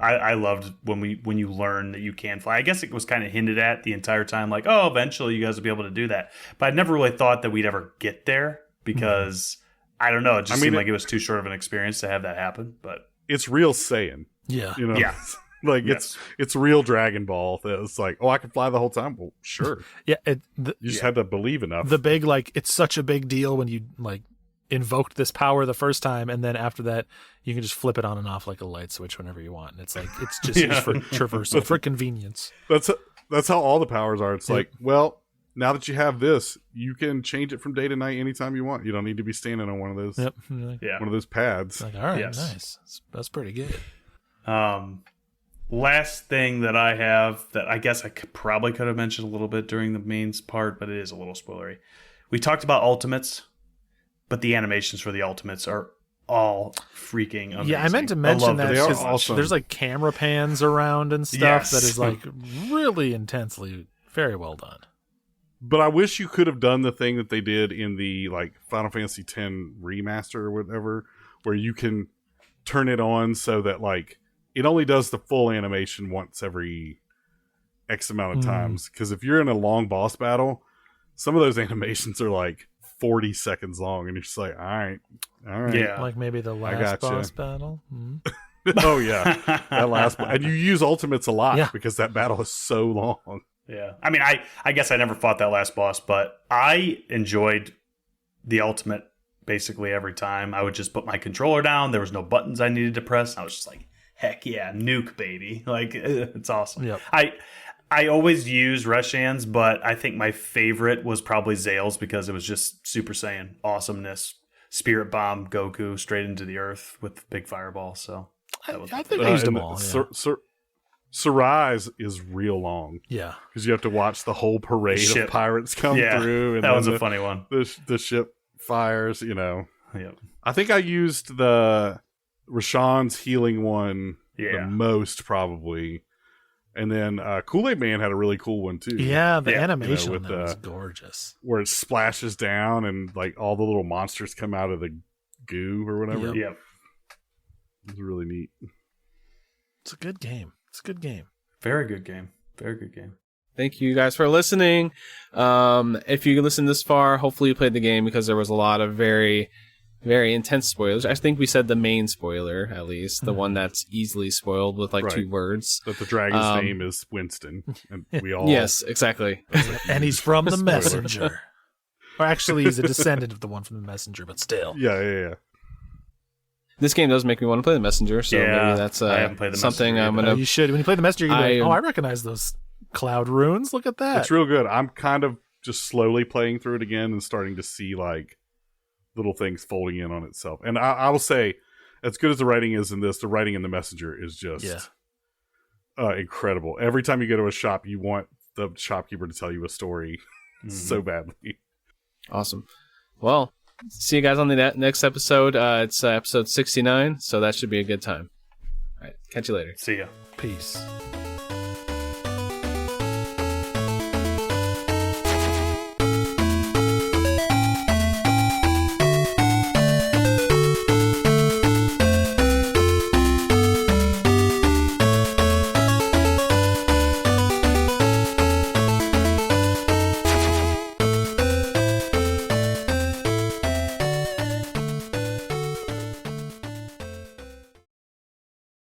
I loved when you learn that you can fly. I guess it was kind of hinted at the entire time, like, oh, eventually you guys will be able to do that. But I never really thought that we'd ever get there because I don't know. It just seemed like it was too short of an experience to have that happen. But it's real Saiyan. Yeah. You know? Yeah. Like it's real Dragon Ball. It's like, oh, I can fly the whole time. Well, sure. Yeah. You just had to believe enough. The big, like, it's such a big deal when you like invoked this power the first time, and then after that you can just flip it on and off like a light switch whenever you want. And it's like it's just used for traversal, for convenience. That's how all the powers are. It's like, well, now that you have this, you can change it from day to night anytime you want. You don't need to be standing on one of those. Yep. One of those pads. Like, all right, nice. That's pretty good. Last thing that I have that I guess I probably could have mentioned a little bit during the mains part, but it is a little spoilery. We talked about ultimates, but the animations for the ultimates are all freaking amazing. Yeah, I meant to mention that they are awesome. There's like camera pans around and stuff that is like really intensely very well done. But I wish you could have done the thing that they did in the like Final Fantasy X remaster or whatever, where you can turn it on so that like it only does the full animation once every X amount of times. Because if you're in a long boss battle, some of those animations are like 40 seconds long, and you're just like, all right. Yeah. Like maybe the last boss battle. Oh, yeah. That last and you use ultimates a lot because that battle is so long. Yeah. I mean, I guess I never fought that last boss, but I enjoyed the ultimate basically every time. I would just put my controller down. There was no buttons I needed to press. I was just like, heck yeah, nuke, baby. Like, it's awesome. Yep. I always use Reshan's, but I think my favorite was probably Zale's because it was just Super Saiyan awesomeness. Spirit Bomb Goku straight into the earth with big fireball. So I think I used them all. Sarai's is real long. Yeah. Because you have to watch the whole parade of pirates come through. And that was a funny one. The ship fires, you know. Yep. I think I used the Rashawn's healing one the most, probably. And then Kool-Aid Man had a really cool one, too. Yeah, the animation with was gorgeous. Where it splashes down and like all the little monsters come out of the goo or whatever. Yep. It was really neat. It's a good game. Very good game. Very good game. Thank you guys for listening. If you listened this far, hopefully you played the game because there was a lot of very, very intense spoilers. I think we said the main spoiler, at least. The one that's easily spoiled with like 2 words. That the dragon's name is Winston. And we all... Yes, exactly. And he's from the Messenger. Or actually, he's a descendant of the one from the Messenger, but still. Yeah. This game does make me want to play the Messenger, so maybe that's I haven't played the something Messenger I'm going to... You should. When you play the Messenger, you're like, I recognize those cloud runes. Look at that. It's real good. I'm kind of just slowly playing through it again and starting to see like little things folding in on itself. And I will say, as good as the writing is in this, the writing in the Messenger is just incredible. Every time you go to a shop, you want the shopkeeper to tell you a story so badly. Awesome. Well, see you guys on the next episode. It's episode 69, so that should be a good time. All right, catch you later. See ya. Peace.